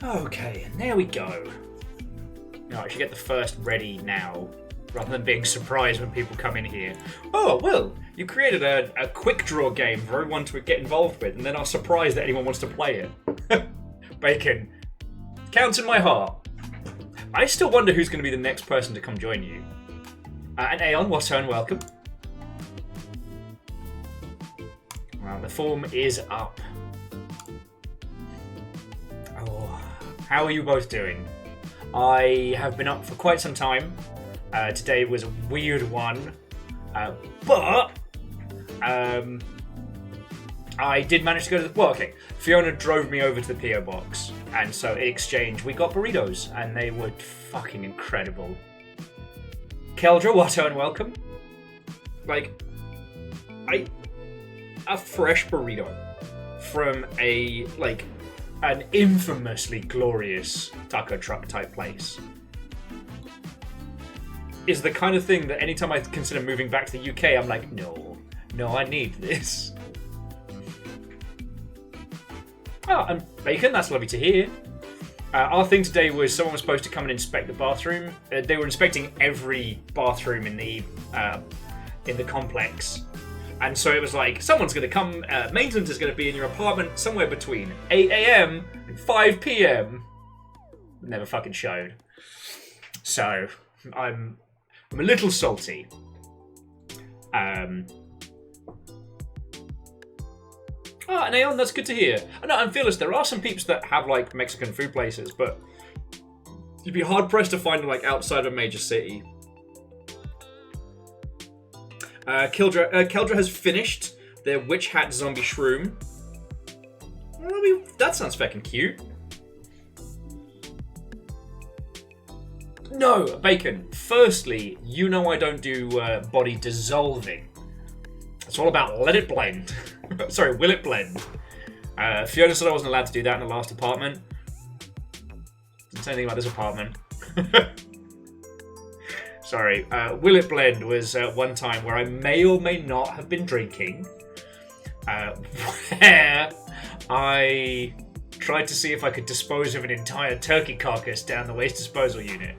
Okay, and there we go. No, I should get the first ready now, rather than being surprised when people come in here. Oh, Will, you created a quick draw game for everyone to get involved with, and then are surprised that anyone wants to play it. Bacon, counts in my heart. I still wonder who's going to be the next person to come join you. And Aeon, what's her and welcome. Well, the form is up. Oh, how are you both doing? I have been up for quite some time. Today was a weird one. But I did manage to go to the... Well, okay. Fiona drove me over to the P.O. box. And so in exchange, we got burritos. And they were fucking incredible. Keldra, what and welcome. Like, a fresh burrito from an infamously glorious taco truck type place is the kind of thing that anytime I consider moving back to the UK, I'm like, no, I need this. Oh, and Bacon, that's lovely to hear. Our thing today was someone was supposed to come and inspect the bathroom. They were inspecting every bathroom in the complex. And so it was like, someone's going to come, maintenance is going to be in your apartment somewhere between 8 a.m. and 5 p.m. Never fucking showed. So, I'm a little salty. Oh, and Aeon, that's good to hear. No, I'm fearless. There are some peeps that have, like, Mexican food places, but you'd be hard-pressed to find them, like, outside of a major city. Keldra has finished their Witch Hat Zombie Shroom. Well, that sounds fucking cute. No, Bacon. Firstly, you know I don't do body dissolving. It's all about let it blend. Sorry, will it blend? Fiona said I wasn't allowed to do that in the last apartment. Didn't say anything about this apartment. Sorry, will it blend was one time where I may or may not have been drinking, where I tried to see if I could dispose of an entire turkey carcass down the waste disposal unit.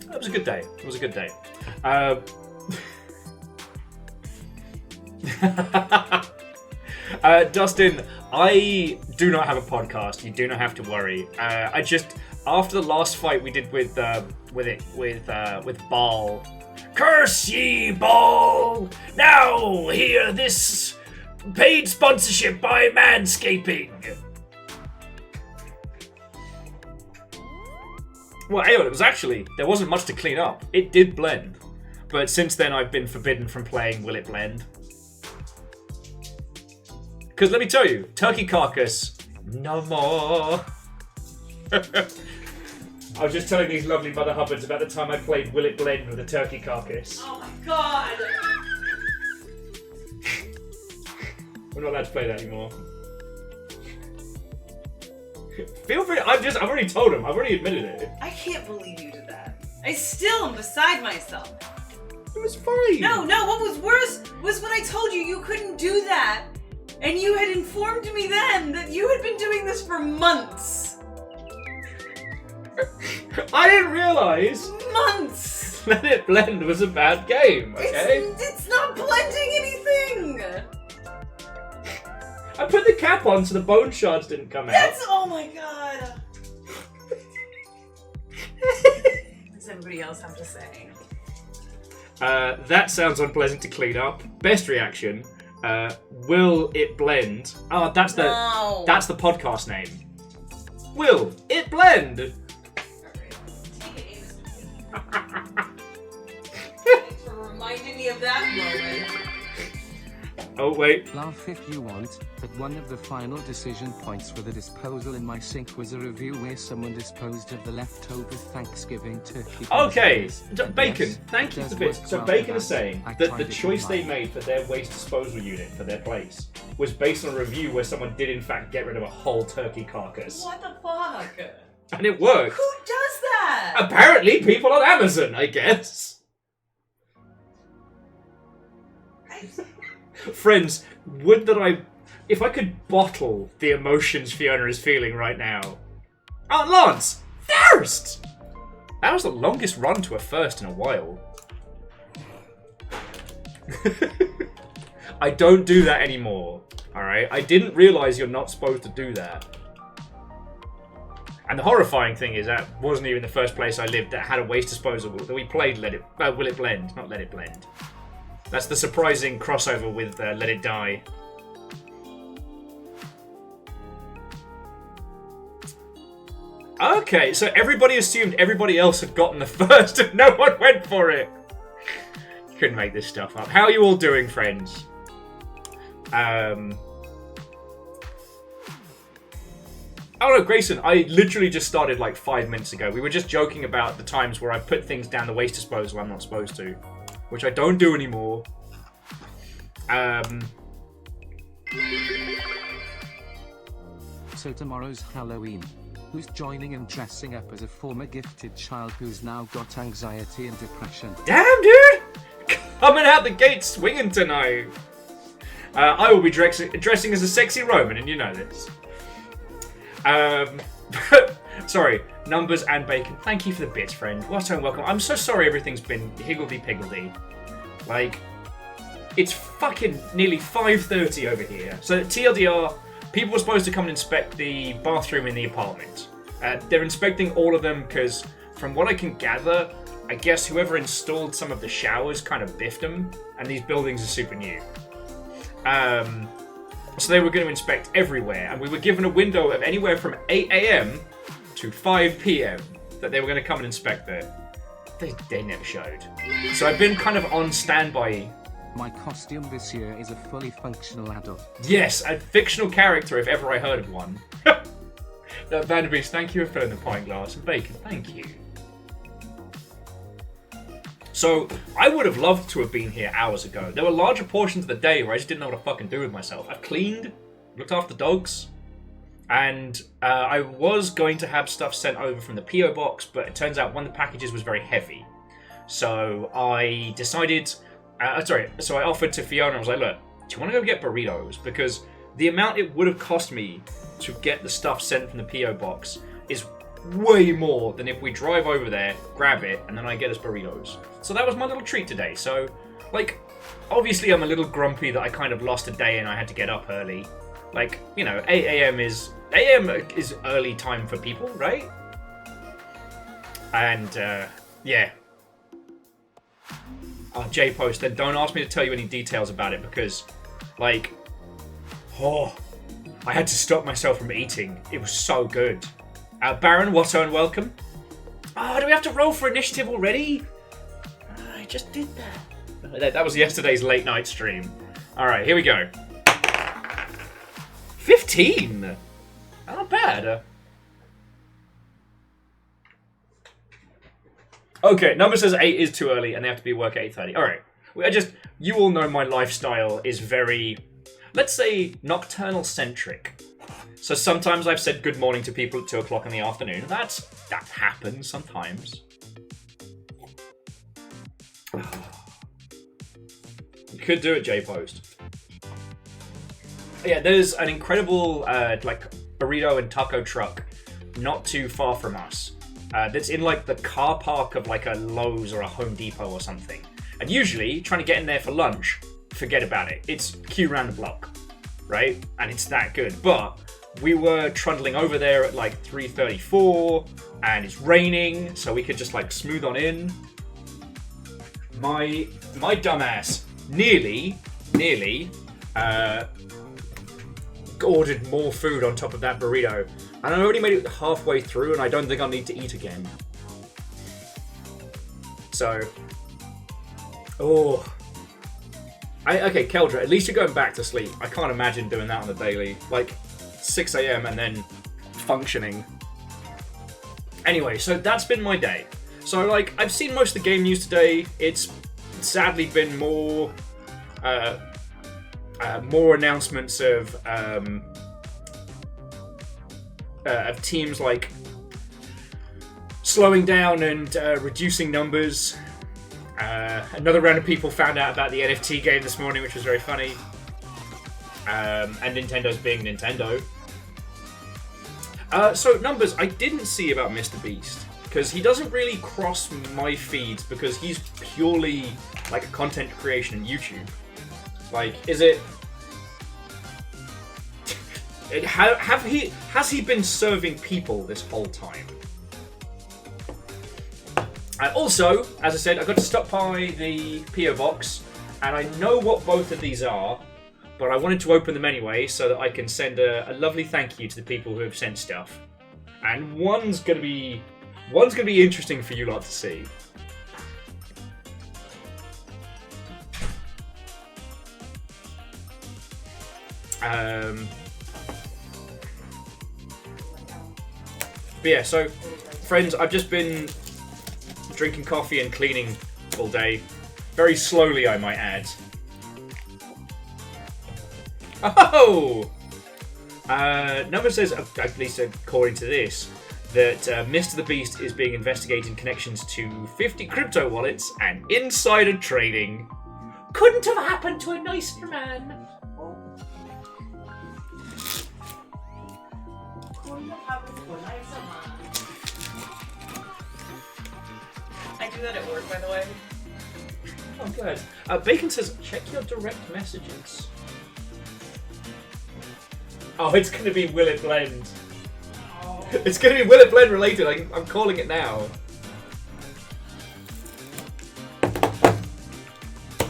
It was a good day. It was a good day. Dustin, I do not have a podcast. You do not have to worry. I just after the last fight we did with Baal. Curse ye, Baal! Now hear this paid sponsorship by Manscaping. Well, Aeon, it was actually, there wasn't much to clean up. It did blend. But since then, I've been forbidden from playing Will It Blend. Because let me tell you, turkey carcass, no more. I was just telling these lovely Mother Hubbards about the time I played Will It Blend with a turkey carcass. Oh my god! We're not allowed to play that anymore. Feel free. I've already told him. I've already admitted it. I can't believe you did that. I still am beside myself. It was fine. No, what was worse was when I told you you couldn't do that. And you had informed me then that you had been doing this for months. I didn't realise. Months. Let It Blend was a bad game, okay? It's not blending anything. I put the cap on so the bone shards didn't come out. Oh my god. What does everybody else have to say? That sounds unpleasant to clean up. Best reaction. Will It Blend? Oh, that's the podcast name. Will It Blend? Take it, Thanks for reminding me of that moment. Oh, wait. Laugh if you want, but one of the final decision points for the disposal in my sink was a review where someone disposed of the leftover Thanksgiving turkey. Okay, Bacon, Yes, thank you does for this. work So well Bacon for is saying I that tried the it choice with they mine. made for their waste disposal unit for their place was based on a review where someone did in fact get rid of a whole turkey carcass. What the fuck? And it worked. Who does that? Apparently people on Amazon, I guess. Friends, would that I... If I could bottle the emotions Fiona is feeling right now. Aunt Lance! First! That was the longest run to a first in a while. I don't do that anymore. Alright? I didn't realise you're not supposed to do that. And the horrifying thing is that wasn't even the first place I lived that had a waste disposal that we played Will It Blend, not Let It Blend. That's the surprising crossover with Let It Die. Okay, so everybody assumed everybody else had gotten the first and no one went for it. You couldn't make this stuff up. How are you all doing, friends? Oh no, Grayson, I literally just started like 5 minutes ago. We were just joking about the times where I put things down the waste disposal I'm not supposed to. Which I don't do anymore. So tomorrow's Halloween. Who's joining and dressing up as a former gifted child who's now got anxiety and depression? Damn, dude! Coming out the gate swinging tonight. I will be dressing as a sexy Roman, and you know this. Sorry, numbers and bacon. Thank you for the bits, friend. What a welcome. I'm so sorry everything's been higgledy-piggledy. Like, it's fucking nearly 5:30 over here. So, TLDR, people were supposed to come and inspect the bathroom in the apartment. They're inspecting all of them because, from what I can gather, I guess whoever installed some of the showers kind of biffed them, and these buildings are super new. So they were going to inspect everywhere, and we were given a window of anywhere from 8 AM to 5 PM that they were going to come and inspect there. They never showed. So I've been kind of on standby. My costume this year is a fully functional adult. Yes, a fictional character if ever I heard of one. Vanderbeest, thank you for filling the pint glass. And Bacon, thank you. So, I would have loved to have been here hours ago. There were larger portions of the day where I just didn't know what to fucking do with myself. I've cleaned, looked after the dogs, and I was going to have stuff sent over from the P.O. box, but it turns out one of the packages was very heavy. So I decided... so I offered to Fiona, I was like, look, do you want to go get burritos? Because the amount it would have cost me to get the stuff sent from the P.O. box is way more than if we drive over there, grab it, and then I get us burritos. So that was my little treat today. So, like, obviously I'm a little grumpy that I kind of lost a day and I had to get up early. Like, you know, 8 AM is early time for people, right? And, yeah. J-Post, then don't ask me to tell you any details about it because, like, I had to stop myself from eating. It was so good. Baron, Watto, and welcome. Oh, do we have to roll for initiative already? I just did that. That was yesterday's late night stream. Alright, here we go. 15! Not bad. Okay, number says 8 is too early and they have to be at work at 8:30. Alright. You all know my lifestyle is very, let's say, nocturnal-centric. So sometimes I've said good morning to people at 2 o'clock in the afternoon. That happens sometimes. You could do it, J-Post. Yeah, there's an incredible like burrito and taco truck not too far from us. That's in like the car park of like a Lowe's or a Home Depot or something. And usually, trying to get in there for lunch, forget about it. It's queue round the block, right? And it's that good. But we were trundling over there at like 3:34, and it's raining, so we could just like smooth on in. My dumbass nearly ordered more food on top of that burrito, and I already made it halfway through, and I don't think I'll need to eat again. So, okay, Keldra, at least you're going back to sleep. I can't imagine doing that on the daily. Like, 6 AM and then functioning. Anyway, so that's been my day. So, like, I've seen most of the game news today. It's sadly been more announcements of teams, like, slowing down and reducing numbers. Another round of people found out about the NFT game this morning, which was very funny. And Nintendo's being Nintendo. So, numbers, I didn't see about Mr. Beast. Because he doesn't really cross my feeds because he's purely like a content creation in YouTube. Like, is it... Has he been serving people this whole time? Also, as I said, I got to stop by the PO box, and I know what both of these are, but I wanted to open them anyway so that I can send a lovely thank you to the people who have sent stuff. And one's gonna be interesting for you lot to see. But yeah, so friends, I've just been drinking coffee and cleaning all day. Very slowly, I might add. Oh! Number says, at least according to this, that Mr. the Beast is being investigated in connections to 50 crypto wallets and insider trading. Couldn't have happened to a nicer man. I do that at work, by the way. Oh, good. Bacon says, check your direct messages. Oh, it's going to be Will It Blend. Oh. It's going to be Will It Blend related. I'm calling it now.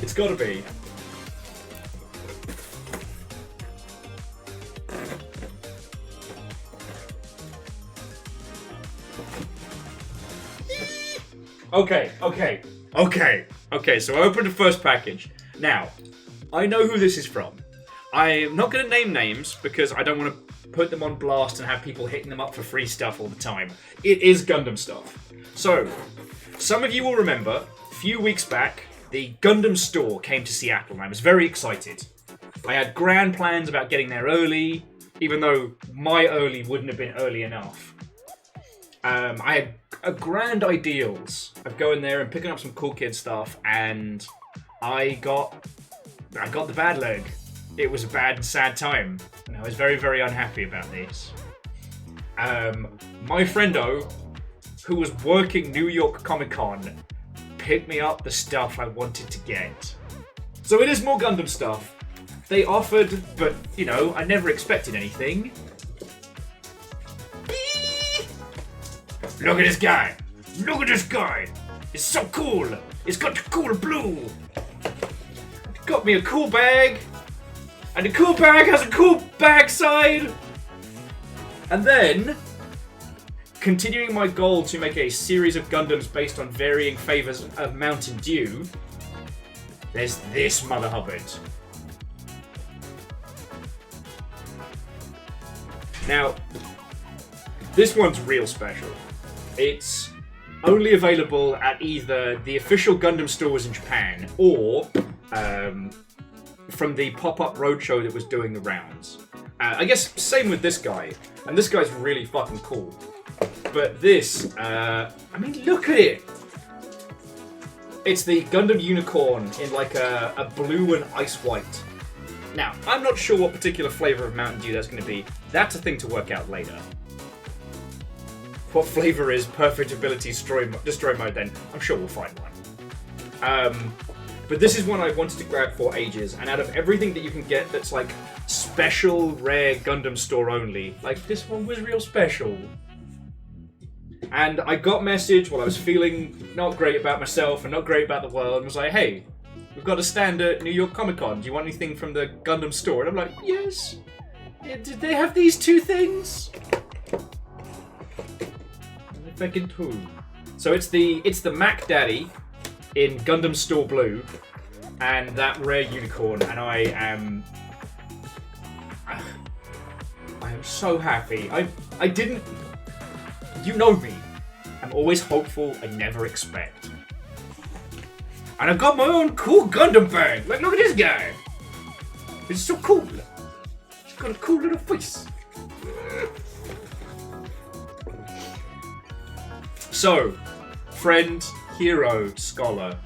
It's got to be. Okay, so I opened the first package. Now, I know who this is from. I'm not going to name names because I don't want to put them on blast and have people hitting them up for free stuff all the time. It is Gundam stuff. So, some of you will remember, a few weeks back, the Gundam store came to Seattle and I was very excited. I had grand plans about getting there early, even though my early wouldn't have been early enough. I had grand ideals of going there and picking up some cool kid stuff, and I got the bad leg. It was a bad and sad time, and I was very, very unhappy about this. My friendo, who was working New York Comic Con, picked me up the stuff I wanted to get. So it is more Gundam stuff. They offered, but, you know, I never expected anything. Look at this guy! Look at this guy! It's so cool! It's got the cool blue! It got me a cool bag! And the cool bag has a cool bag side! And then, continuing my goal to make a series of Gundams based on varying favours of Mountain Dew, there's this Mother Hubbard. Now, this one's real special. It's only available at either the official Gundam stores in Japan or from the pop-up roadshow that was doing the rounds. I guess same with this guy, and this guy's really fucking cool. But this, I mean, look at it! It's the Gundam Unicorn in like a blue and ice white. Now, I'm not sure what particular flavour of Mountain Dew that's going to be. That's a thing to work out later. What flavour is Perfect Ability Destroy Mode then? I'm sure we'll find one. But this is one I wanted to grab for ages, and out of everything that you can get that's like special, rare Gundam store only, like this one was real special. And I got message while I was feeling not great about myself and not great about the world, and was like, hey, we've got a stand at New York Comic Con, do you want anything from the Gundam store? And I'm like, yes. Did they have these two things? Fucking two. So it's the Mac Daddy in Gundam Store Blue and that rare unicorn, and I am so happy. I didn't, you know me, I'm always hopeful, I never expect. And I've got my own cool Gundam bag. Like, look at this guy. He's so cool. He's got a cool little face. So, friend, hero, scholar,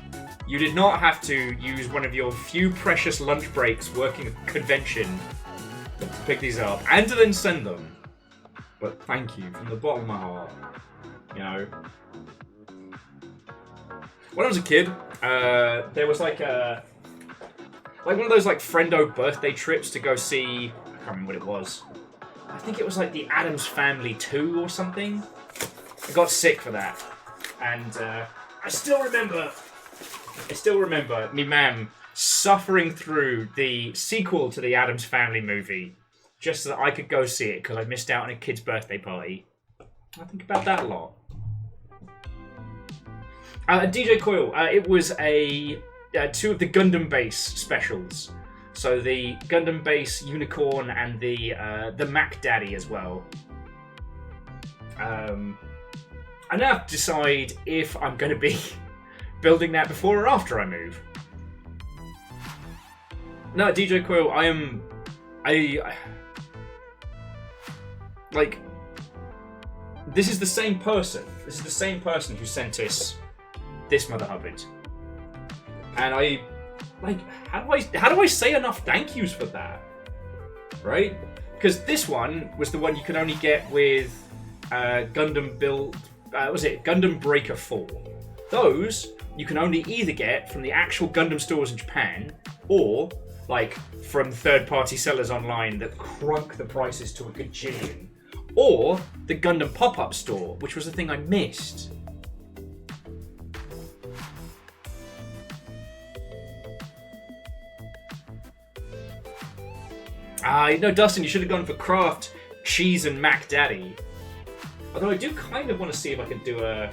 You did not have to use one of your few precious lunch breaks working a convention to pick these up and to then send them. But thank you from the bottom of my heart. You know. When I was a kid, there was like one of those like friendo birthday trips to go see. I can't remember what it was. I think it was like the Addams Family 2 or something. I got sick for that, and I still remember me ma'am suffering through the sequel to the Addams Family movie just so that I could go see it because I missed out on a kid's birthday party. I think about that a lot. DJ Coyle, it was two of the Gundam Base specials. So the Gundam Base Unicorn and the Mac Daddy as well. I now have to decide if I'm going to be building that before or after I move. No, DJ Quill, like, this is the same person. This is the same person who sent us this Mother Hubbard. And how do I say enough thank yous for that? Right? Because this one was the one you can only get with Gundam Build... Gundam Breaker 4. Those you can only either get from the actual Gundam stores in Japan, or like from third-party sellers online that crunk the prices to a gajillion, or the Gundam pop-up store, which was the thing I missed. No, Dustin, you should have gone for Kraft, Cheese, and Mac Daddy. Although I do kind of want to see if I could do a...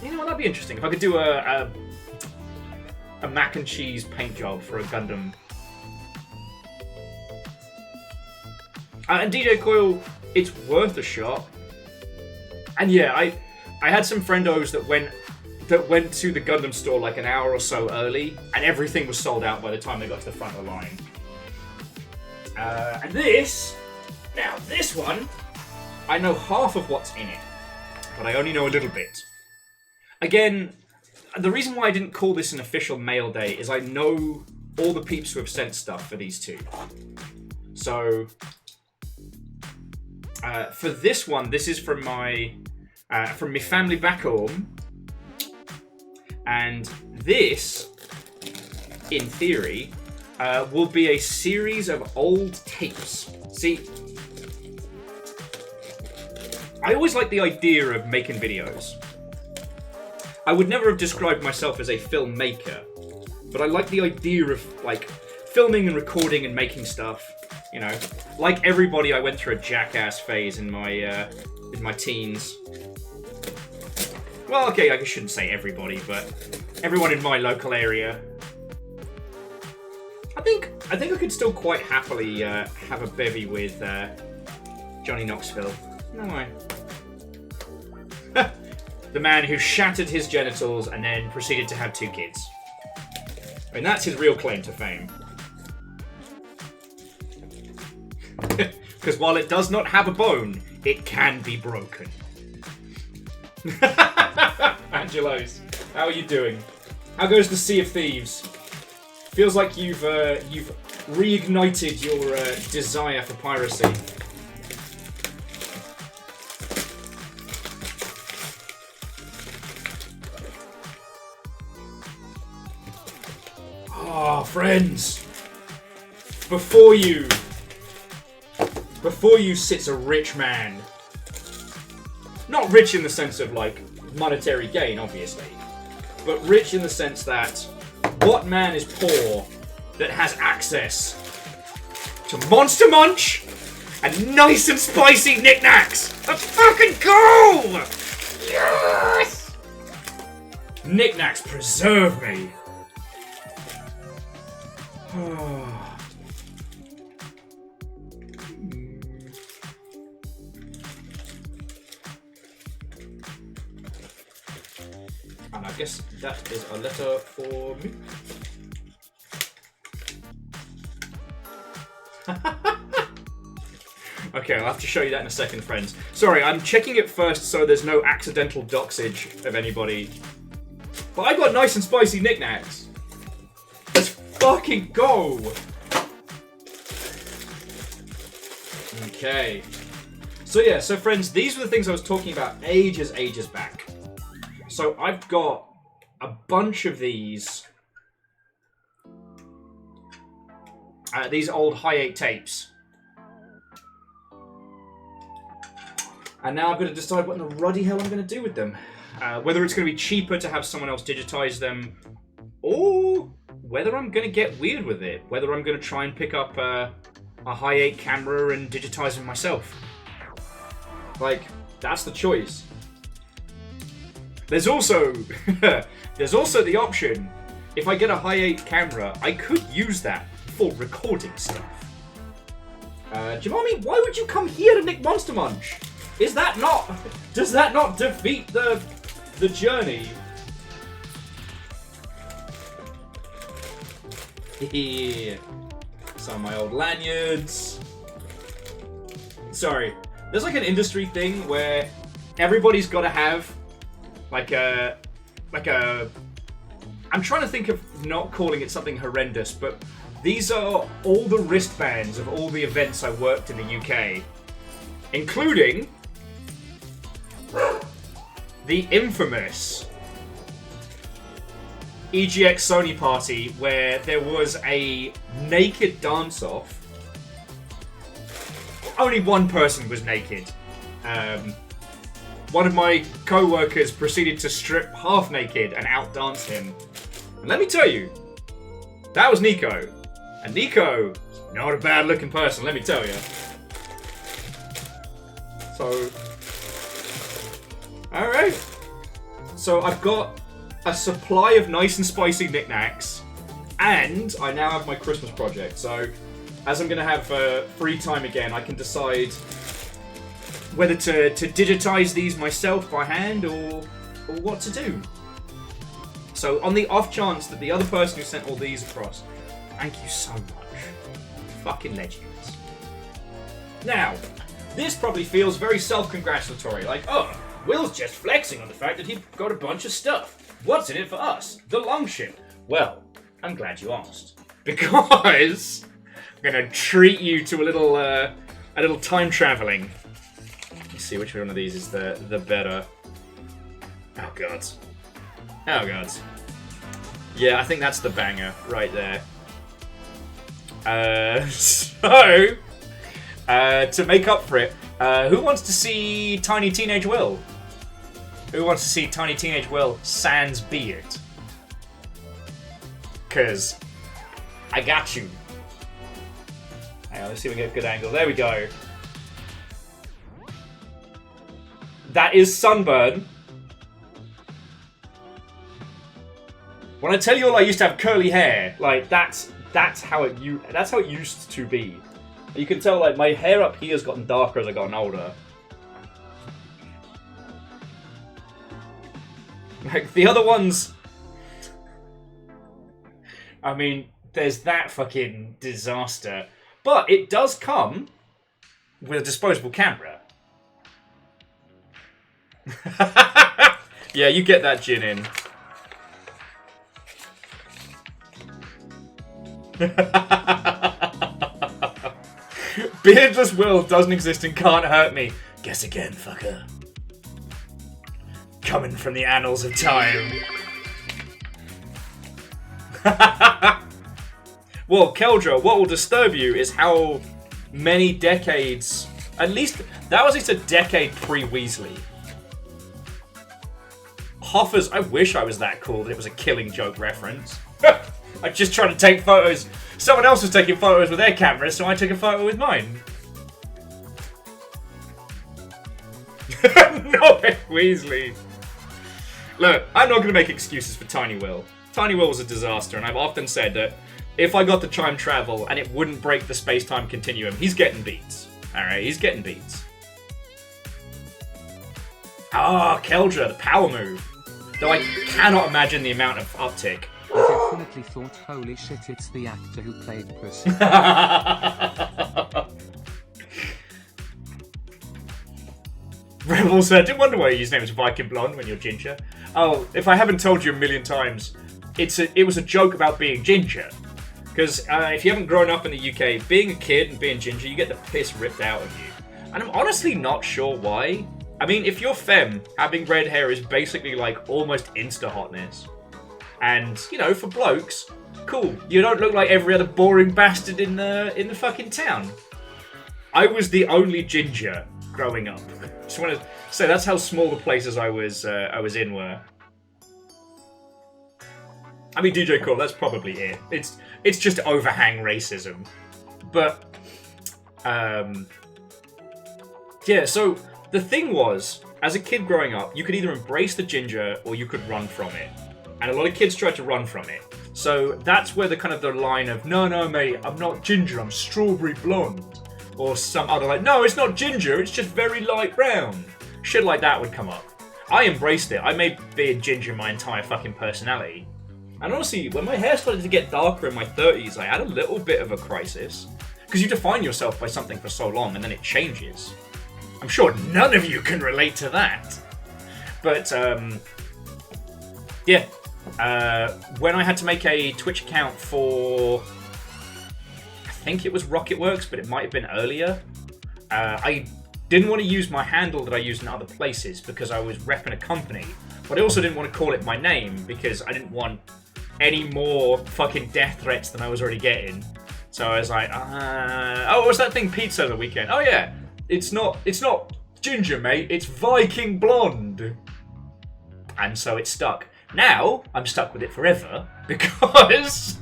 You know what, that'd be interesting. If I could do a mac and cheese paint job for a Gundam. And DJ Coyle, it's worth a shot. And yeah, I had some friendos that went to the Gundam store like an hour or so early, and everything was sold out by the time they got to the front of the line. And this one, I know half of what's in it, but I only know a little bit. Again, the reason why I didn't call this an official mail day is I know all the peeps who have sent stuff for these two. So, for this one, this is from my family back home. And this, in theory, will be a series of old tapes. See, I always like the idea of making videos. I would never have described myself as a filmmaker, but I like the idea of like filming and recording and making stuff. You know, like everybody, I went through a jackass phase in my teens. Well, okay, I shouldn't say everybody, but everyone in my local area. I think I could still quite happily have a bevy with Johnny Knoxville. No way. The man who shattered his genitals and then proceeded to have 2 kids. I mean, that's his real claim to fame. Because while it does not have a bone, it can be broken. Angelos, how are you doing? How goes the Sea of Thieves? Feels like you've reignited your desire for piracy. Ah, friends. Before you sits a rich man. Not rich in the sense of, like, monetary gain, obviously. But rich in the sense that, what man is poor that has access to Monster Munch and nice and spicy knickknacks? Let's fucking go! Yes! Knickknacks preserve me. And I guess that is a letter for me. Okay, I'll have to show you that in a second, friends. Sorry, I'm checking it first so there's no accidental doxage of anybody. But I got nice and spicy knickknacks. Let's fucking go! Okay. So yeah, so friends, these were the things I was talking about ages back. So I've got a bunch of these old High 8 tapes. And now I've got to decide what in the ruddy hell I'm going to do with them. Whether it's going to be cheaper to have someone else digitize them, or whether I'm going to get weird with it. Whether I'm going to try and pick up a High 8 camera and digitize them myself. Like, that's the choice. There's also the option, if I get a High 8 camera, I could use that for recording stuff. Jimami, why would you come here to Nick Monster Munch? Does that not defeat the journey? Some of my old lanyards. Sorry, there's like an industry thing where everybody's got to have like a. I'm trying to think of not calling it something horrendous, but these are all the wristbands of all the events I worked in the UK, including the infamous EGX Sony party where there was a naked dance-off. Only one person was naked. One of my co-workers proceeded to strip half naked and outdance him. And let me tell you, that was Nico. And Nico, not a bad looking person, let me tell you. So, alright. So I've got a supply of nice and spicy knickknacks, and I now have my Christmas project. So, as I'm going to have free time again, I can decide whether to digitize these myself by hand or what to do. So, on the off chance that the other person who sent all these across, thank you so much. Fucking legends. Now, this probably feels very self-congratulatory, like, oh, Will's just flexing on the fact that he got a bunch of stuff. What's in it for us? The Longship. Well, I'm glad you asked. Because I'm going to treat you to a little time traveling. Let's see which one of these is the better. Oh, God. Oh, God. Yeah, I think that's the banger right there. So, to make up for it, who wants to see Tiny Teenage Will? Who wants to see Tiny Teenage Will sans beard? Cause I got you. Hang on, let's see if we get a good angle. There we go. That is sunburn. When I tell you all I used to have curly hair, like that's how it used to be. You can tell like my hair up here has gotten darker as I've gotten older. Like the other ones, I mean, there's that fucking disaster. But it does come with a disposable camera. Yeah, you get that gin in. Beardless Will doesn't exist and can't hurt me. Guess again, fucker. Coming from the annals of time. Well, Keldra, what will disturb you is how many decades, at least a decade pre-Weasley. Hoffers, I wish I was that cool that it was a Killing Joke reference. I'm just trying to take photos. Someone else was taking photos with their cameras, so I took a photo with mine. No, Weasley. Look, I'm not going to make excuses for Tiny Will. Tiny Will was a disaster, and I've often said that if I got to time travel and it wouldn't break the space-time continuum, he's getting beats. Alright, he's getting beats. Ah, Keldra, the power move. Though I cannot imagine the amount of uptick. I definitely thought, holy shit, it's the actor who played Puss. Adorable said, I did wonder why his name is Viking Blonde when you're ginger. Oh, if I haven't told you a million times, it was a joke about being ginger. Because if you haven't grown up in the UK, being a kid and being ginger, you get the piss ripped out of you. And I'm honestly not sure why. I mean, if you're femme, having red hair is basically like almost insta-hotness. And, you know, for blokes, cool. You don't look like every other boring bastard in the fucking town. I was the only ginger growing up. Just want to say that's how small the places I was in were. I mean, DJ Core, that's probably it. It's just overhang racism. But, yeah, so the thing was, as a kid growing up, you could either embrace the ginger or you could run from it. And a lot of kids tried to run from it. So that's where the line of, no, mate, I'm not ginger, I'm strawberry blonde. Or some other like, no, it's not ginger, it's just very light brown. Shit like that would come up. I embraced it. I made being ginger my entire fucking personality. And honestly, when my hair started to get darker in my 30s, I had a little bit of a crisis. Because you define yourself by something for so long and then it changes. I'm sure none of you can relate to that. But, yeah. When I had to make a Twitch account for, I think it was Rocketworks, but it might have been earlier. I didn't want to use my handle that I used in other places because I was repping a company. But I also didn't want to call it my name because I didn't want any more fucking death threats than I was already getting. So I was like, oh, what was that thing Pete said on the weekend? Oh yeah, it's not ginger, mate, it's Viking Blonde. And so it stuck. Now, I'm stuck with it forever because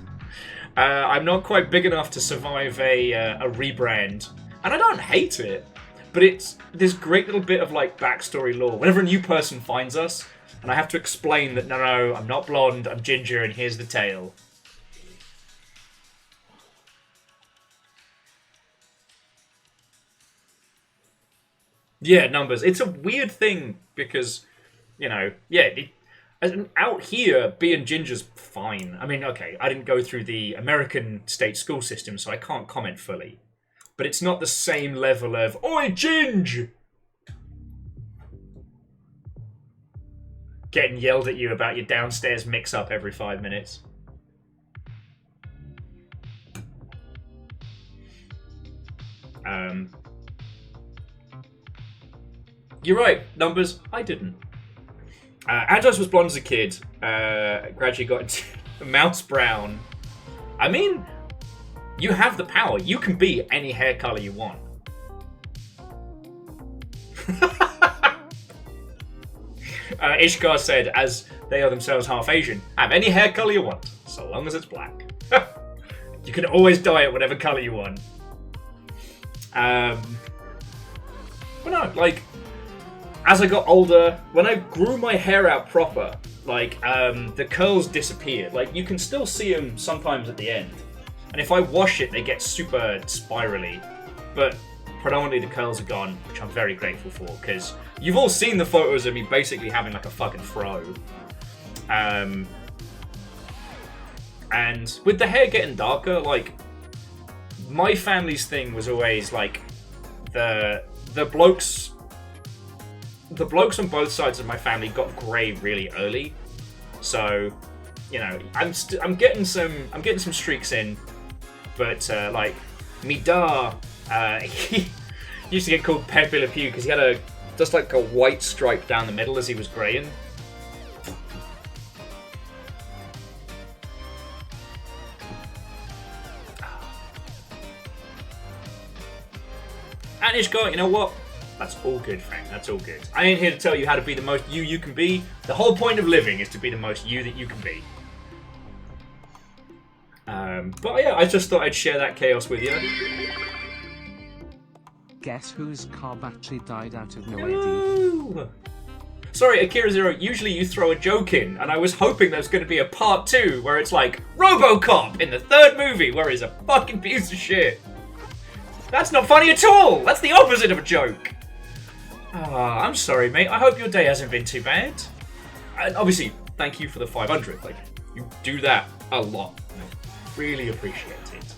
I'm not quite big enough to survive a rebrand. And I don't hate it, but it's this great little bit of like backstory lore. Whenever a new person finds us, and I have to explain that, no, I'm not blonde, I'm ginger, and here's the tale. Yeah, numbers. It's a weird thing because, you know, yeah, out here, being ginger's fine. I mean, okay, I didn't go through the American state school system, so I can't comment fully. But it's not the same level of, oi, ginge! Getting yelled at you about your downstairs mix-up every 5 minutes. You're right, numbers. I didn't. Agis was blonde as a kid. Gradually got into mouse brown. I mean, you have the power. You can be any hair color you want. Ishkar said, as they are themselves half Asian, have any hair color you want, so long as it's black. You can always dye it whatever color you want. But no, like, as I got older, when I grew my hair out proper, like, the curls disappeared. Like, you can still see them sometimes at the end. And if I wash it, they get super spirally. But predominantly the curls are gone, which I'm very grateful for, because you've all seen the photos of me basically having like a fucking fro. And with the hair getting darker, like, my family's thing was always like the blokes on both sides of my family got grey really early. So, you know, I'm getting some streaks in, but like me da, he used to get called Pepe Le Pew because he had just like a white stripe down the middle as he was greying. And Ishko, you know what? That's all good, Frank. That's all good. I ain't here to tell you how to be the most you can be. The whole point of living is to be the most you that you can be. But yeah, I just thought I'd share that chaos with you. Guess whose car battery died out of no No. Sorry, Akira Zero, usually you throw a joke in, and I was hoping there's going to be a part 2 where it's like, RoboCop in the 3rd movie, where he's a fucking piece of shit. That's not funny at all! That's the opposite of a joke! Ah, I'm sorry, mate. I hope your day hasn't been too bad. And obviously, thank you for the 500. Like, you do that a lot. I really appreciate it.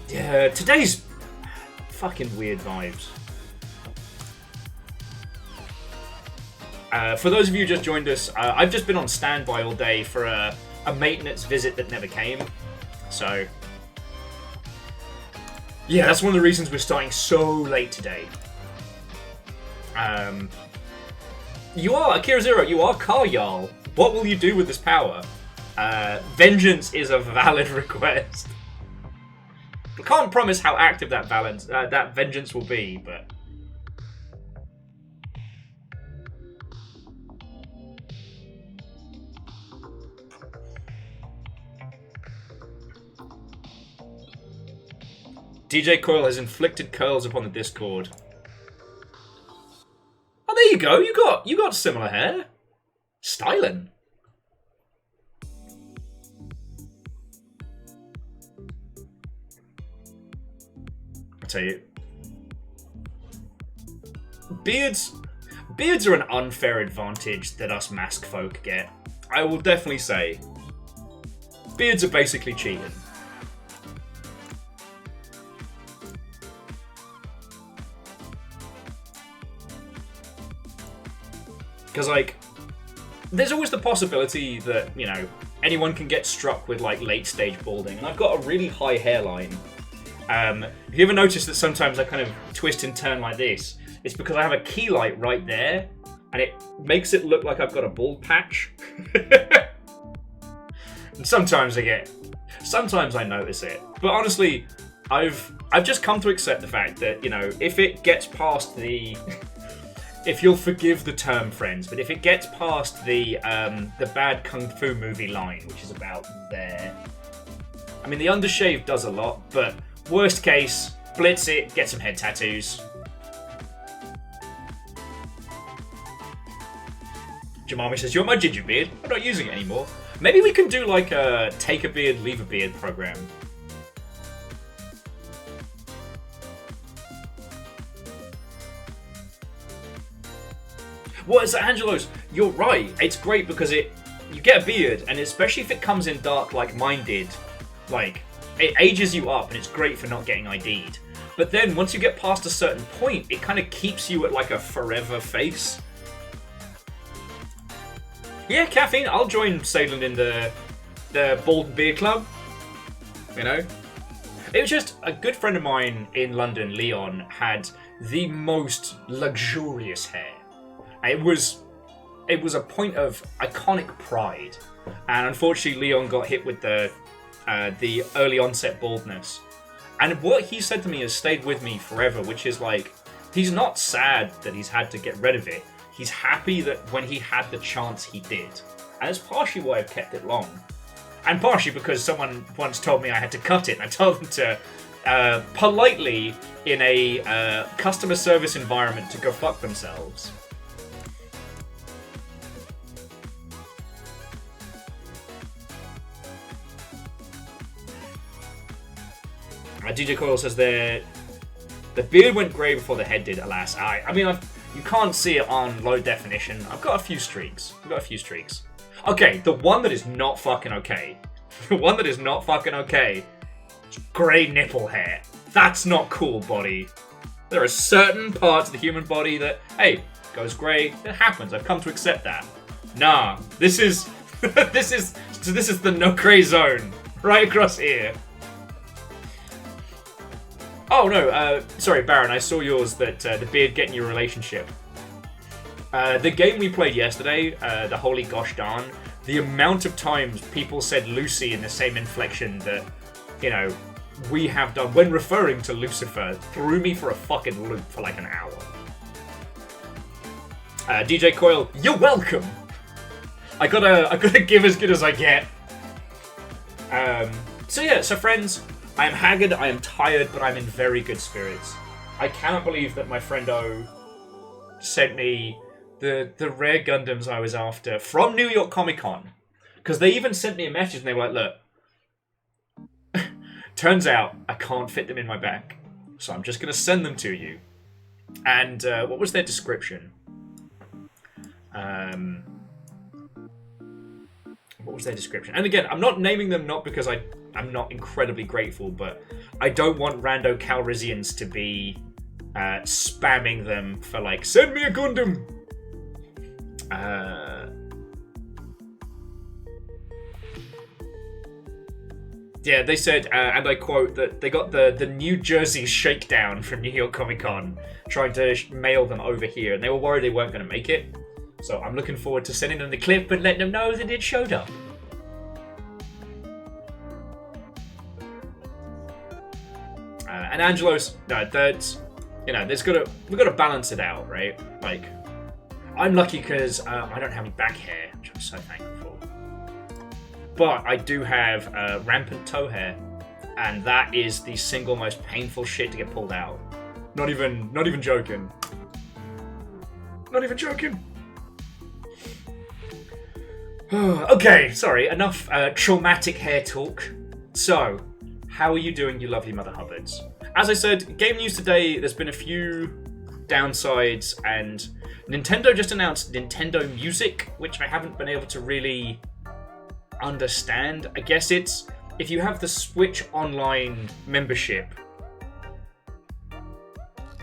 Yeah, today's Fucking weird vibes. For those of you who just joined us, I've just been on standby all day for a maintenance visit that never came. So, yeah, that's one of the reasons we're starting so late today. You are, Akira Zero, you are Car Jarl. What will you do with this power? Vengeance is a valid request. I can't promise how active that vengeance will be, but... DJ Coil has inflicted curls upon the Discord. Oh, there you go. You got similar hair. Styling. I tell you, beards are an unfair advantage that us mask folk get. I will definitely say, beards are basically cheating. Because, like, there's always the possibility that, you know, anyone can get struck with, like, late-stage balding. And I've got a really high hairline. If you ever notice that sometimes I kind of twist and turn like this, it's because I have a key light right there, and it makes it look like I've got a bald patch. And sometimes I notice it. But honestly, I've just come to accept the fact that, you know, if it gets past the... if you'll forgive the term, friends, but if it gets past the bad kung fu movie line, which is about there. I mean, the undershave does a lot, but worst case, blitz it, get some head tattoos. Jamami says, you want my ginger beard? I'm not using it anymore. Maybe we can do like a take a beard, leave a beard program. What is that, Angelos? You're right. It's great because you get a beard, and especially if it comes in dark like mine did, like, it ages you up, and it's great for not getting ID'd. But then once you get past a certain point, it kind of keeps you at like a forever face. Yeah, Caffeine, I'll join Salem in the Bald Beard Club. You know? It was just a good friend of mine in London, Leon, had the most luxurious hair. It was a point of iconic pride, and unfortunately Leon got hit with the early onset baldness. And what he said to me has stayed with me forever, which is like, he's not sad that he's had to get rid of it. He's happy that when he had the chance, he did. And it's partially why I've kept it long. And partially because someone once told me I had to cut it, and I told them to politely, in a customer service environment, to go fuck themselves. DJ Coyle says the beard went grey before the head did, alas. I mean, you can't see it on low definition. I've got a few streaks. Okay, the one that is not fucking okay. The one that is not fucking okay is grey nipple hair. That's not cool, body. There are certain parts of the human body that, hey, goes grey. It happens. I've come to accept that. Nah, this is this is the no grey zone right across here. Oh no, sorry Baron, I saw yours that the beard getting your relationship. The game we played yesterday, the Holy Gosh Darn, the amount of times people said Lucy in the same inflection that, you know, we have done when referring to Lucifer threw me for a fucking loop for like an hour. DJ Coyle, you're welcome! I gotta give as good as I get. So yeah, so friends, I am haggard, I am tired, but I'm in very good spirits. I cannot believe that my friend O sent me the rare Gundams I was after from New York Comic Con. Because they even sent me a message and they were like, look, turns out I can't fit them in my bag. So I'm just going to send them to you. And what was their description? What was their description? And again, I'm not naming them not because I'm not incredibly grateful, but I don't want rando Calrissians to be spamming them for like, send me a Gundam. Yeah, they said, and I quote, that they got the New Jersey shakedown from New York Comic Con, trying to mail them over here, and they were worried they weren't going to make it. So I'm looking forward to sending them the clip and letting them know that it showed up. And Angelos, no, that's, you know, we've got to balance it out, right? Like, I'm lucky because I don't have any back hair, which I'm so thankful for. But I do have rampant toe hair, and that is the single most painful shit to get pulled out. Not even joking. Not even joking. Okay, sorry, enough traumatic hair talk. So, how are you doing, you lovely Mother Hubbards? As I said, game news today, there's been a few downsides, and Nintendo just announced Nintendo Music, which I haven't been able to really understand. I guess it's if you have the Switch Online membership,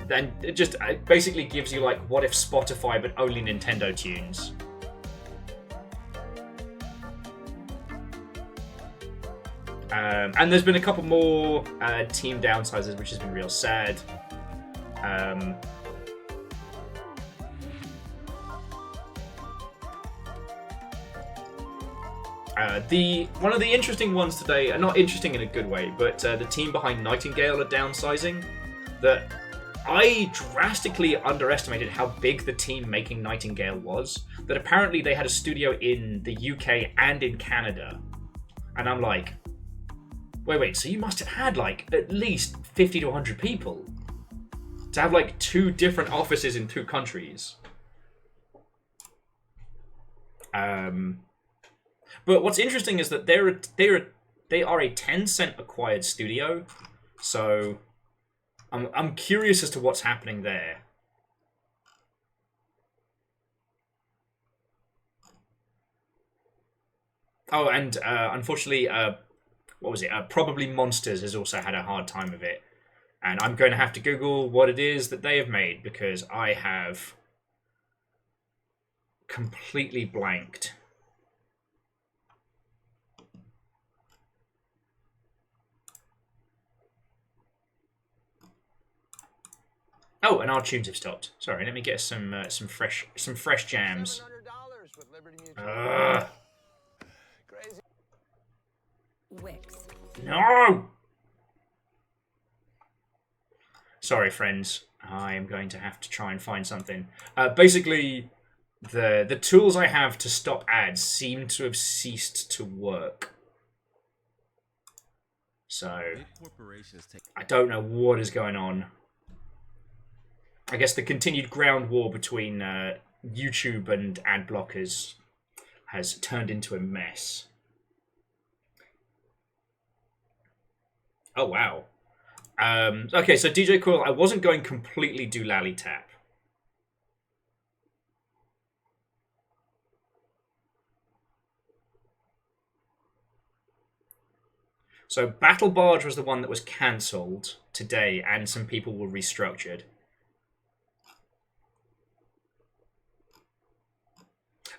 then it basically gives you like what if Spotify but only Nintendo tunes. And there's been a couple more team downsizes, which has been real sad. One of the interesting ones today, not interesting in a good way, but the team behind Nightingale are downsizing. That I drastically underestimated how big the team making Nightingale was. That apparently they had a studio in the UK and in Canada, and I'm like, wait, so you must have had like at least 50 to 100 people to have like 2 different offices in 2 countries. But what's interesting is that they are a Tencent acquired studio, so I'm curious as to what's happening there. Oh, and unfortunately, what was it? Probably Monsters has also had a hard time of it, and I'm going to have to Google what it is that they have made because I have completely blanked. Oh, and our tunes have stopped. Sorry, let me get some fresh jams. No! Sorry, friends. I am going to have to try and find something. Basically, the tools I have to stop ads seem to have ceased to work. So, I don't know what is going on. I guess the continued ground war between YouTube and ad blockers has turned into a mess. Oh, wow. Okay, so DJ Quill, I wasn't going completely doolally tap. So Battle Barge was the one that was cancelled today, and some people were restructured.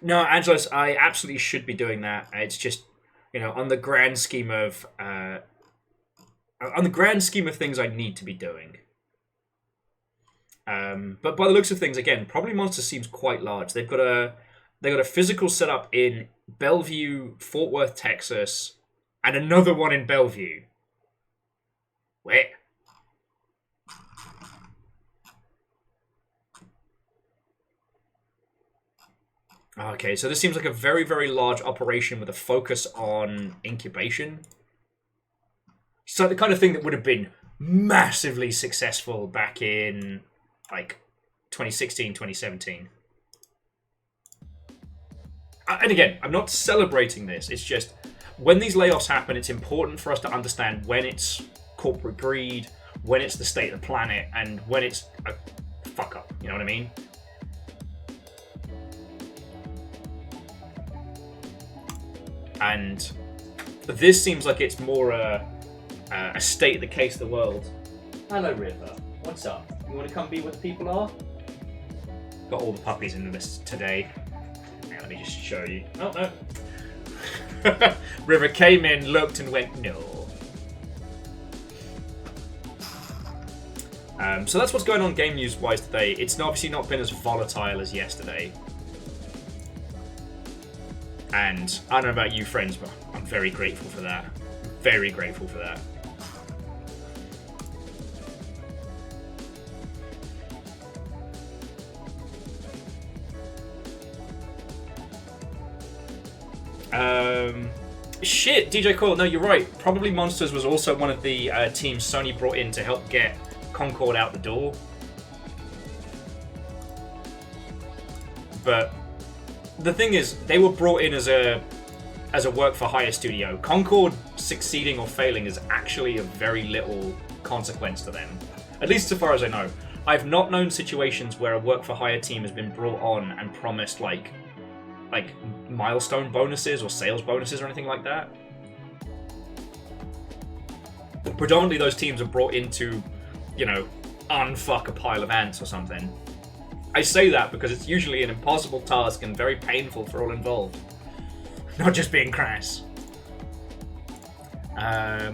No, Angelos, I absolutely should be doing that. It's just, you know, on the grand scheme of things, I need to be doing. But by the looks of things, again, Probably Monsters seems quite large. They've got a physical setup in Bellevue, Fort Worth, Texas, and another one in Bellevue. Where? Okay, so this seems like a very, very large operation with a focus on incubation. So the kind of thing that would have been massively successful back in, like, 2016, 2017. And again, I'm not celebrating this. It's just, when these layoffs happen, it's important for us to understand when it's corporate greed, when it's the state of the planet, and when it's a fuck up. You know what I mean? And this seems like it's more a state of the case of the world. Hello, River. What's up? You want to come be where the people are? Got all the puppies in this today. Now, let me just show you. Oh, no. River came in, looked, and went, no. So that's what's going on game news-wise today. It's obviously not been as volatile as yesterday. And I don't know about you, friends, but I'm very grateful for that. Very grateful for that. Shit, DJ Coyle, no, you're right. Probably Monsters was also one of the teams Sony brought in to help get Concord out the door. But the thing is, they were brought in as a work-for-hire studio. Concord succeeding or failing is actually of very little consequence to them. At least so far as I know. I've not known situations where a work-for-hire team has been brought on and promised, like milestone bonuses or sales bonuses or anything like that. Predominantly those teams are brought in to, you know, unfuck a pile of ants or something. I say that because it's usually an impossible task and very painful for all involved. Not just being crass. Oh,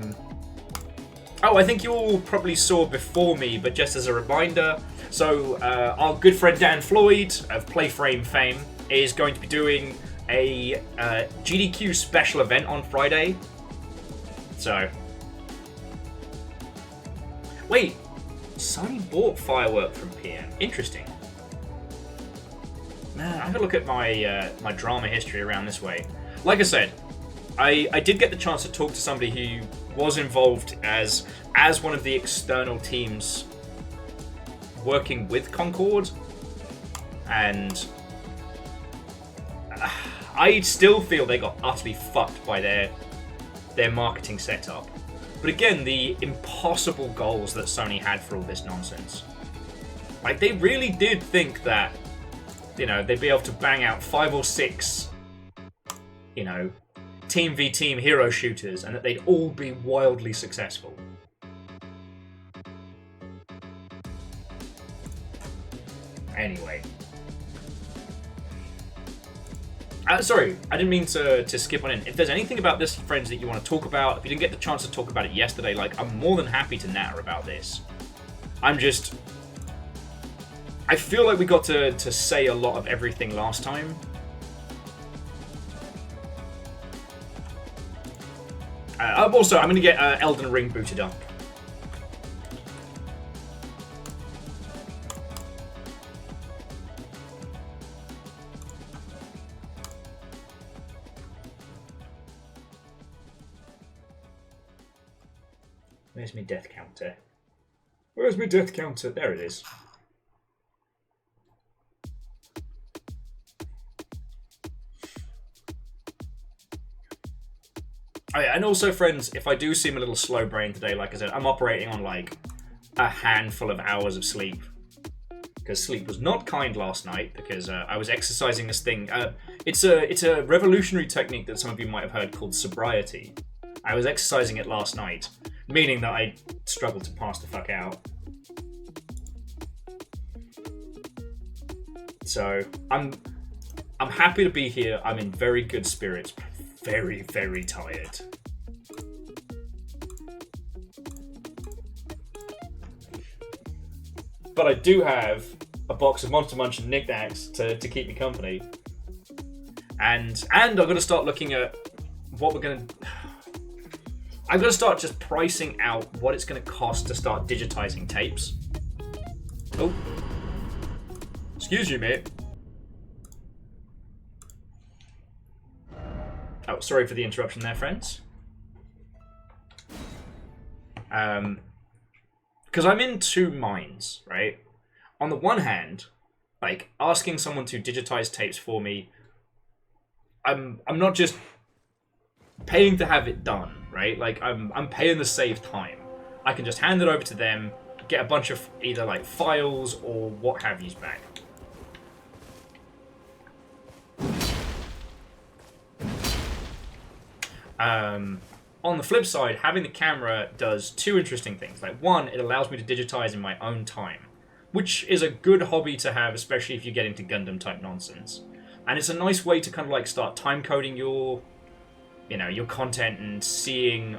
I think you all probably saw before me, but just as a reminder, so our good friend Dan Floyd of Playframe fame is going to be doing a GDQ special event on Friday. So, wait, Sony bought Firework from PM. Interesting. Man, I gotta look at my my drama history around this way. Like I said, I did get the chance to talk to somebody who was involved as one of the external teams working with Concord, and I still feel they got utterly fucked by their marketing setup. But again, the impossible goals that Sony had for all this nonsense. Like, they really did think that, you know, they'd be able to bang out 5 or 6, you know, team v team hero shooters, and that they'd all be wildly successful. Anyway. Sorry, I didn't mean to skip on in. If there's anything about this, friends, that you want to talk about, if you didn't get the chance to talk about it yesterday, like, I'm more than happy to natter about this. I feel like we got to say a lot of everything last time. Also, I'm going to get Elden Ring booted up. Where's my death counter? Where's my death counter? There it is. Oh yeah, and also, friends, if I do seem a little slow brained today, like I said, I'm operating on like a handful of hours of sleep. Because sleep was not kind last night, because I was exercising this thing. It's a revolutionary technique that some of you might have heard called sobriety. I was exercising it last night, meaning that I struggled to pass the fuck out. So I'm happy to be here. I'm in very good spirits. Very, very tired. But I do have a box of Monster Munch and knickknacks to keep me company. And I'm going to start looking at what we're going to... I'm going to start just pricing out what it's going to cost to start digitizing tapes. Oh. Excuse you, mate. Oh, sorry for the interruption there, friends. Because I'm in two minds, right? On the one hand, like, asking someone to digitize tapes for me, I'm not just paying to have it done, right? Like, I'm paying to save time. I can just hand it over to them, get a bunch of either, like, files or what have yous back. on the flip side, having the camera does two interesting things. Like, one, it allows me to digitize in my own time, which is a good hobby to have, especially if you get into Gundam-type nonsense. And it's a nice way to kind of like start time-coding your, you know, your content and seeing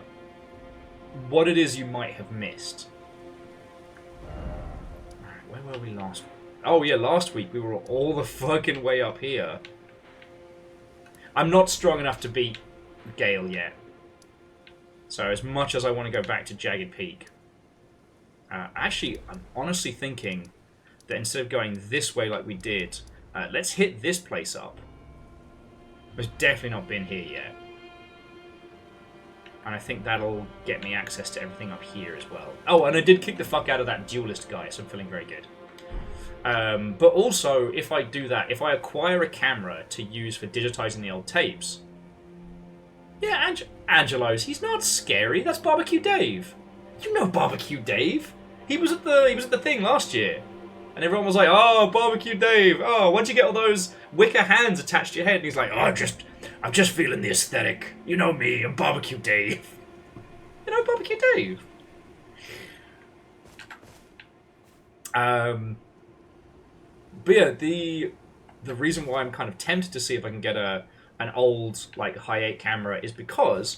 what it is you might have missed. Alright, where were we last week? Oh yeah, last week we were all the fucking way up here. I'm not strong enough to beat Gale yet. So as much as I want to go back to Jagged Peak. Actually, I'm honestly thinking that instead of going this way like we did, let's hit this place up. We've definitely not been here yet. And I think that'll get me access to everything up here as well. Oh, and I did kick the fuck out of that duelist guy, so I'm feeling very good. But also, if I do that, if I acquire a camera to use for digitizing the old tapes... Yeah, Angelo's, he's not scary. That's Barbecue Dave. You know Barbecue Dave. He was at the thing last year. And everyone was like, oh, Barbecue Dave. Oh, why'd you get all those wicker hands attached to your head? And he's like, oh, I'm just feeling the aesthetic. You know me, I'm Barbecue Dave. You know Barbecue Dave. But yeah, the reason why I'm kind of tempted to see if I can get an old like Hi8 camera is because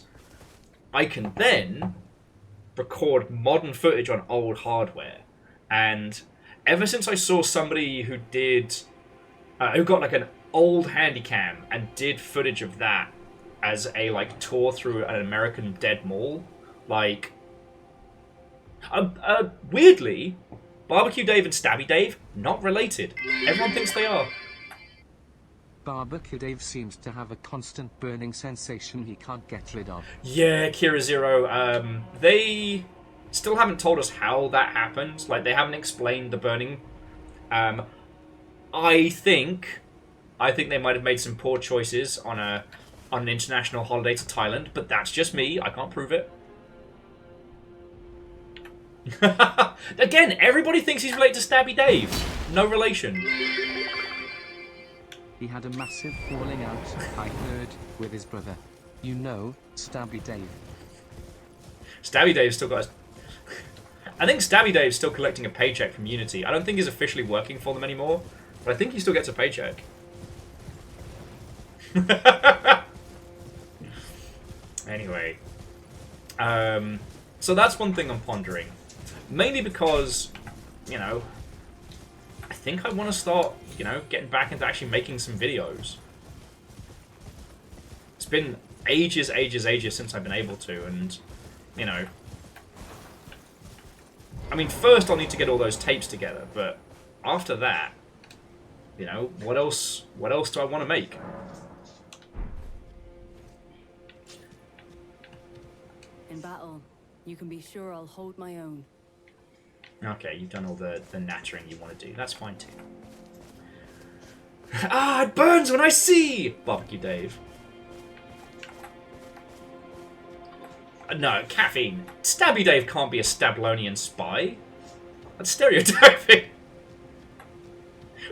I can then record modern footage on old hardware. And ever since I saw somebody who did who got like an old Handycam and did footage of that as a like tour through an American dead mall, like weirdly, Barbecue Dave and Stabby Dave, not related. Everyone thinks they are. Barbecue Dave seems to have a constant burning sensation he can't get rid of. Yeah, Kira Zero. They still haven't told us how that happened. Like, they haven't explained the burning. I think they might have made some poor choices on an international holiday to Thailand, but that's just me. I can't prove it. Again, everybody thinks he's related to Stabby Dave. No relation. He had a massive falling out, I heard, with his brother. You know, Stabby Dave. Stabby Dave's still got I think Stabby Dave's still collecting a paycheck from Unity. I don't think he's officially working for them anymore, but I think he still gets a paycheck. Anyway. So that's one thing I'm pondering. Mainly because, you know, I think I want to start, you know, getting back into actually making some videos. It's been ages since I've been able to, and, you know... I mean, first I'll need to get all those tapes together, but after that, you know, what else do I want to make? In battle, you can be sure I'll hold my own. Okay, you've done all the nattering you want to do. That's fine too. Ah, it burns when I see! Barbecue Dave. No, caffeine. Stabby Dave can't be a Stablonian spy. That's stereotyping.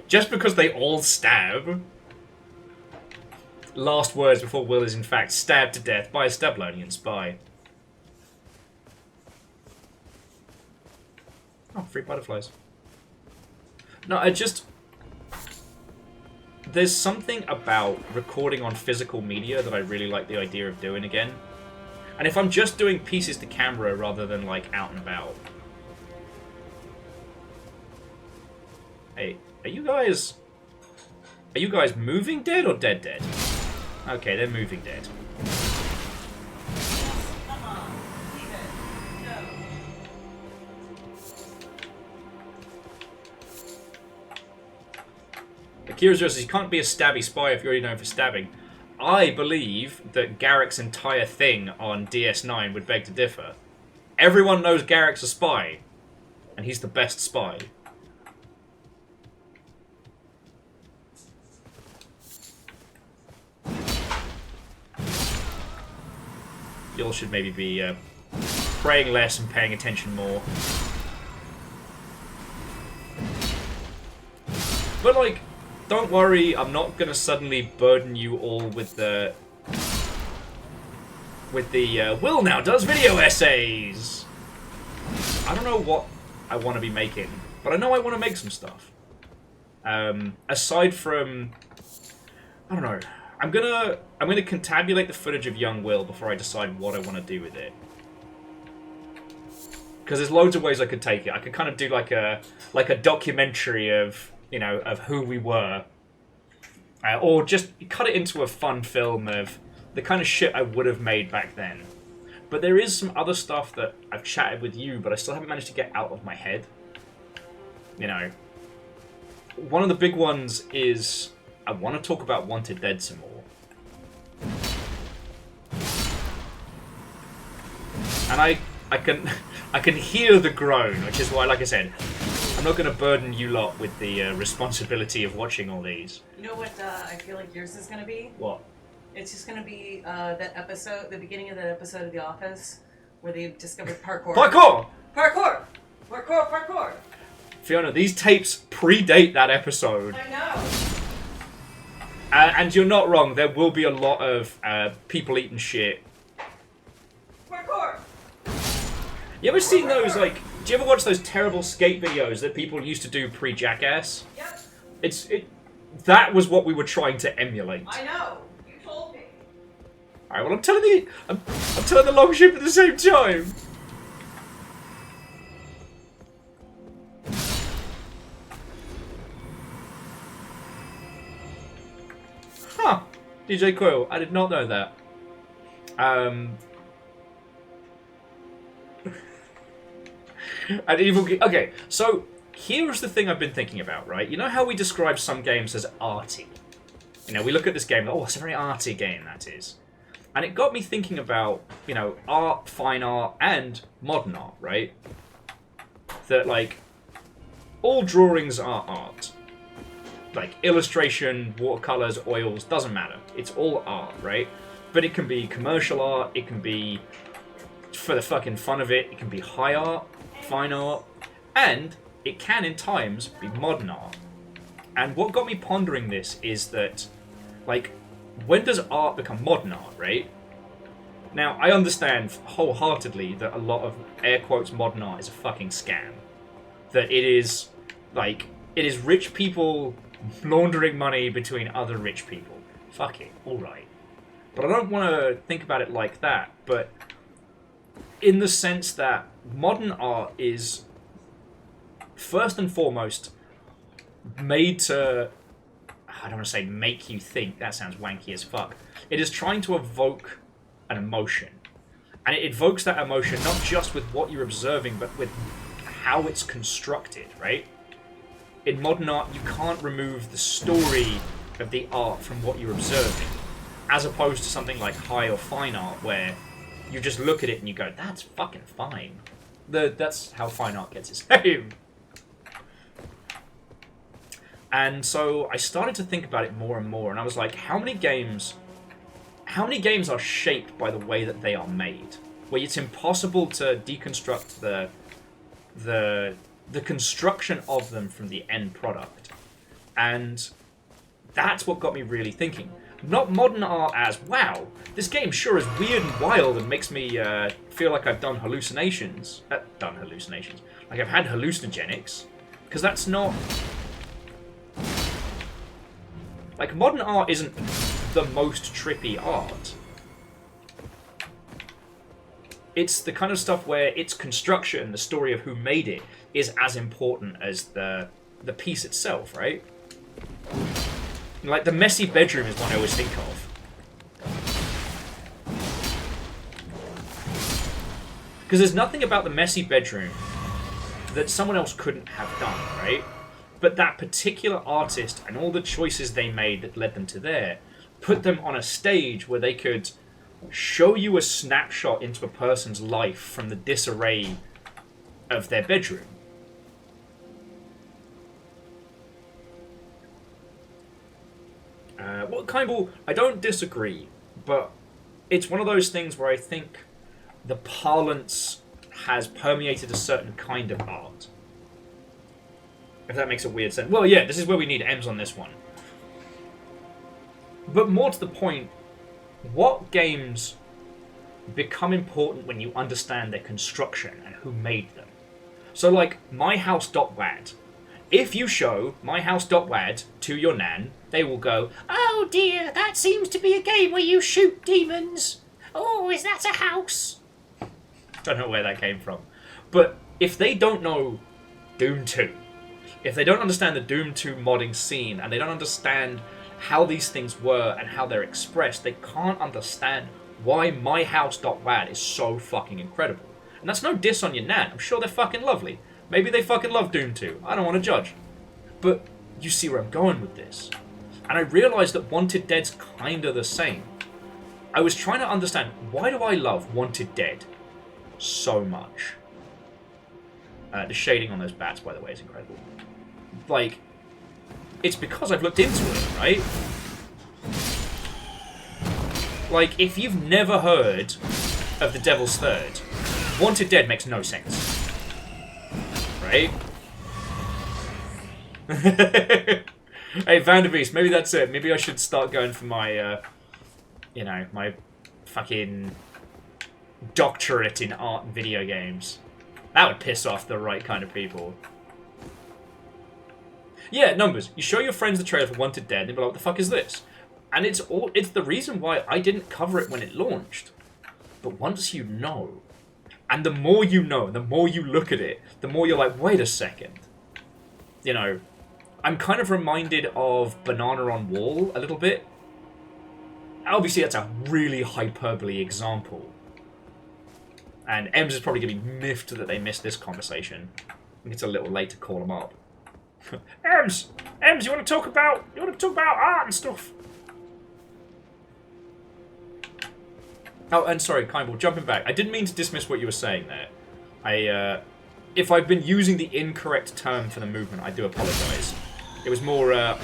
Just because they all stab. Last words before Will is in fact stabbed to death by a Stablonian spy. Oh, free butterflies. No, there's something about recording on physical media that I really like the idea of doing again. And if I'm just doing pieces to camera rather than, like, out and about. Hey, are you guys moving dead or dead? Okay, they're moving dead. Akira says you can't be a stabby spy if you're already known for stabbing. I believe that Garrick's entire thing on DS9 would beg to differ. Everyone knows Garrick's a spy, and he's the best spy. You all should maybe be praying less and paying attention more. But, like, don't worry, I'm not going to suddenly burden you all with with the Will now does video essays. I don't know what I want to be making, but I know I want to make some stuff. Aside from, I don't know, I'm gonna contabulate the footage of young Will before I decide what I want to do with it. Because there's loads of ways I could take it. I could kind of do like a documentary of, you know, of who we were, or just cut it into a fun film of the kind of shit I would have made back then. But there is some other stuff that I've chatted with you, but I still haven't managed to get out of my head. You know, one of the big ones is I want to talk about Wanted Dead some more. And I can hear the groan, which is why, like I said, I'm not going to burden you lot with the responsibility of watching all these. You know what I feel like yours is going to be? What? It's just going to be that episode, the beginning of that episode of The Office, where they discovered parkour. Parkour! Parkour! Parkour, parkour! Fiona, these tapes predate that episode. I know. And you're not wrong, there will be a lot of people eating shit. Parkour! You ever seen those, like, do you ever watch those terrible skate videos that people used to do pre-Jackass? Yep. That was what we were trying to emulate. I know. You told me. Alright, well, I'm telling the long ship at the same time. Huh. DJ Quill, I did not know that. And evil. Okay, so here's the thing I've been thinking about, right? You know how we describe some games as arty? You know, we look at this game, oh, it's a very arty game, that is. And it got me thinking about, you know, art, fine art, and modern art, right? That, like, all drawings are art. Like, illustration, watercolors, oils, doesn't matter. It's all art, right? But it can be commercial art, it can be for the fucking fun of it, it can be high art, fine art, and it can, in times, be modern art. And what got me pondering this is that, like, when does art become modern art, right? Now, I understand wholeheartedly that a lot of, air quotes, modern art is a fucking scam. That it is, like, it is rich people laundering money between other rich people. Fuck it, alright. But I don't want to think about it like that, but in the sense that modern art is, first and foremost, made to, I don't want to say make you think, that sounds wanky as fuck. It is trying to evoke an emotion. And it evokes that emotion not just with what you're observing, but with how it's constructed, right? In modern art, you can't remove the story of the art from what you're observing, as opposed to something like high or fine art, where you just look at it and you go, that's fucking fine. That's how fine art gets its name. And so I started to think about it more and more, and I was like, how many games are shaped by the way that they are made? Where it's impossible to deconstruct the construction of them from the end product. And that's what got me really thinking. Not modern art as, wow, this game sure is weird and wild and makes me feel like I've done hallucinations. Like I've had hallucinogenics. Because that's not... Like, modern art isn't the most trippy art. It's the kind of stuff where its construction, the story of who made it, is as important as the piece itself, right? Like, the messy bedroom is one I always think of. Because there's nothing about the messy bedroom that someone else couldn't have done, right? But that particular artist and all the choices they made that led them to there put them on a stage where they could show you a snapshot into a person's life from the disarray of their bedroom. I don't disagree, but it's one of those things where I think the parlance has permeated a certain kind of art. If that makes a weird sense. Well, yeah, this is where we need M's on this one. But more to the point, what games become important when you understand their construction and who made them. So, like, myhouse.wad. If you show myhouse.wad to your nan, they will go, "Oh dear, that seems to be a game where you shoot demons. Oh, is that a house?" Don't know where that came from. But if they don't know Doom 2, if they don't understand the Doom 2 modding scene, and they don't understand how these things were and how they're expressed, they can't understand why myhouse.wad is so fucking incredible. And that's no diss on your nan. I'm sure they're fucking lovely. Maybe they fucking love Doom 2. I don't want to judge. But you see where I'm going with this. And I realised that Wanted Dead's kinda the same. I was trying to understand, why do I love Wanted Dead so much? The shading on those bats, by the way, is incredible. Like, it's because I've looked into it, right? Like, if you've never heard of The Devil's Third, Wanted Dead makes no sense. Right? Hey, Vanderbeest, maybe that's it. Maybe I should start going for my, my fucking doctorate in art and video games. That would piss off the right kind of people. Yeah, numbers. You show your friends the trailer for Wanted Dead, and they'll be like, "What the fuck is this?" And it's the reason why I didn't cover it when it launched. But once you know, and the more you know, the more you look at it, the more you're like, wait a second. You know, I'm kind of reminded of Banana on Wall a little bit. Obviously, that's a really hyperbole example. And Ems is probably going to be miffed that they missed this conversation. I think it's a little late to call them up. Ems, you want to talk about art and stuff? Oh, and sorry, Kindball, jumping back. I didn't mean to dismiss what you were saying there. If I've been using the incorrect term for the movement, I do apologise. It was more, I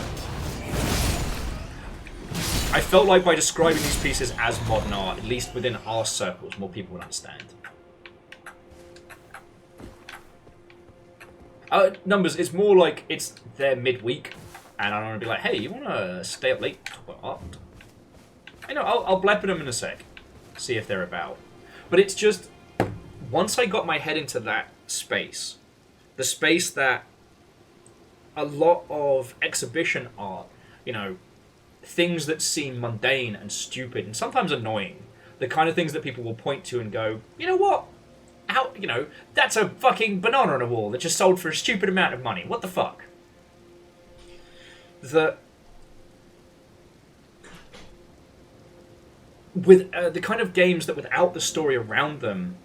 felt like by describing these pieces as modern art, at least within our circles, more people would understand. Numbers, it's more like it's their midweek, and I don't want to be like, "Hey, you want to stay up late to talk about art?" You know, I'll blab them in a sec, see if they're about. But it's just, once I got my head into that space, the space that a lot of exhibition art, you know, things that seem mundane and stupid and sometimes annoying, the kind of things that people will point to and go, "You know what? How, you know, that's a fucking banana on a wall that just sold for a stupid amount of money. What the fuck?" With the kind of games that without the story around them,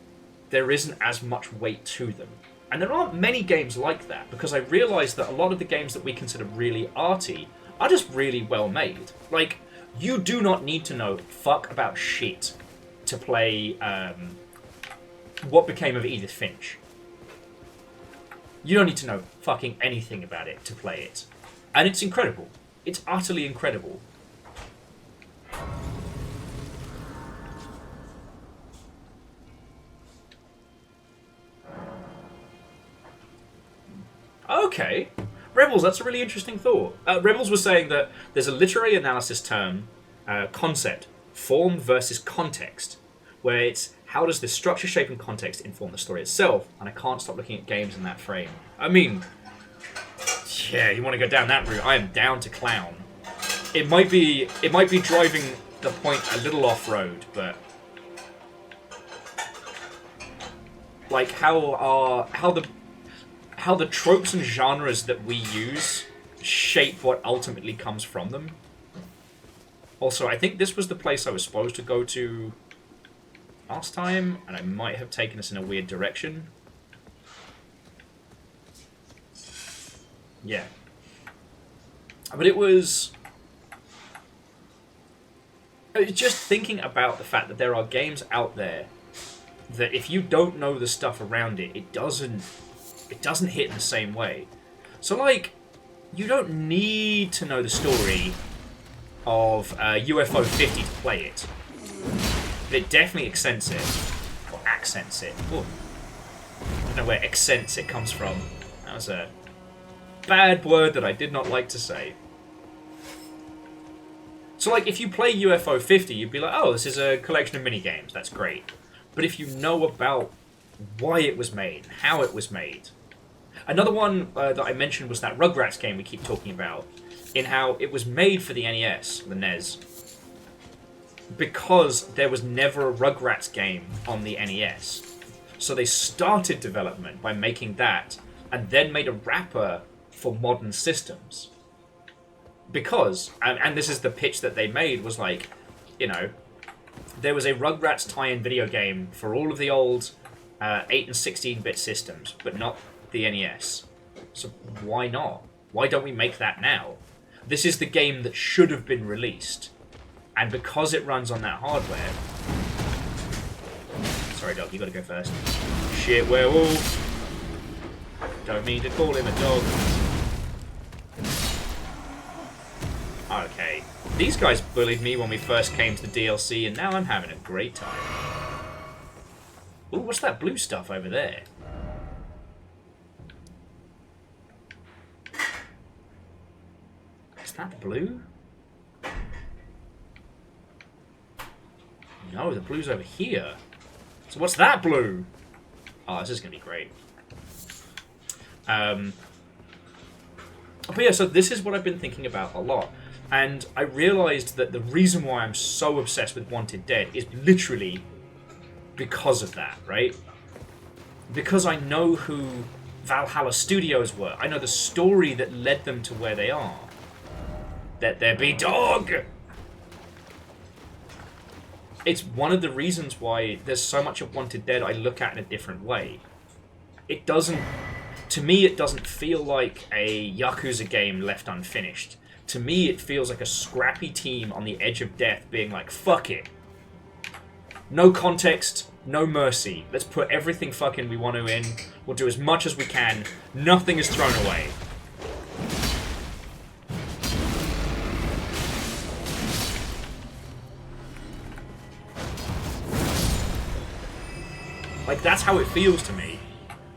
there isn't as much weight to them. And there aren't many games like that, because I realised that a lot of the games that we consider really arty are just really well made. Like, you do not need to know fuck about shit to play What Became of Edith Finch. You don't need to know fucking anything about it to play it. And it's incredible. It's utterly incredible. Okay. Rebels, that's a really interesting thought. Rebels was saying that there's a literary analysis term, concept, form versus context, where it's how does this structure, shape, and context inform the story itself, and I can't stop looking at games in that frame. I mean, yeah, you want to go down that route, I am down to clown. It might be driving the point a little off-road, but like how the tropes and genres that we use shape what ultimately comes from them. Also, I think this was the place I was supposed to go to last time, and I might have taken us in a weird direction. Yeah. But it was just thinking about the fact that there are games out there that if you don't know the stuff around it, it doesn't hit in the same way. So, like, you don't need to know the story of UFO 50 to play it. But it definitely accents it. Or accents it. Ooh. I don't know where accents it comes from. That was a bad word that I did not like to say. So, like, if you play UFO 50, you'd be like, oh, this is a collection of minigames. That's great. But if you know about why it was made, how it was made... Another one that I mentioned was that Rugrats game we keep talking about, in how it was made for the NES, the NES, because there was never a Rugrats game on the NES. So they started development by making that, and then made a wrapper for modern systems. Because, and this is the pitch that they made, was like, you know, there was a Rugrats tie-in video game for all of the old 8 and 16-bit systems, but not the NES. So why not? Why don't we make that now? This is the game that should have been released. And because it runs on that hardware... Sorry, dog, you gotta go first. Shit, werewolf! Don't mean to call him a dog. Okay. These guys bullied me when we first came to the DLC, and now I'm having a great time. Ooh, what's that blue stuff over there? Is that blue? No, the blue's over here. So what's that blue? Oh, this is going to be great. But yeah, so this is what I've been thinking about a lot. And I realized that the reason why I'm so obsessed with Wanted Dead is literally because of that, right? Because I know who Valhalla Studios were. I know the story that led them to where they are. Let there be dog! It's one of the reasons why there's so much of Wanted Dead I look at in a different way. It doesn't... To me, it doesn't feel like a Yakuza game left unfinished. To me, it feels like a scrappy team on the edge of death being like, fuck it. No context, no mercy. Let's put everything fucking we want to in. We'll do as much as we can. Nothing is thrown away. Like, that's how it feels to me.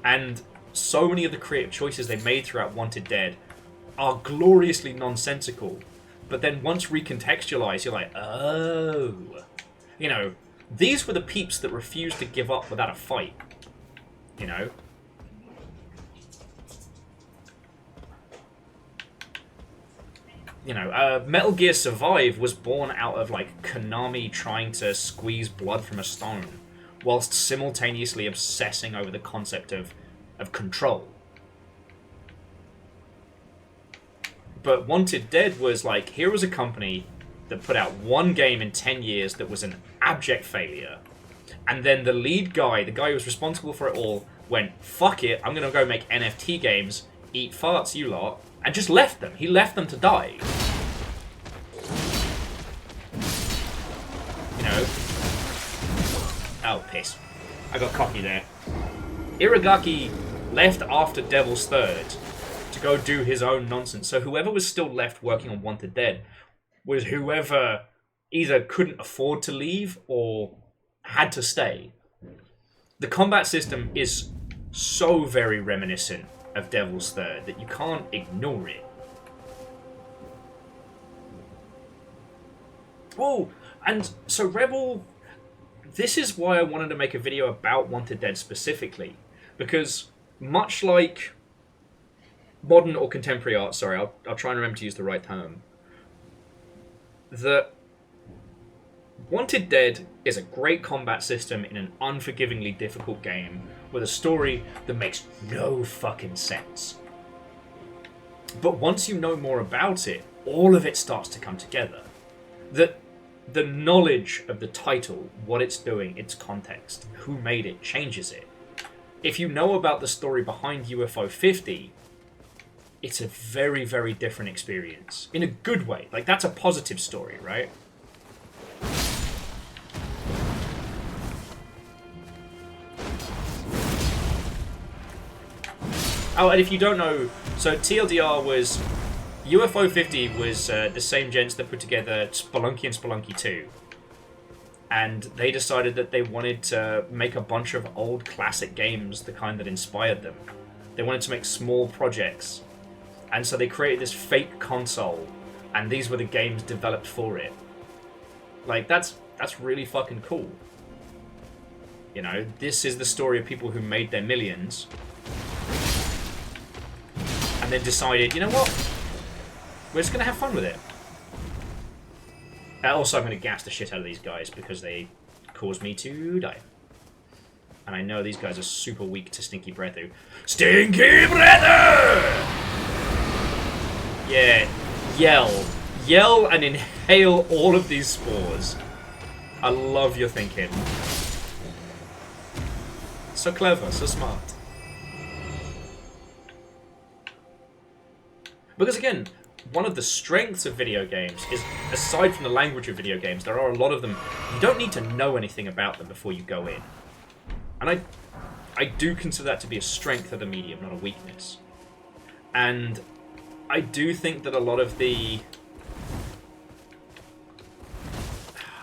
And so many of the creative choices they made throughout Wanted Dead are gloriously nonsensical. But then once recontextualized, you're like, oh. You know, these were the peeps that refused to give up without a fight. You know? You know, Metal Gear Survive was born out of, like, Konami trying to squeeze blood from a stone, whilst simultaneously obsessing over the concept of control. But Wanted Dead was like, here was a company that put out one game in 10 years that was an abject failure. And then the lead guy, the guy who was responsible for it all, went, fuck it, I'm gonna go make NFT games, eat farts, you lot, and just left them. He left them to die. You know? Oh, piss. I got cocky there. Iragaki left after Devil's Third to go do his own nonsense. So whoever was still left working on Wanted Dead was whoever either couldn't afford to leave or had to stay. The combat system is so very reminiscent of Devil's Third that you can't ignore it. Oh, and so Rebel... This is why I wanted to make a video about Wanted Dead specifically. Because much like modern or contemporary art, sorry, I'll try and remember to use the right term. That Wanted Dead is a great combat system in an unforgivingly difficult game with a story that makes no fucking sense. But once you know more about it, all of it starts to come together. That the knowledge of the title, what it's doing, its context, who made it, changes it. If you know about the story behind UFO 50, it's a very, very different experience. In a good way. Like, that's a positive story, right? Oh, and if you don't know, so TLDR was... UFO 50 was the same gents that put together Spelunky and Spelunky 2. And they decided that they wanted to make a bunch of old classic games, the kind that inspired them. They wanted to make small projects. And so they created this fake console and these were the games developed for it. Like, that's really fucking cool. You know, this is the story of people who made their millions and then decided, you know what? We're just going to have fun with it. Also, I'm going to gas the shit out of these guys because they caused me to die. And I know these guys are super weak to Stinky Breathu. Stinky Breathu! Yeah, yell. Yell and inhale all of these spores. I love your thinking. So clever, so smart. Because again, one of the strengths of video games is, aside from the language of video games, there are a lot of them, you don't need to know anything about them before you go in. And I do consider that to be a strength of the medium, not a weakness. And I do think that a lot of the...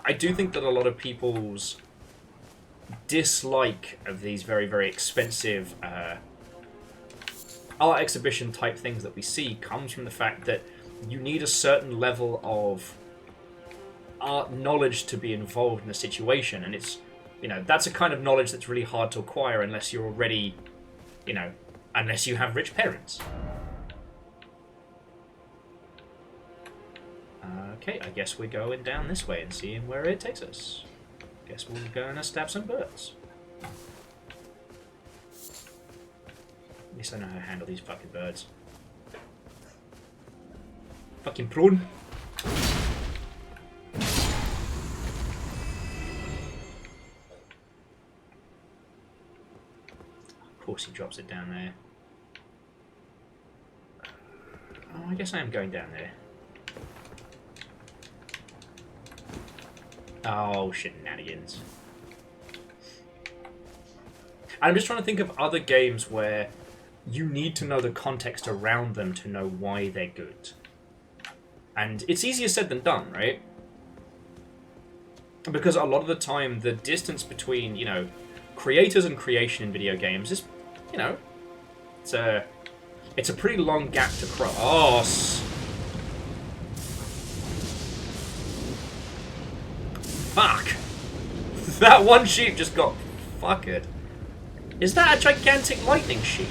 I do think that a lot of people's dislike of these very, very expensive art exhibition type things that we see comes from the fact that you need a certain level of art knowledge to be involved in a situation, and it's, you know, that's a kind of knowledge that's really hard to acquire unless you're already, you know, unless you have rich parents. Okay, I guess we're going down this way and seeing where it takes us. Guess we're going to stab some birds. At least I know how to handle these fucking birds. Fucking prawn. Of course he drops it down there. Oh, I guess I am going down there. Oh, shenanigans. I'm just trying to think of other games where you need to know the context around them to know why they're good. And it's easier said than done, right? Because a lot of the time, the distance between, you know, creators and creation in video games is, you know, it's a pretty long gap to cross. Fuck! That one sheep just got fucked. Is that a gigantic lightning sheep?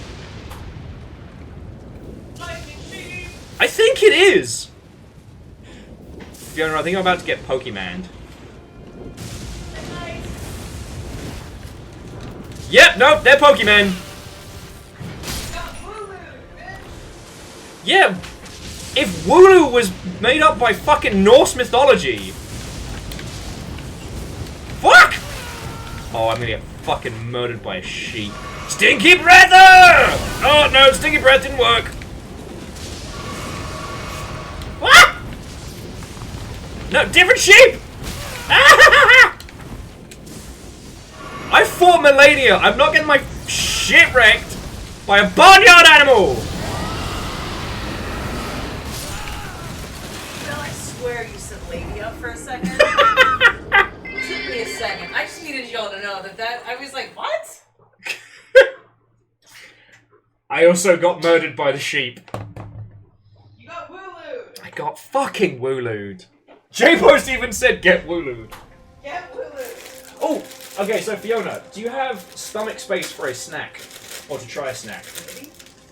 Lightning sheep! I think it is! Fiona, I think I'm about to get Pokemon. Nice. Yep, nope, they're Pokemon! Got Wooloo, bitch. Yeah, if Wooloo was made up by fucking Norse mythology... Fuck! Oh, I'm gonna get fucking murdered by a sheep. Stinky Breather! Oh no, Stinky Breath didn't work. What? No, different sheep! I fought Melania. I'm not getting my shit wrecked by a barnyard animal! Bill, I swear you said labia for a second. It took me a second. I just needed y'all to know that I was like, what? I also got murdered by the sheep. You got Wooloo. I got fucking woolooed. J-Post even said get woolooed. Get Wooloo. Oh, okay, so Fiona, do you have stomach space for a snack? Or to try a snack?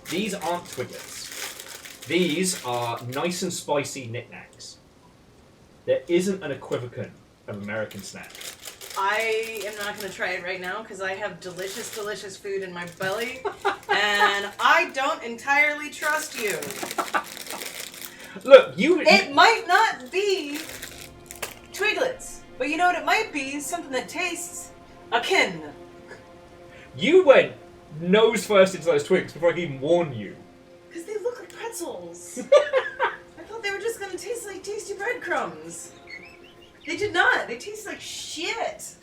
These aren't Twiglets. These are nice and spicy knickknacks. There isn't an equivalent of American snack. I am not going to try it right now because I have delicious, delicious food in my belly. And I don't entirely trust you. Look, you... It might not be Twiglets, but you know what it might be? Something that tastes akin. You went nose first into those twigs before I could even warn you. Because they look like pretzels. I thought they were just going to taste like tasty breadcrumbs. They did not. They taste like shit.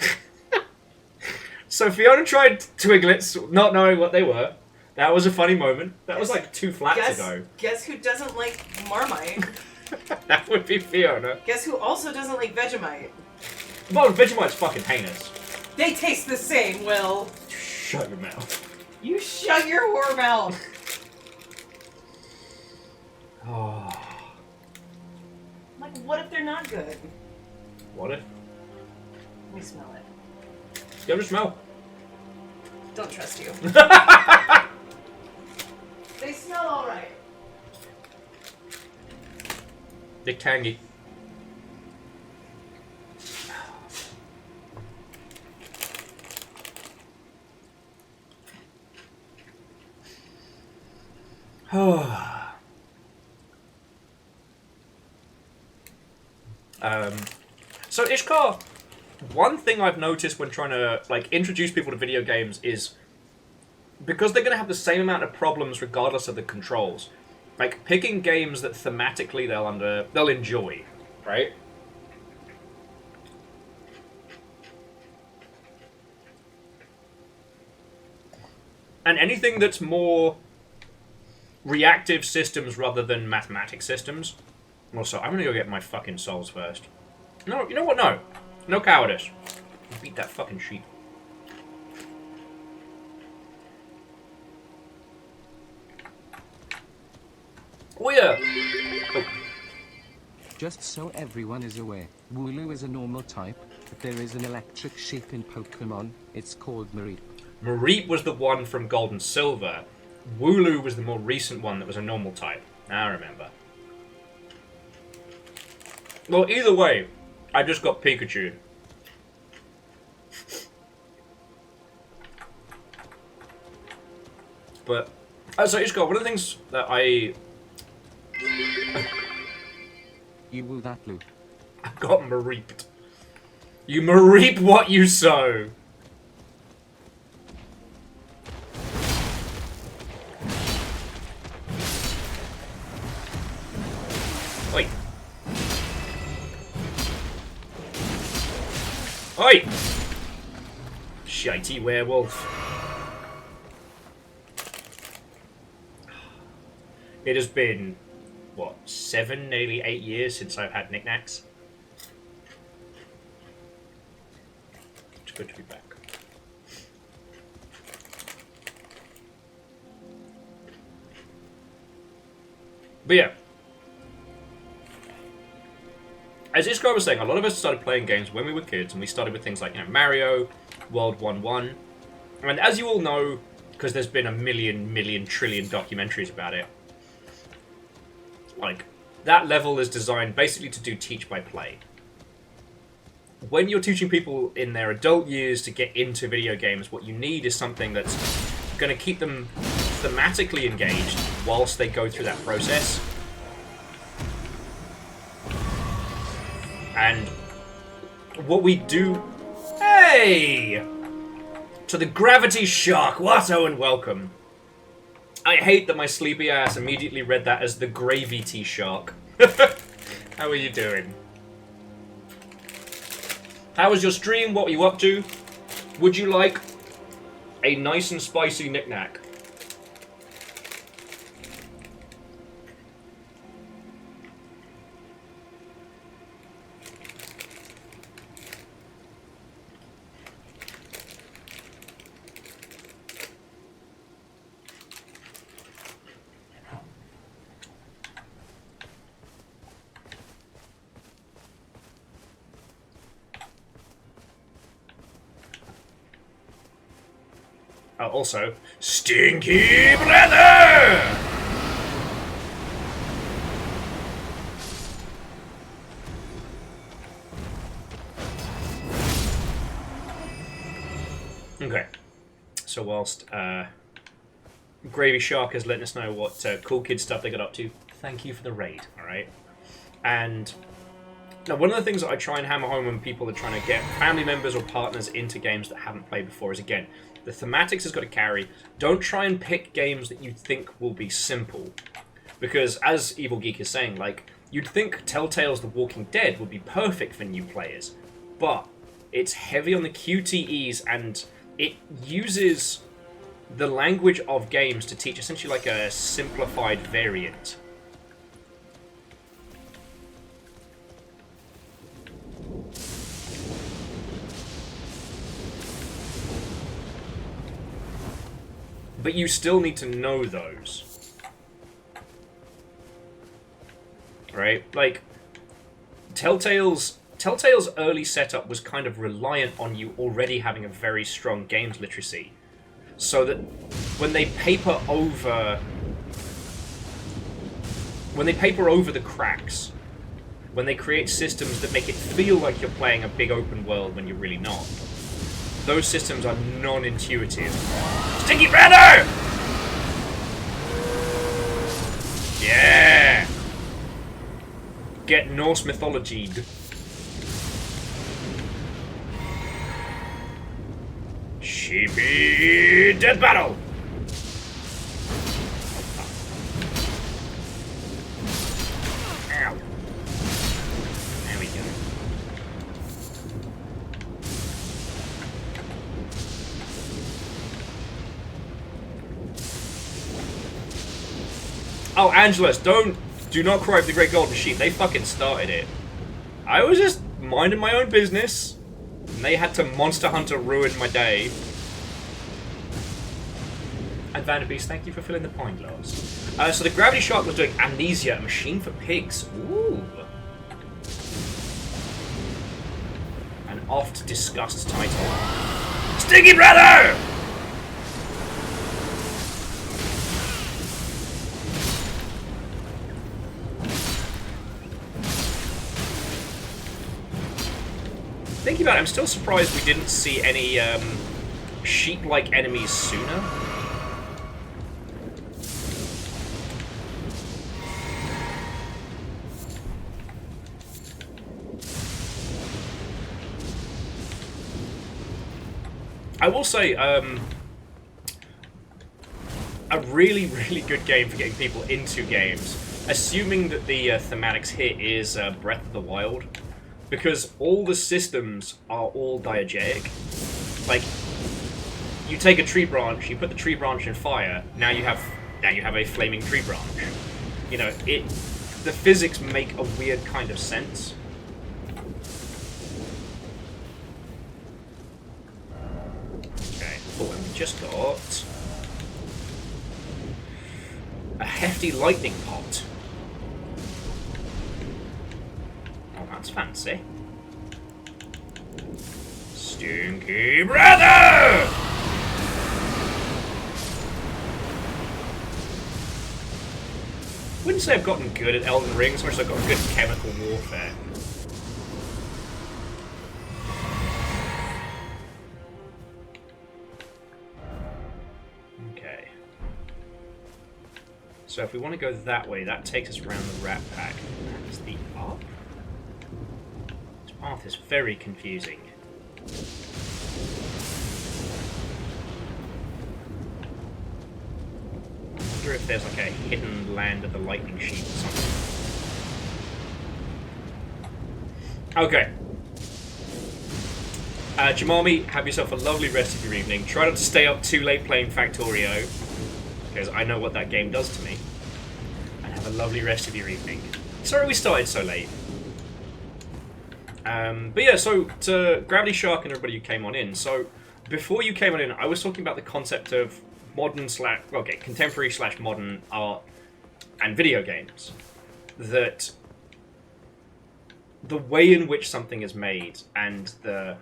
So Fiona tried Twiglets, not knowing what they were. That was a funny moment. That was like 2 flats ago. Guess who doesn't like Marmite? That would be Fiona. Guess who also doesn't like Vegemite? Well, Vegemite's fucking heinous. They taste the same, Will. Shut your mouth. You shut your whore mouth. Oh. what if they're not good? What if? Let me smell it. Give it a smell. Don't trust you. They smell alright. They're tangy. So Ishkar, one thing I've noticed when trying to like introduce people to video games is because they're going to have the same amount of problems regardless of the controls. Like picking games that thematically they'll enjoy, right? And anything that's more reactive systems rather than mathematic systems. Also, I'm gonna go get my fucking souls first. No, you know what? No. No cowardice. Beat that fucking sheep. Oh yeah! Oh. Just so everyone is aware, Wooloo is a normal type, but there is an electric sheep in Pokemon. It's called Mareep. Mareep was the one from Gold and Silver. Wooloo was the more recent one that was a normal type. Now I remember. Well, either way, I just got Pikachu. But, so Ishko, one of the things that I You that Lou. got Mareeped. You Mareep what you sow. Oi. Oi! Shitey werewolf. It has been, what, 7, nearly 8 years since I've had knickknacks. It's good to be back. But yeah. As Iskar was saying, a lot of us started playing games when we were kids, and we started with things like, you know, Mario, World 1-1. And as you all know, because there's been a million trillion documentaries about it, like, that level is designed basically to do teach by play. When you're teaching people in their adult years to get into video games, what you need is something that's going to keep them thematically engaged whilst they go through that process. And what we do... Hey! To the Gravity Shark, Watto and welcome. I hate that my sleepy ass immediately read that as the Gravy Tea Shark. How are you doing? How was your stream? What were you up to? Would you like a nice and spicy knick-knack? Also, stinky brother! Okay, so whilst Gravy Shark has let us know what cool kid stuff they got up to, thank you for the raid, alright? And now one of the things that I try and hammer home when people are trying to get family members or partners into games that haven't played before is, again, the thematics has got to carry. Don't try and pick games that you think will be simple. Because, as Evil Geek is saying, like, you'd think Telltale's The Walking Dead would be perfect for new players. But it's heavy on the QTEs, and it uses the language of games to teach essentially like a simplified variant. But you still need to know those. Right? Like, Telltale's early setup was kind of reliant on you already having a very strong games literacy, so that when they paper over the cracks, when they create systems that make it feel like you're playing a big open world when you're really not, those systems are non-intuitive. Stinky brother! Yeah! Get Norse mythologied. Sheepy death battle! Ow. There we go. Oh, Angelus, do not cry for the Great Golden Sheep. They fucking started it. I was just minding my own business, and they had to Monster Hunter ruin my day. And Vanderbeest, thank you for filling the pint glass. So the Gravity Shark was doing Amnesia, a machine for pigs. Ooh. An oft-discussed title. Stinky brother! Thinking about it, I'm still surprised we didn't see any sheep-like enemies sooner. I will say, a really, really good game for getting people into games, assuming that the thematics here is Breath of the Wild, because all the systems are all diegetic. Like, you take a tree branch, you put the tree branch in fire, now you have a flaming tree branch. You know, the physics make a weird kind of sense. Oh, and we just got a hefty lightning pot. Oh, that's fancy. Stinky brother! Wouldn't say I've gotten good at Elden Ring so much as I've got good chemical warfare. So if we want to go that way, that takes us around the Rat Pack. That's the up? This path is very confusing. I wonder if there's like a hidden land of the lightning sheep or something. Okay. Jamami, have yourself a lovely rest of your evening. Try not to stay up too late playing Factorio, because I know what that game does to me. And have a lovely rest of your evening. Sorry we started so late. But yeah, so to Gravity Shark and everybody who came on in. So before you came on in, I was talking about the concept of contemporary / modern art and video games. That the way in which something is made and the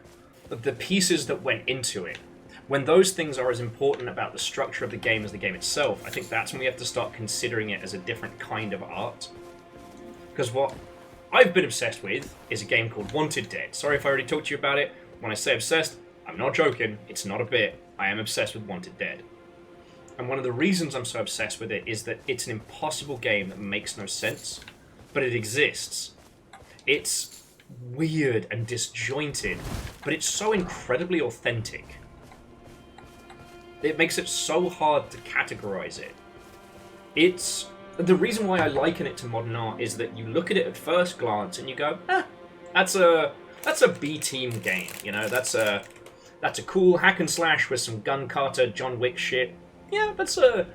pieces that went into it, when those things are as important about the structure of the game as the game itself, I think that's when we have to start considering it as a different kind of art. Because what I've been obsessed with is a game called Wanted Dead. Sorry if I already talked to you about it. When I say obsessed, I'm not joking. It's not a bit. I am obsessed with Wanted Dead. And one of the reasons I'm so obsessed with it is that it's an impossible game that makes no sense, but it exists. It's weird and disjointed, but it's so incredibly authentic. It makes it so hard to categorize it. It's the reason why I liken it to modern art is that you look at it at first glance and you go, that's a B-team game, you know, that's a cool hack and slash with some gun carter John Wick shit. Yeah, that's a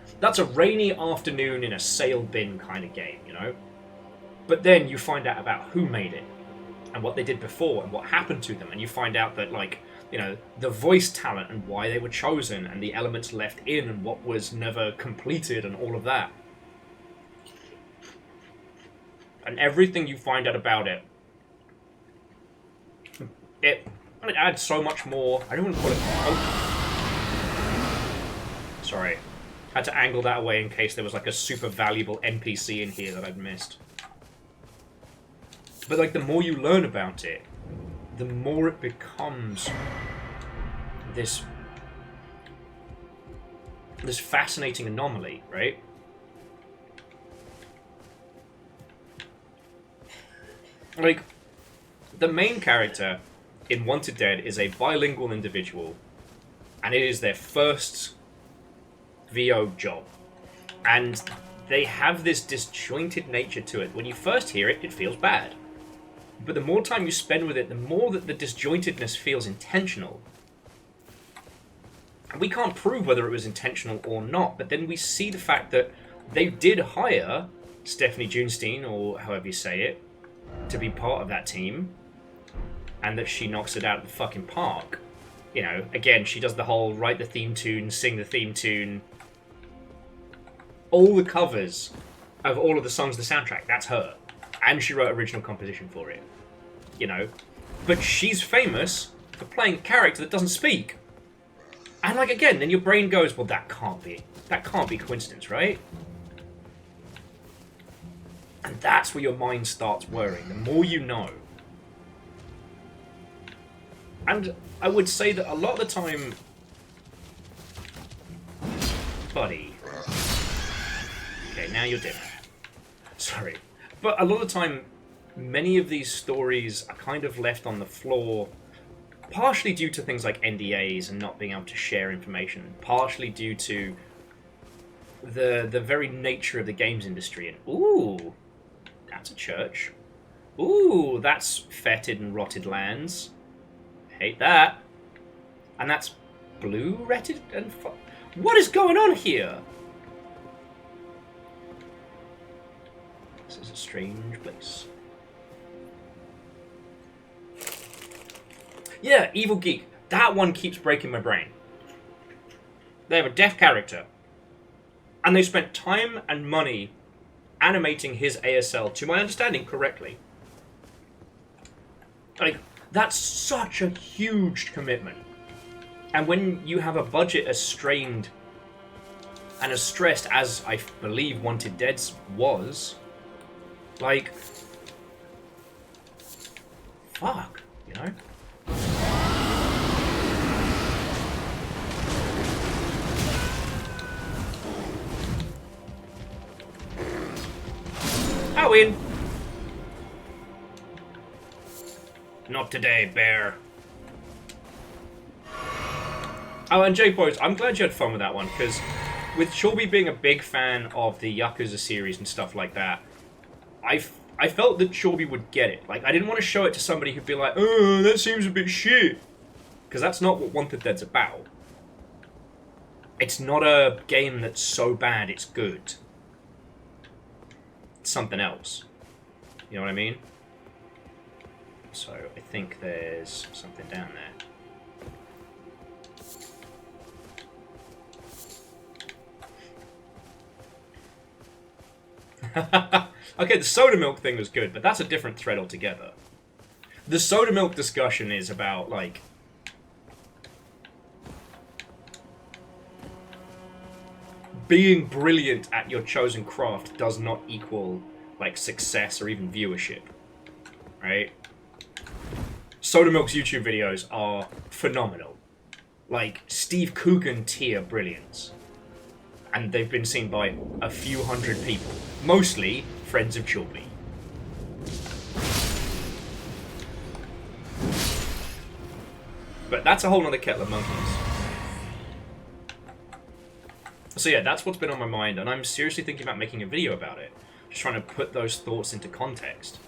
rainy afternoon in a sale bin kind of game, you know. But then you find out about who made it and what they did before and what happened to them, and you find out that, like, you know, the voice talent and why they were chosen and the elements left in and what was never completed and all of that. And everything you find out about it it adds so much more. I don't want to call it. Oh. Sorry. Had to angle that away in case there was like a super valuable NPC in here that I'd missed. But like the more you learn about it, the more it becomes this fascinating anomaly, right? Like, the main character in Wanted Dead is a bilingual individual, and it is their first VO job. And they have this disjointed nature to it. When you first hear it, it feels bad. But the more time you spend with it, the more that the disjointedness feels intentional. And we can't prove whether it was intentional or not, but then we see the fact that they did hire Stephanie Junestein, or however you say it, to be part of that team, and that she knocks it out of the fucking park. You know, again, she does the whole write the theme tune, sing the theme tune. All the covers of all of the songs of the soundtrack, that's her. And she wrote original composition for it. You know? But she's famous for playing a character that doesn't speak. And like, again, then your brain goes, well, that can't be coincidence, right? And that's where your mind starts worrying, the more you know. And I would say that a lot of the time... Buddy. Okay, now you're dinner. Sorry. But a lot of the time, many of these stories are kind of left on the floor, partially due to things like NDAs and not being able to share information, partially due to the very nature of the games industry. And, ooh, that's a church. Ooh, that's fetid and rotted lands. Hate that. And that's blue, retted, and... What is going on here? This is a strange place. Yeah, Evil Geek. That one keeps breaking my brain. They have a deaf character. And they spent time and money animating his ASL, to my understanding, correctly. Like, that's such a huge commitment. And when you have a budget as strained and as stressed as I believe Wanted Dead's was, like, fuck, you know? Owen! Not today, bear. Oh, and J-Boys, I'm glad you had fun with that one, because with Shorby being a big fan of the Yakuza series and stuff like that, I felt that Shorby would get it. Like, I didn't want to show it to somebody who'd be like, oh, that seems a bit shit. Because that's not what Wanted Dead's about. It's not a game that's so bad it's good. It's something else. You know what I mean? So, I think there's something down there. Okay, the soda milk thing was good, but that's a different thread altogether. The soda milk discussion is about, like... being brilliant at your chosen craft does not equal, like, success or even viewership. Right? Soda Milk's YouTube videos are phenomenal. Like, Steve Coogan tier brilliance. And they've been seen by a few hundred people. Mostly friends of Chorby. But that's a whole nother kettle of monkeys. So yeah, that's what's been on my mind, and I'm seriously thinking about making a video about it. Just trying to put those thoughts into context.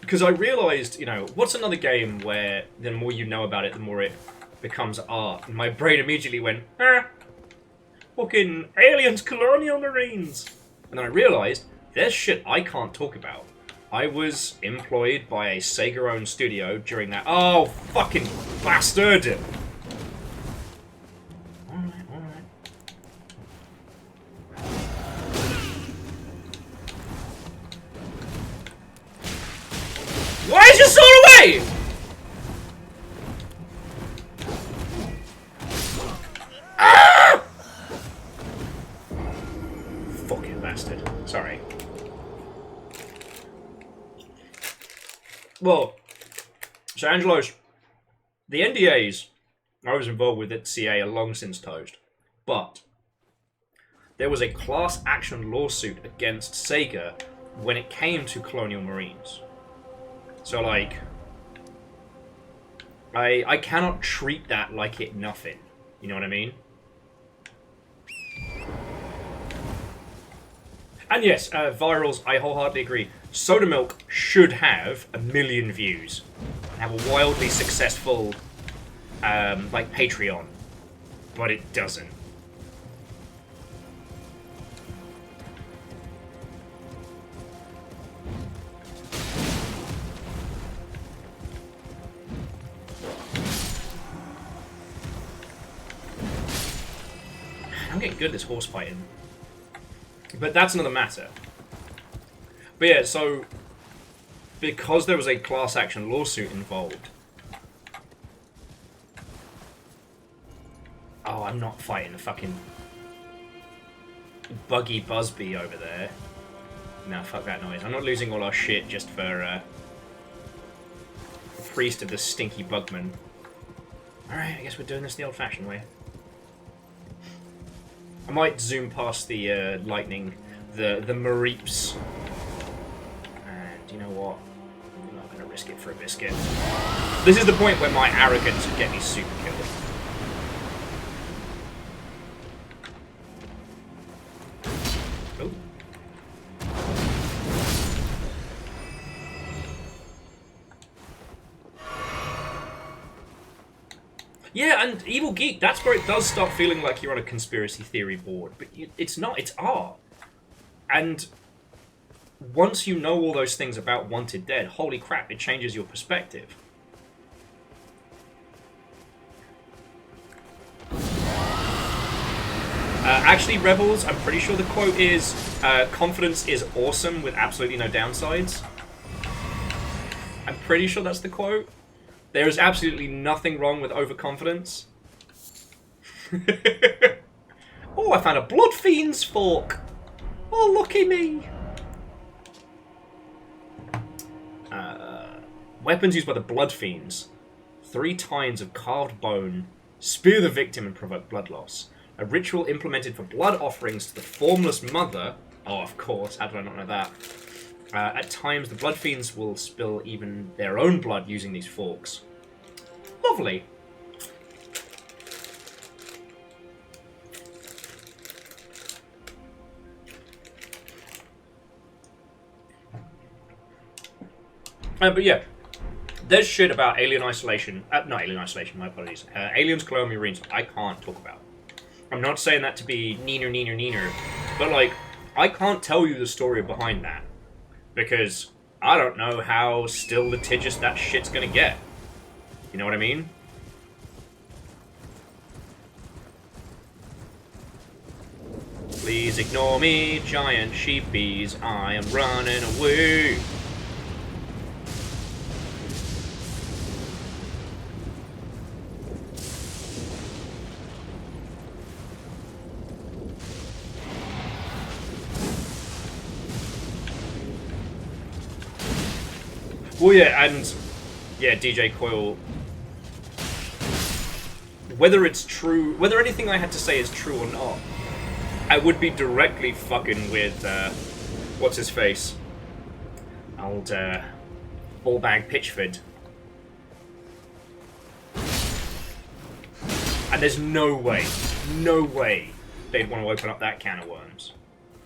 Because I realised, you know, what's another game where the more you know about it, the more it becomes art? And my brain immediately went, fucking aliens, colonial marines. And then I realised, there's shit I can't talk about. I was employed by a Sega-owned studio during that... Oh, fucking bastard! Alright, alright. Why is your sword away? Well, so Angelos, the NDAs I was involved with at CA are long since toast, but there was a class action lawsuit against Sega when it came to Colonial Marines. So, like, I cannot treat that like it nothing. You know what I mean? And yes, virals, I wholeheartedly agree. Soda Milk should have 1 million views. And have a wildly successful, like, Patreon. But it doesn't. I'm getting good at this horse fighting. But that's another matter. But yeah, so because there was a class action lawsuit involved. Oh, I'm not fighting a fucking Buggy Busby over there. Nah, fuck that noise. I'm not losing all our shit just for Priest of the Stinky Bugman. Alright, I guess we're doing this the old-fashioned way. I might zoom past the lightning, the Mareeps. And you know what? I'm not going to risk it for a biscuit. This is the point where my arrogance would get me super killed. Oh. Yeah, and Evil Geek, that's where it does start feeling like you're on a conspiracy theory board. But it's not, it's art. And once you know all those things about Wanted Dead, holy crap, it changes your perspective. Actually, Rebels, I'm pretty sure the quote is, confidence is awesome with absolutely no downsides. I'm pretty sure that's the quote. There is absolutely nothing wrong with overconfidence. Oh, I found a Blood Fiend's fork. Oh, lucky me. Weapons used by the Blood Fiends. 3 tines of carved bone. Spear the victim and provoke blood loss. A ritual implemented for blood offerings to the formless mother. Oh, of course. How did I not know that? At times, the Blood Fiends will spill even their own blood using these forks. Lovely. But yeah, there's shit about Alien Isolation. Not Alien Isolation, my apologies. Aliens, Colonial Marines, I can't talk about. I'm not saying that to be neener, but like, I can't tell you the story behind that. Because I don't know how still litigious that shit's gonna get. You know what I mean? Please ignore me, giant sheepies. I am running away. Well, yeah, and yeah, DJ Coil. Whether it's true, whether anything I had to say is true or not, I would be directly fucking with what's his face, old Ballbag Pitchford, and there's no way they'd want to open up that can of worms.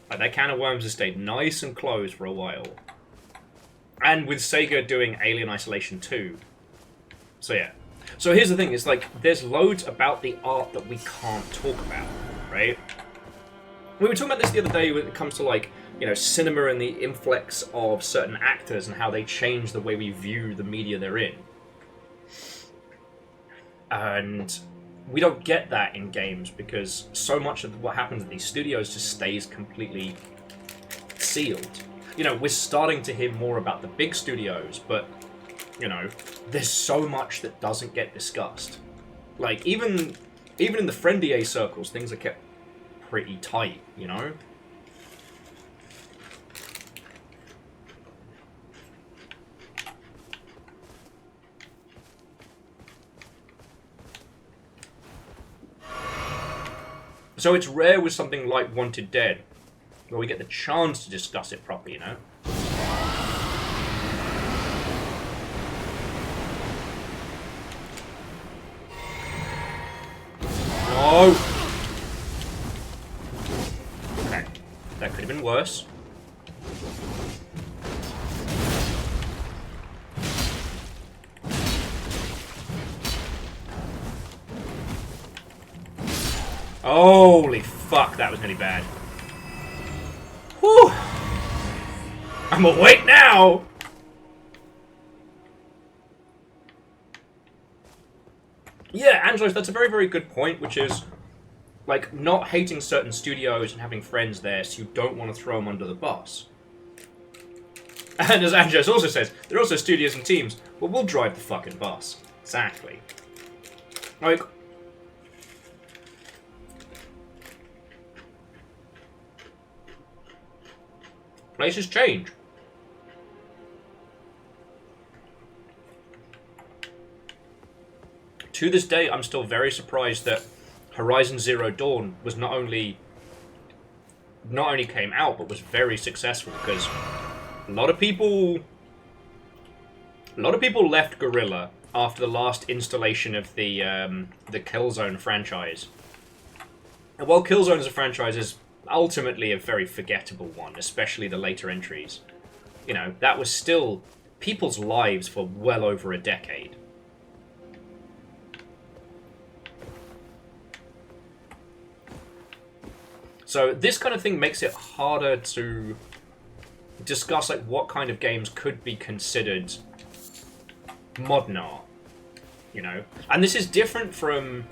Like, that can of worms has stayed nice and closed for a while. And with Sega doing Alien Isolation 2. So yeah. So here's the thing, it's like, there's loads about the art that we can't talk about, right? We were talking about this the other day when it comes to, like, you know, cinema and the influx of certain actors and how they change the way we view the media they're in. And we don't get that in games because so much of what happens at these studios just stays completely sealed. You know, we're starting to hear more about the big studios, but, you know, there's so much that doesn't get discussed. Like, even in the friendly circles, things are kept pretty tight, you know? So it's rare with something like Wanted Dead, where we get the chance to discuss it properly, you know? No! Okay, that could have been worse. Holy fuck, that was really bad. Whew! I'm awake now! Yeah, Angelos, that's a very, very good point, which is, like, not hating certain studios and having friends there so you don't want to throw them under the bus. And as Angelos also says, there are also studios and teams, but we'll drive the fucking bus. Exactly. Like, places change. To this day, I'm still very surprised that Horizon Zero Dawn was not only came out, but was very successful, because a lot of people left Guerrilla after the last installation of the Killzone franchise. And while Killzone as a franchise is ultimately a very forgettable one, especially the later entries, you know, that was still people's lives for well over a decade. So this kind of thing makes it harder to discuss like what kind of games could be considered modern art, you know? And this is different from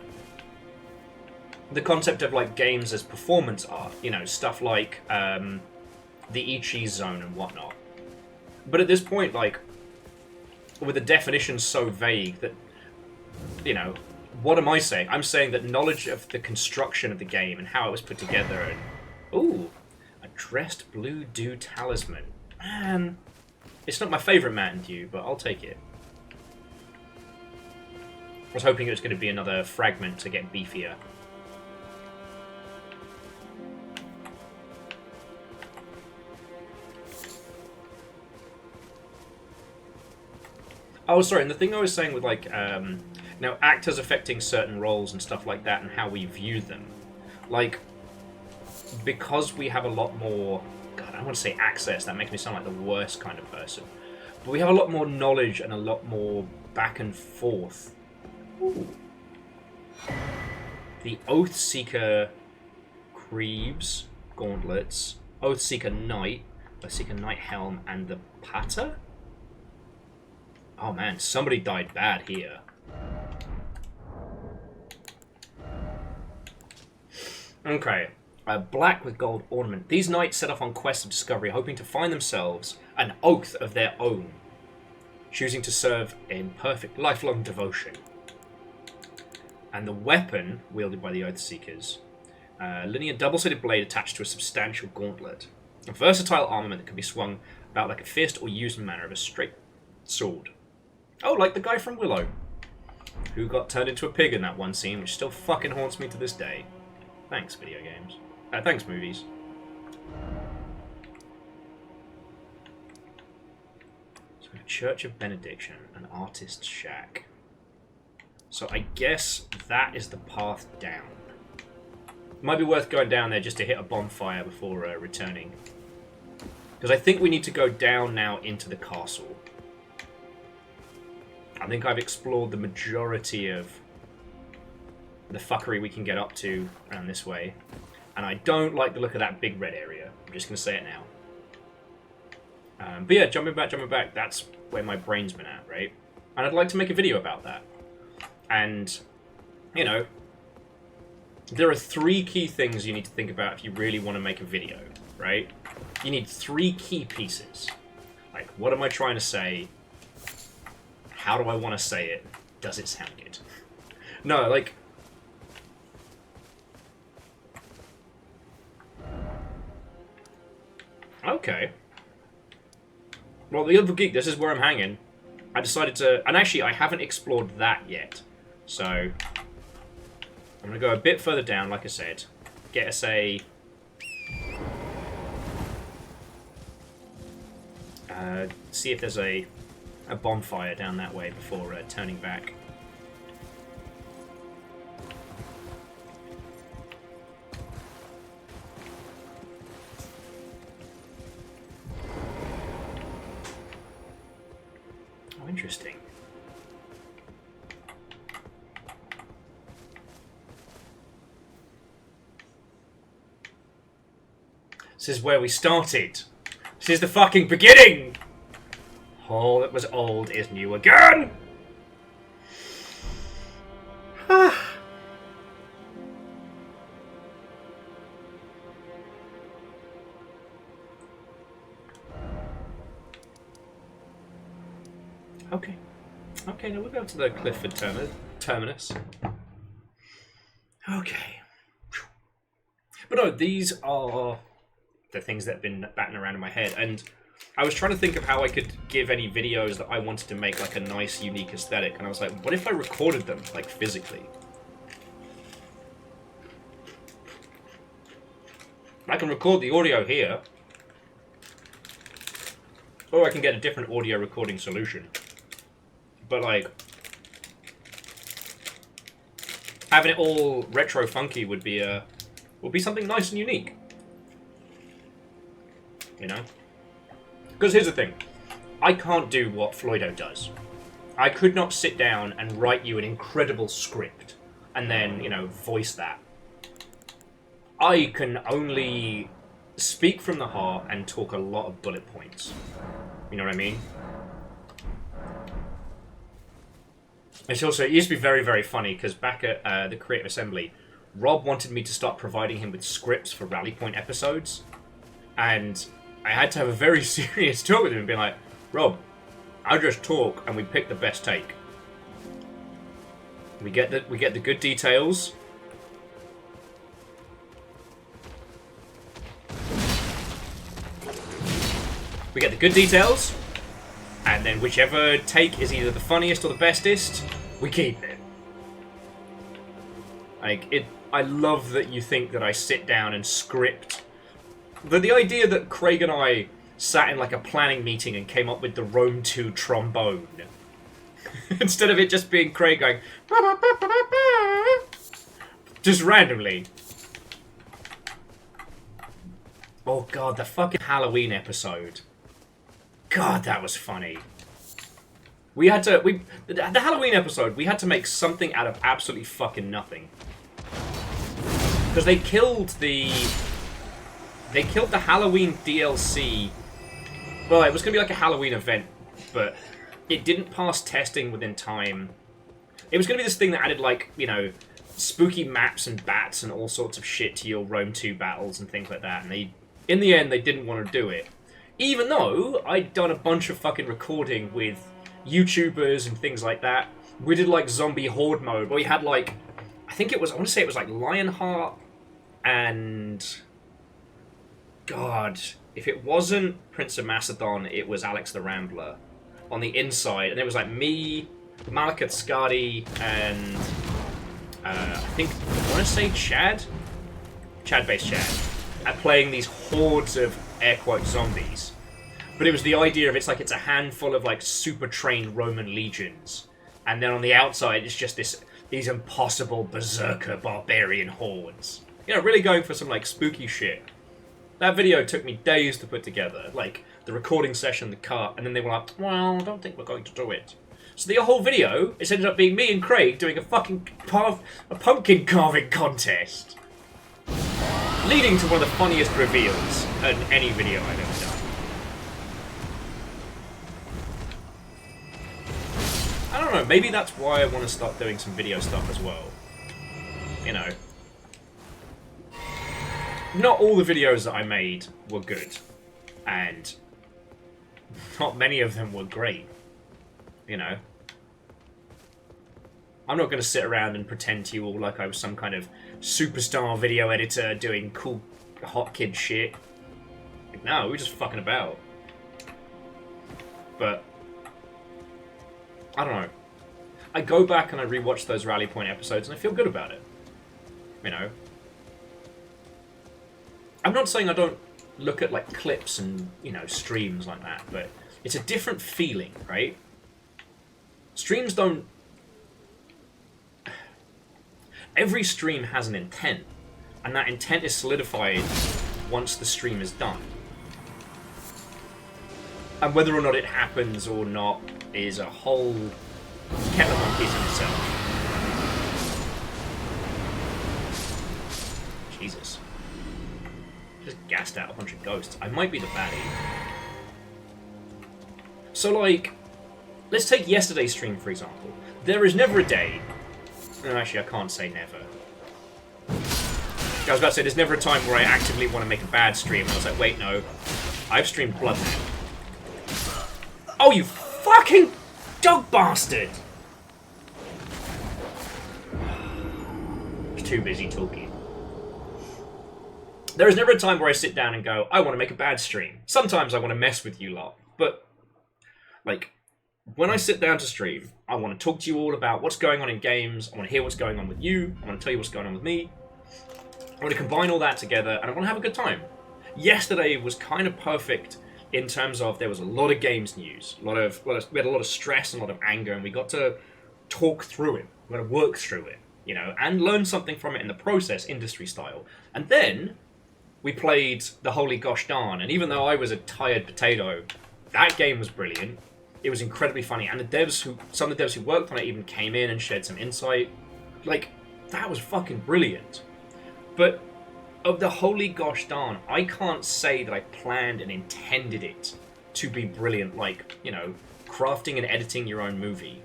the concept of like games as performance art, you know, stuff like the Ichi Zone and whatnot. But at this point, like, with the definition so vague that, you know, what am I saying? I'm saying that knowledge of the construction of the game and how it was put together and... Ooh, a dressed blue dew talisman. Man, it's not my favourite Mountain Dew, but I'll take it. I was hoping it was going to be another fragment to get beefier. Oh, sorry, and the thing I was saying with, like, now, actors affecting certain roles and stuff like that and how we view them. Like, because we have a lot more... God, I don't want to say access, that makes me sound like the worst kind of person. But we have a lot more knowledge and a lot more back and forth. Ooh. The Oathseeker Creeps, Gauntlets, Oathseeker Knight, Oathseeker Knight Helm, and the Patter? Oh man, somebody died bad here. Okay. Black with gold ornament. These knights set off on quests of discovery, hoping to find themselves an oath of their own, choosing to serve in perfect lifelong devotion. And the weapon, wielded by the Oathseekers, linear double-sided blade attached to a substantial gauntlet. A versatile armament that can be swung about like a fist or used in the manner of a straight sword. Oh, like the guy from Willow, who got turned into a pig in that one scene, which still fucking haunts me to this day. Thanks, video games. Thanks, movies. So we have Church of Benediction, an artist's shack. So I guess that is the path down. Might be worth going down there just to hit a bonfire before returning. Because I think we need to go down now into the castle. I think I've explored the majority of the fuckery we can get up to around this way. And I don't like the look of that big red area. I'm just going to say it now. But yeah, jumping back, that's where my brain's been at, right? And I'd like to make a video about that. And, you know, there are 3 key things you need to think about if you really want to make a video, right? You need 3 key pieces. Like, what am I trying to say? How do I want to say it? Does it sound good? No, like... Okay. Well, the other geek, this is where I'm hanging. I decided to... And actually, I haven't explored that yet. So, I'm going to go a bit further down, like I said. get us a... see if there's a bonfire down that way before turning back. Oh, interesting. This is where we started. This is the fucking beginning! All that was old is new again! Okay. Okay, now we'll go to the Clifford terminus. Okay. But no, these are the things that have been batting around in my head, and I was trying to think of how I could give any videos that I wanted to make like a nice, unique aesthetic, and I was like, what if I recorded them, like, physically? I can record the audio here, or I can get a different audio recording solution. But, like, having it all retro funky would be something nice and unique. You know? Because here's the thing. I can't do what Floydo does. I could not sit down and write you an incredible script and then, you know, voice that. I can only speak from the heart and talk a lot of bullet points. You know what I mean? It used to be very, very funny, because back at the Creative Assembly, Rob wanted me to start providing him with scripts for Rally Point episodes, and I had to have a very serious talk with him and be like, Rob, I just talk and we pick the best take. We get the good details. We get the good details, and then whichever take is either the funniest or the bestest, we keep it. Like, I love that you think that I sit down and script. But the idea that Craig and I sat in like a planning meeting and came up with the Rome 2 trombone, instead of it just being Craig going, just randomly. Oh god, the fucking Halloween episode. God, that was funny. The Halloween episode, we had to make something out of absolutely fucking nothing. Because they killed the Halloween DLC. Well, it was going to be like a Halloween event, but it didn't pass testing within time. It was going to be this thing that added, like, you know, spooky maps and bats and all sorts of shit to your Rome 2 battles and things like that. And in the end, they didn't want to do it. Even though I'd done a bunch of fucking recording with YouTubers and things like that. We did, like, zombie horde mode, where we had, like, I want to say it was, like, Lionheart and... God, if it wasn't Prince of Macedon, it was Alex the Rambler on the inside. And it was, like, me, Malika Skadi, and... I want to say Chad? Chad-based Chad. At playing these hordes of, air quote, zombies. But it was the idea of it's a handful of, like, super trained Roman legions. And then on the outside, it's just these impossible berserker barbarian hordes. You know, really going for some, like, spooky shit. That video took me days to put together. Like, the recording session, the cut, and then they were like, well, I don't think we're going to do it. So the whole video, it ended up being me and Craig doing a fucking pumpkin carving contest. Leading to one of the funniest reveals in any video I've ever done. I don't know, maybe that's why I want to start doing some video stuff as well. You know. Not all the videos that I made were good. And not many of them were great. You know. I'm not going to sit around and pretend to you all like I was some kind of superstar video editor doing cool hot kid shit. Like, no, we're just fucking about. But I don't know. I go back and I rewatch those Rally Point episodes and I feel good about it. You know. I'm not saying I don't look at like clips and, you know, streams like that, but it's a different feeling, right? Streams don't... Every stream has an intent, and that intent is solidified once the stream is done. And whether or not it happens or not is a whole kettle of monkeys in itself. Jesus. Just gassed out a bunch of ghosts. I might be the baddie. So, like, let's take yesterday's stream, for example. There is never a day... No, actually, I can't say never. I was about to say, there's never a time where I actively want to make a bad stream. And I was like, wait, no. I've streamed Bloodnet. Oh, you fucking dog bastard! I'm too busy talking. There is never a time where I sit down and go, I want to make a bad stream. Sometimes I want to mess with you lot. But, like, when I sit down to stream, I want to talk to you all about what's going on in games. I want to hear what's going on with you. I want to tell you what's going on with me. I want to combine all that together, and I want to have a good time. Yesterday was kind of perfect in terms of there was a lot of games news. We had a lot of stress and a lot of anger, and we got to talk through it. We got to work through it, you know, and learn something from it in the process, industry style. And then we played the Holy Gosh Darn, and even though I was a tired potato, that game was brilliant. It was incredibly funny, and some of the devs who worked on it even came in and shared some insight. Like, that was fucking brilliant. But of the Holy Gosh Darn, I can't say that I planned and intended it to be brilliant, like, you know, crafting and editing your own movie,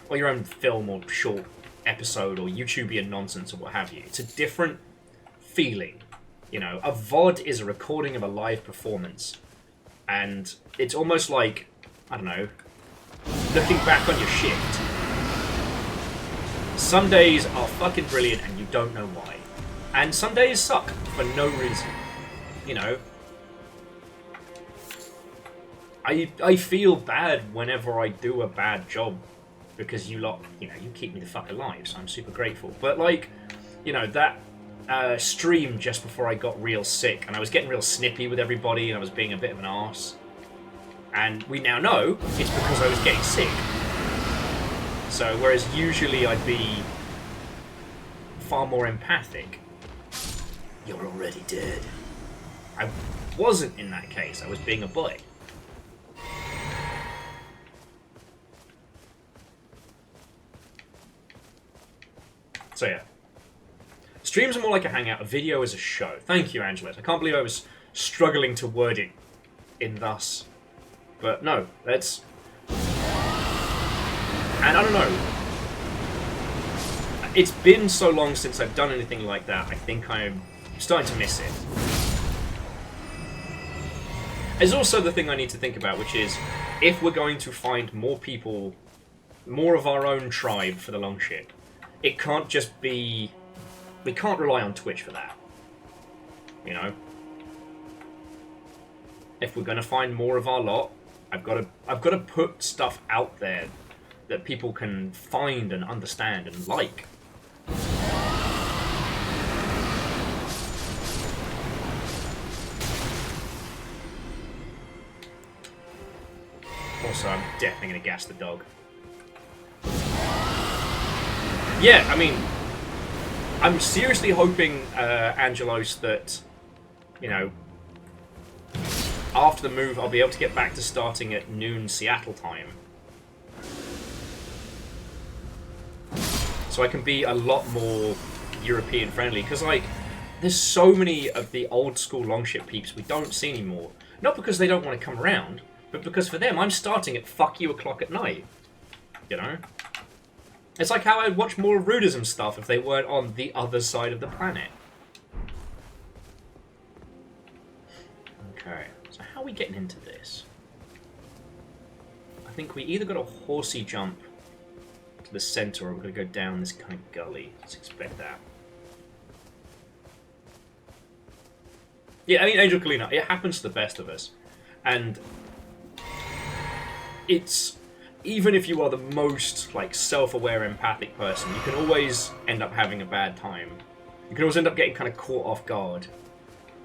or your own film or short episode, or YouTubian nonsense, or what have you. It's a different feeling. You know, a VOD is a recording of a live performance, and it's almost like, I don't know, looking back on your shift. Some days are fucking brilliant and you don't know why. And some days suck for no reason. You know, I feel bad whenever I do a bad job because you lot, you know, you keep me the fuck alive, so I'm super grateful. But like, you know, that stream just before I got real sick, and I was getting real snippy with everybody, and I was being a bit of an arse. And we now know it's because I was getting sick. So, whereas usually I'd be far more empathic, you're already dead. I wasn't in that case, I was being a boy. So yeah. Streams are more like a hangout, a video is a show. Thank you, Angela. I can't believe I was struggling to word it in thus. But no, that's... And I don't know. It's been so long since I've done anything like that, I think I'm starting to miss it. There's also the thing I need to think about, which is, if we're going to find more people, more of our own tribe for the Longship, it can't just be... We can't rely on Twitch for that. You know? If we're going to find more of our lot, I've got to put stuff out there that people can find and understand and like. Also, I'm definitely going to gas the dog. Yeah, I mean, I'm seriously hoping, Angelos, that, you know, after the move, I'll be able to get back to starting at noon Seattle time. So I can be a lot more European friendly, because, like, there's so many of the old school Longship peeps we don't see anymore. Not because they don't want to come around, but because for them, I'm starting at fuck you o'clock at night. You know? It's like how I'd watch more Rudism stuff if they weren't on the other side of the planet. Okay, so how are we getting into this? I think we either got a horsey jump to the center, or we're going to go down this kind of gully. Let's expect that. Yeah, I mean, Angel Kalina, it happens to the best of us. And it's... Even if you are the most, like, self-aware, empathic person, you can always end up having a bad time. You can always end up getting kind of caught off guard.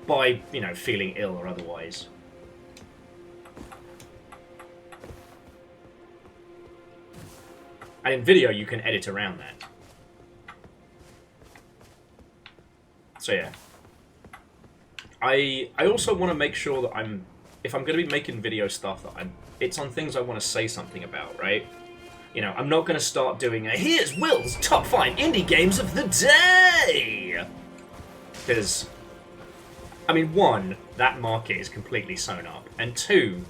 by, you know, feeling ill or otherwise. And in video, you can edit around that. So yeah. I also want to make sure that if I'm going to be making video stuff, that it's on things I want to say something about, right? You know, I'm not going to start doing here's Will's top 5 indie games of the day! Because, I mean, 1, that market is completely sewn up. And 2,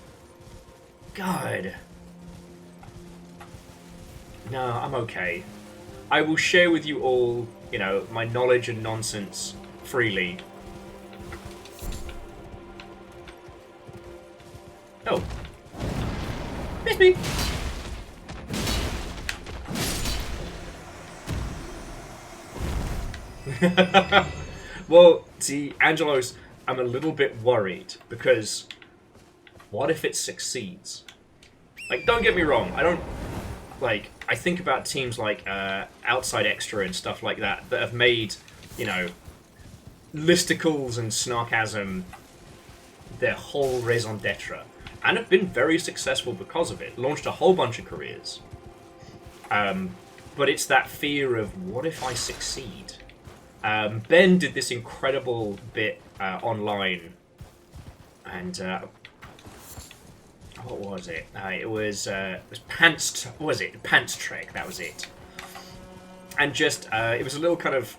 God. No, I'm okay. I will share with you all, you know, my knowledge and nonsense freely. Oh. Miss me! Well, see, Angelos, I'm a little bit worried, because what if it succeeds? Like, don't get me wrong, I think about teams like Outside Extra and stuff like that have made, you know, listicles and snarkasm their whole raison d'etre, and have been very successful because of it. Launched a whole bunch of careers. But it's that fear of, what if I succeed? Ben did this incredible bit online, and what was it? It was Pants. What was it? Pants Trek. That was it. And just it was a little kind of,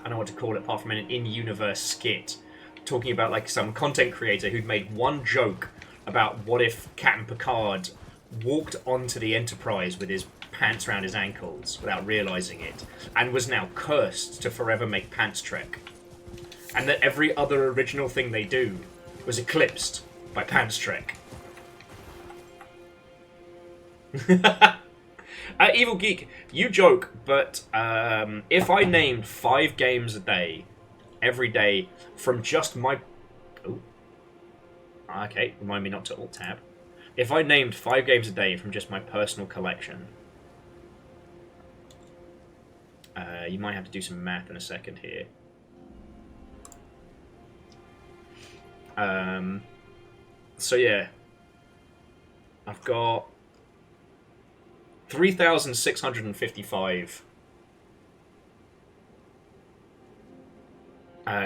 I don't know what to call it apart from an in-universe skit, talking about like some content creator who'd made one joke about what if Captain Picard walked onto the Enterprise with his pants around his ankles without realizing it, and was now cursed to forever make Pants Trek, and that every other original thing they do was eclipsed by Pants Trek. Evil Geek, you joke, but if I named 5 games a day, every day, from just my... Ooh. Okay, remind me not to alt-tab. If I named 5 games a day from just my personal collection... you might have to do some math in a second here. So yeah. I've got 3,655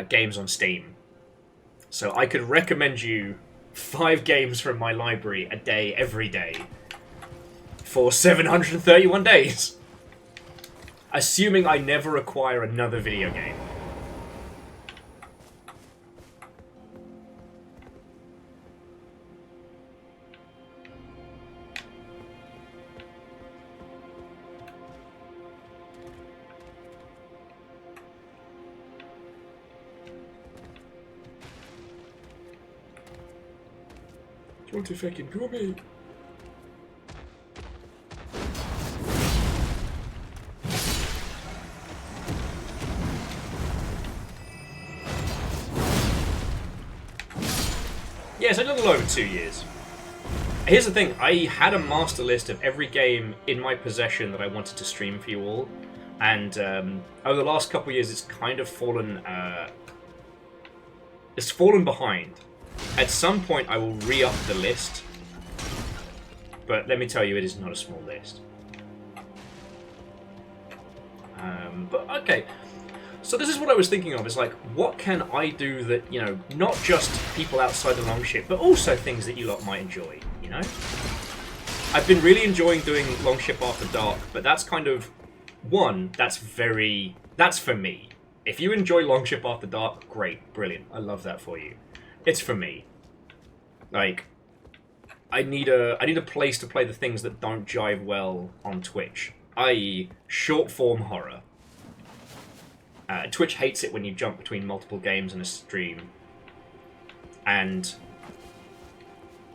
games on Steam. So I could recommend you 5 games from my library a day, every day, for 731 days. Assuming I never acquire another video game. You want to fucking go me? Yes, I did a little over 2 years. Here's the thing, I had a master list of every game in my possession that I wanted to stream for you all, and over the last couple of years it's kind of fallen behind. At some point I will re-up the list, but let me tell you, it is not a small list. But okay, so this is what I was thinking of, is like, what can I do that, you know, not just people outside the Longship, but also things that you lot might enjoy, you know? I've been really enjoying doing Longship After Dark, but that's kind of, that's for me. If you enjoy Longship After Dark, great, brilliant, I love that for you. It's for me. Like, I need a place to play the things that don't jive well on Twitch, i.e. short-form horror. Twitch hates it when you jump between multiple games in a stream. And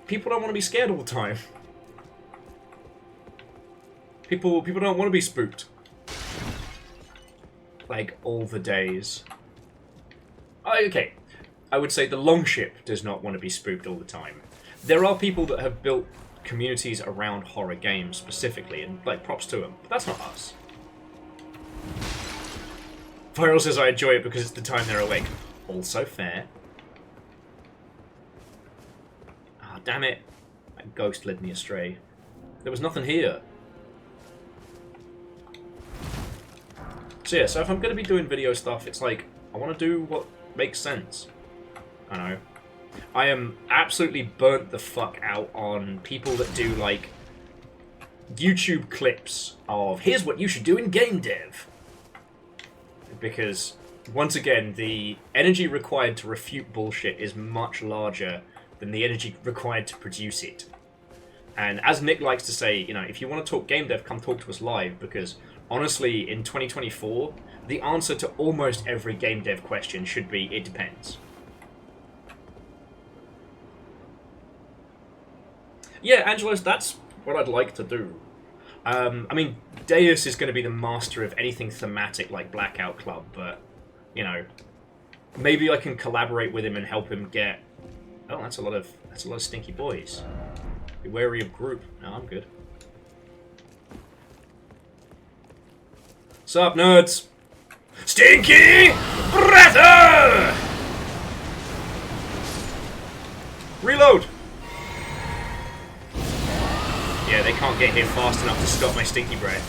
people don't want to be scared all the time. People don't want to be spooked. Like, all the days. Okay, I would say the Longship does not want to be spooked all the time. There are people that have built communities around horror games specifically, and, like, props to them. But that's not us. Viral says I enjoy it because it's the time they're awake. Also fair. damn it. That ghost led me astray. There was nothing here. So yeah, so if I'm going to be doing video stuff, it's like, I want to do what makes sense. I know. I am absolutely burnt the fuck out on people that do, like, YouTube clips of, here's what you should do in game dev. Because, once again, the energy required to refute bullshit is much larger than the energy required to produce it. And as Nick likes to say, you know, if you want to talk game dev, come talk to us live, because honestly, in 2024, the answer to almost every game dev question should be, it depends. Yeah, Angelos, that's what I'd like to do. I mean, Deus is going to be the master of anything thematic like Blackout Club, but, you know, maybe I can collaborate with him and help him get... Oh, that's a lot of stinky boys. Be wary of group. No, I'm good. Sup, nerds? Stinky Breather! Reload! Yeah, they can't get here fast enough to stop my stinky breath.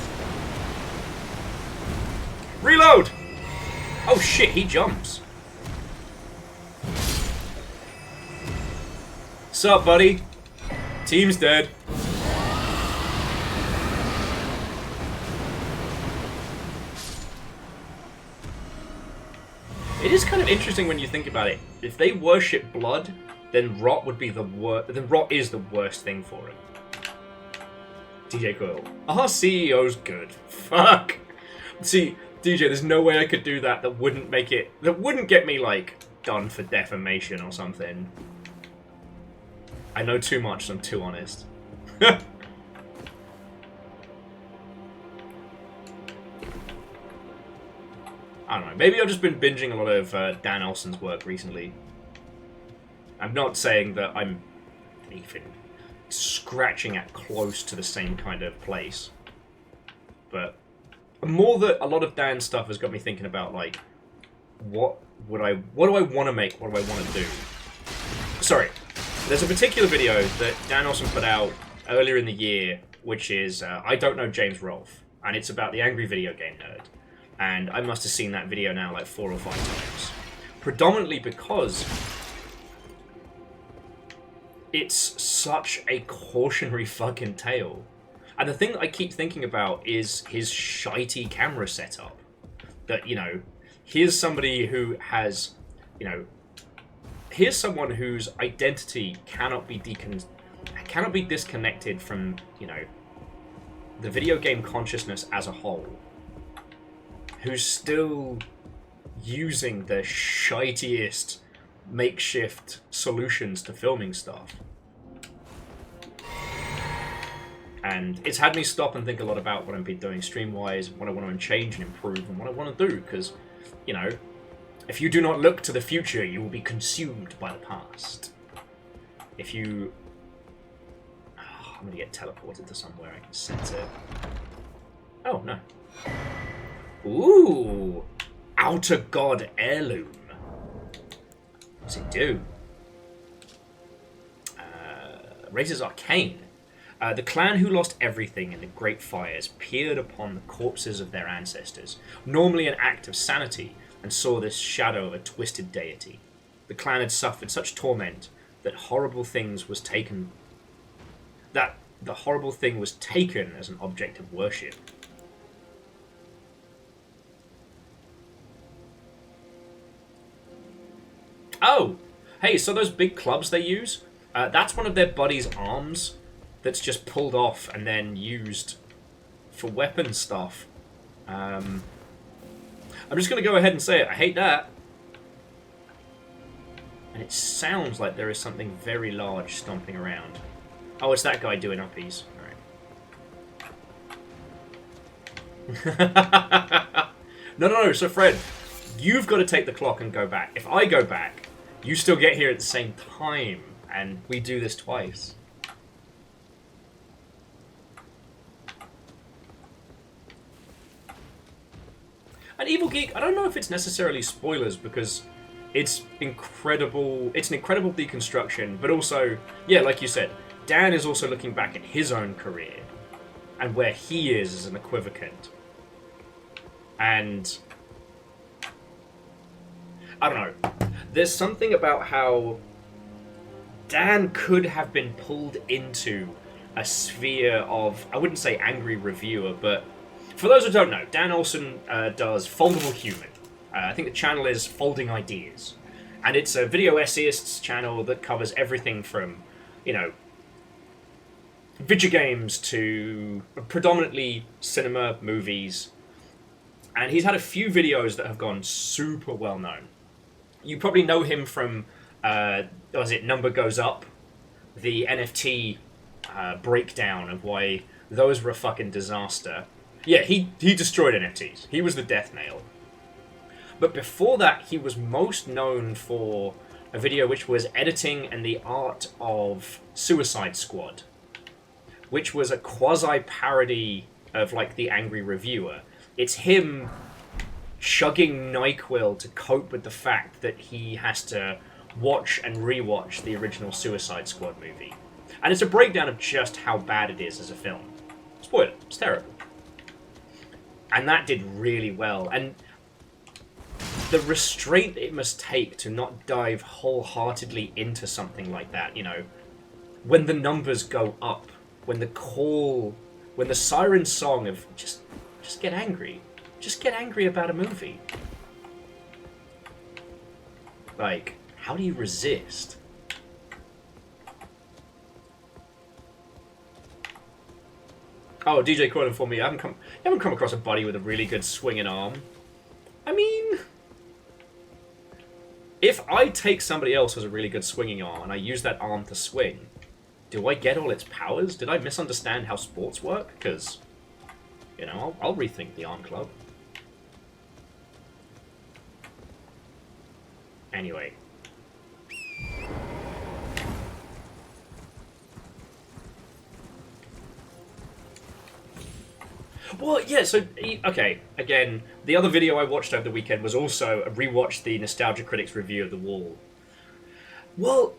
Reload! Oh shit, he jumps. Sup, buddy? Team's dead. It is kind of interesting when you think about it. If they worship blood, then rot would be the worst. Then rot is the worst thing for it. DJ Coyle. Our CEO's good. Fuck. See, DJ, there's no way I could do that that wouldn't make it... That wouldn't get me, like, done for defamation or something. I know too much, so I'm too honest. I don't know. Maybe I've just been binging a lot of Dan Elson's work recently. I'm not saying that I'm even scratching at close to the same kind of place, but more that a lot of Dan's stuff has got me thinking about, like, what do I want to make? What do I want to do? Sorry, there's a particular video that Dan Elson put out earlier in the year, which is I Don't Know James Rolfe, and it's about the angry video game nerd. And I must have seen that video now like 4 or 5 times, predominantly because it's such a cautionary fucking tale. And the thing that I keep thinking about is his shitey camera setup. That, you know, here's somebody who has, you know, here's someone whose identity cannot be disconnected from, you know, the video game consciousness as a whole. Who's still using the shitiest makeshift solutions to filming stuff. And it's had me stop and think a lot about what I've been doing stream-wise, what I want to change and improve, and what I want to do, because, you know, if you do not look to the future, you will be consumed by the past. If you... Oh, I'm going to get teleported to somewhere, I can sense it. Oh, no. Ooh! Outer God Heirloom. What's it do? Raises Arcane. The clan who lost everything in the Great Fires peered upon the corpses of their ancestors, normally an act of sanity, and saw this shadow of a twisted deity. The clan had suffered such torment that the horrible thing was taken as an object of worship. Oh! Hey, so those big clubs they use? That's one of their buddies' arms that's just pulled off and then used for weapon stuff. I'm just going to go ahead and say it. I hate that. And it sounds like there is something very large stomping around. Oh, it's that guy doing uppies. Alright. No. So, Fred, you've got to take the clock and go back. If I go back, you still get here at the same time, and we do this twice. And Evil Geek, I don't know if it's necessarily spoilers, because It's incredible. It's an incredible deconstruction, but also, yeah, like you said, Dan is also looking back at his own career and where he is as an equivocant. And I don't know. There's something about how Dan could have been pulled into a sphere of, I wouldn't say angry reviewer, but for those who don't know, Dan Olsen does Foldable Human. I think the channel is Folding Ideas. And it's a video essayists channel that covers everything from, you know, video games to predominantly cinema, movies. And he's had a few videos that have gone super well known. You probably know him from, was it Number Goes Up? The NFT breakdown of why those were a fucking disaster. Yeah, he destroyed NFTs. He was the death nail. But before that, he was most known for a video which was editing and the art of Suicide Squad, which was a quasi-parody of, like, The Angry Reviewer. It's him chugging NyQuil to cope with the fact that he has to watch and rewatch the original Suicide Squad movie. And it's a breakdown of just how bad it is as a film. Spoiler, it's terrible. And that did really well. And the restraint it must take to not dive wholeheartedly into something like that, you know, when the numbers go up, when the siren song of just get angry. Just get angry about a movie. Like, how do you resist? Oh, DJ Croydon for me. I haven't come across a buddy with a really good swinging arm. I mean, if I take somebody else who has a really good swinging arm and I use that arm to swing, do I get all its powers? Did I misunderstand how sports work? Because, you know, I'll rethink the arm club. Anyway. Well, yeah, so, okay, again, the other video I watched over the weekend was also a rewatch the Nostalgia Critics review of The Wall. Well,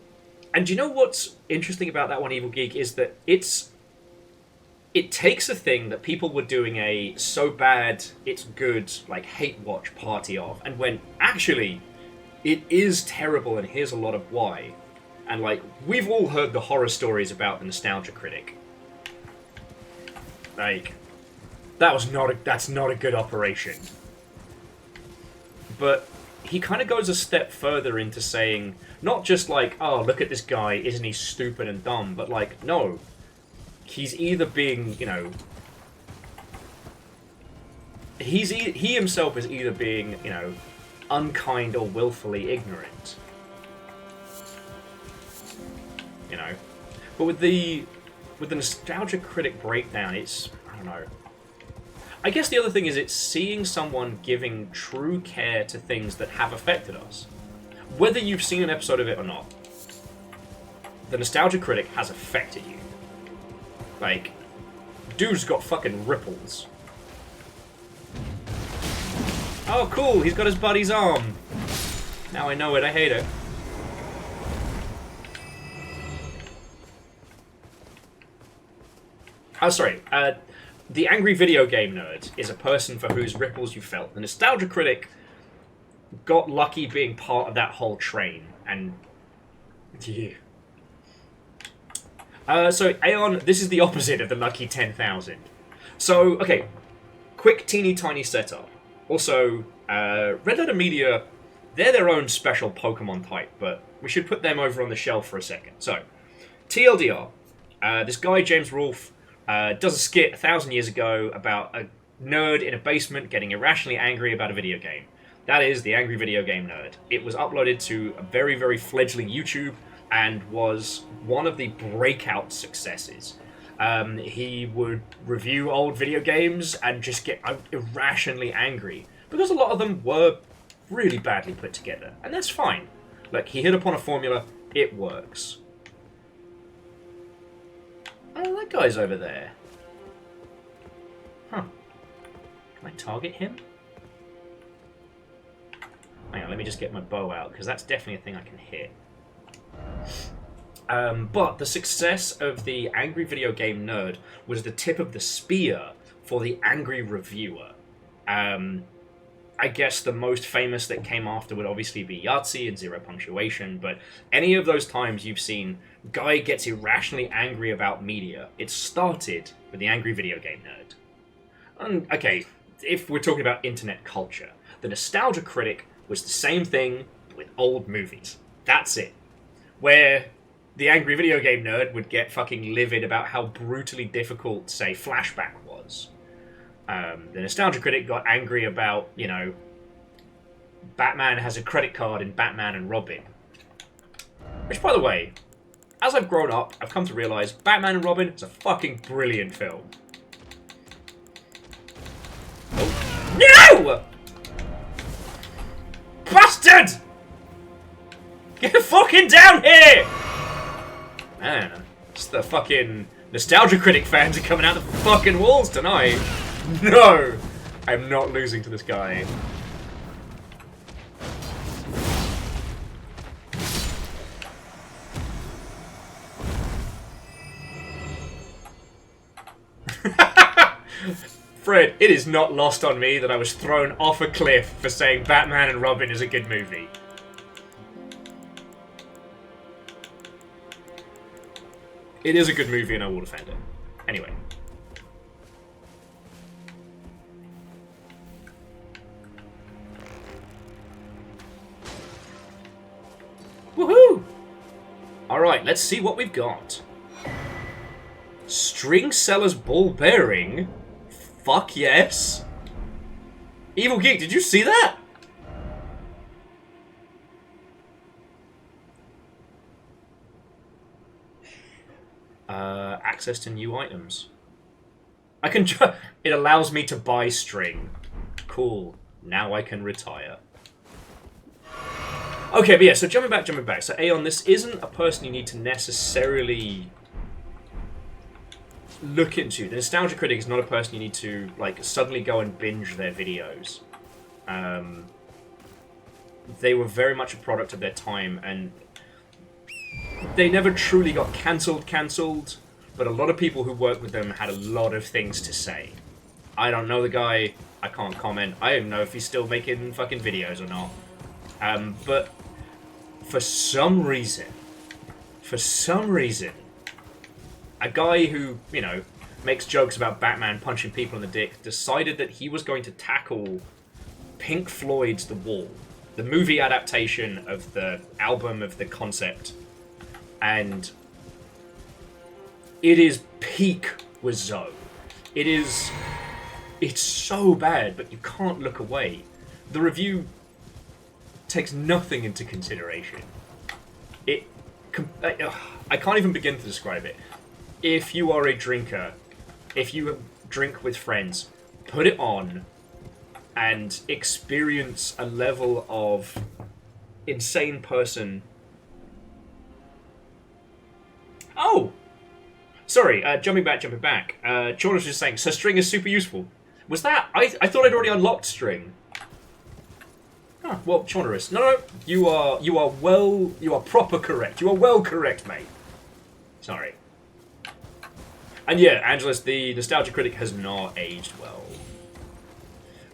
and do you know what's interesting about that one, Evil Geek, is that it takes a thing that people were doing a so bad, it's good, like, hate watch party of, and went, actually, it is terrible and here's a lot of why. And, like, we've all heard the horror stories about the Nostalgia Critic. Like, that's not a good operation. But he kind of goes a step further into saying, not just like, oh, look at this guy, isn't he stupid and dumb, but like, no. He's either being, you know... He himself is either being, you know, unkind or willfully ignorant. You know? But with the Nostalgia Critic breakdown, it's... I don't know. I guess the other thing is it's seeing someone giving true care to things that have affected us. Whether you've seen an episode of it or not, the Nostalgia Critic has affected you. Like, dude's got fucking ripples. Oh, cool, he's got his buddy's arm. Now I know it, I hate it. Oh, sorry, the Angry Video Game Nerd is a person for whose ripples you felt. The Nostalgia Critic got lucky being part of that whole train, and... yeah. So, Aeon, this is the opposite of the lucky 10,000. So, okay, quick teeny tiny setup. Also, Red Letter Media, they're their own special Pokemon type, but we should put them over on the shelf for a second. So, TLDR, this guy, James Rolfe, does a skit 1,000 years ago about a nerd in a basement getting irrationally angry about a video game. That is the Angry Video Game Nerd. It was uploaded to a very, very fledgling YouTube and was one of the breakout successes. He would review old video games and just get irrationally angry because a lot of them were really badly put together, and that's fine. Like, he hit upon a formula, it works. Oh, that guy's over there. Huh. Can I target him? Hang on, let me just get my bow out, because that's definitely a thing I can hit. But the success of the Angry Video Game Nerd was the tip of the spear for the Angry Reviewer. I guess the most famous that came after would obviously be Yahtzee and Zero Punctuation, but any of those times you've seen guy gets irrationally angry about media, it started with the Angry Video Game Nerd. And, okay, if we're talking about internet culture, the Nostalgia Critic was the same thing with old movies. That's it. Where the Angry Video Game Nerd would get fucking livid about how brutally difficult, say, Flashback was. The Nostalgia Critic got angry about, you know, Batman has a credit card in Batman and Robin. Which, by the way, as I've grown up, I've come to realise Batman and Robin is a fucking brilliant film. Oh. No! Bastard! Get fucking down here! Man, it's the fucking Nostalgia Critic fans are coming out the fucking walls tonight. No! I'm not losing to this guy. Fred, it is not lost on me that I was thrown off a cliff for saying Batman and Robin is a good movie. It is a good movie and I will defend it. Anyway. Woohoo! Alright, let's see what we've got. String Seller's Ball Bearing? Fuck yes. Evil Geek, did you see that? Access to new items. I can it allows me to buy string. Cool. Now I can retire. Okay, but yeah, so jumping back. So Aeon, this isn't a person you need to necessarily look into. The Nostalgia Critic is not a person you need to, like, suddenly go and binge their videos. They were very much a product of their time, and they never truly got cancelled, but a lot of people who worked with them had a lot of things to say. I don't know the guy, I can't comment, I don't know if he's still making fucking videos or not. But for some reason, a guy who, you know, makes jokes about Batman punching people in the dick decided that he was going to tackle Pink Floyd's The Wall, the movie adaptation of the album of the concept, and it is peak Wizzo. It's so bad, but you can't look away. The review takes nothing into consideration. I can't even begin to describe it. If you are a drinker, if you drink with friends, put it on and experience a level of insane person. Oh! Sorry, jumping back. Sean was just saying, so string is super useful. Was that? I thought I'd already unlocked string. Huh, well, Chaunerus. No, you are proper correct. You are well correct, mate. Sorry. And yeah, Angelus, the Nostalgia Critic has not aged well.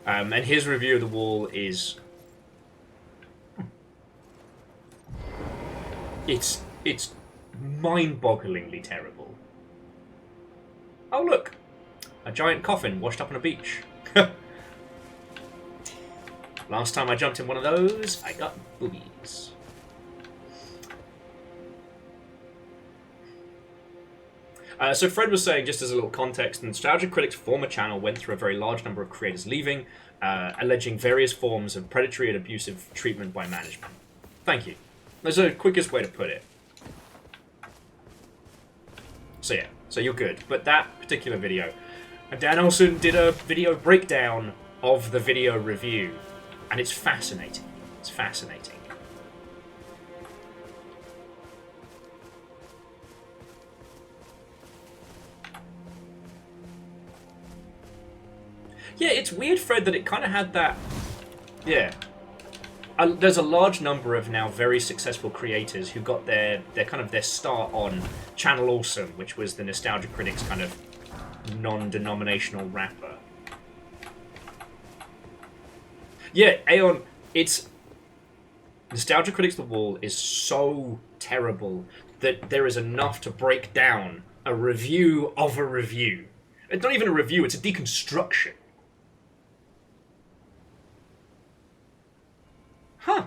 And his review of The Wall is... It's mind-bogglingly terrible. Oh, look! A giant coffin washed up on a beach. Last time I jumped in one of those, I got boobies. So Fred was saying, just as a little context, the Nostalgia Critic's former channel went through a very large number of creators leaving, alleging various forms of predatory and abusive treatment by management. Thank you. That's the quickest way to put it. So yeah, so you're good. But that particular video, Dan Olsen did a video breakdown of the video review, and it's fascinating. It's fascinating. Yeah, it's weird, Fred, that it kind of had that... Yeah. there's a large number of now very successful creators who got their kind of their start on Channel Awesome, which was the Nostalgia Critics kind of non-denominational rapper. Yeah, Aeon, it's... Nostalgia Critics The Wall is so terrible that there is enough to break down a review of a review. It's not even a review, it's a deconstruction. Huh.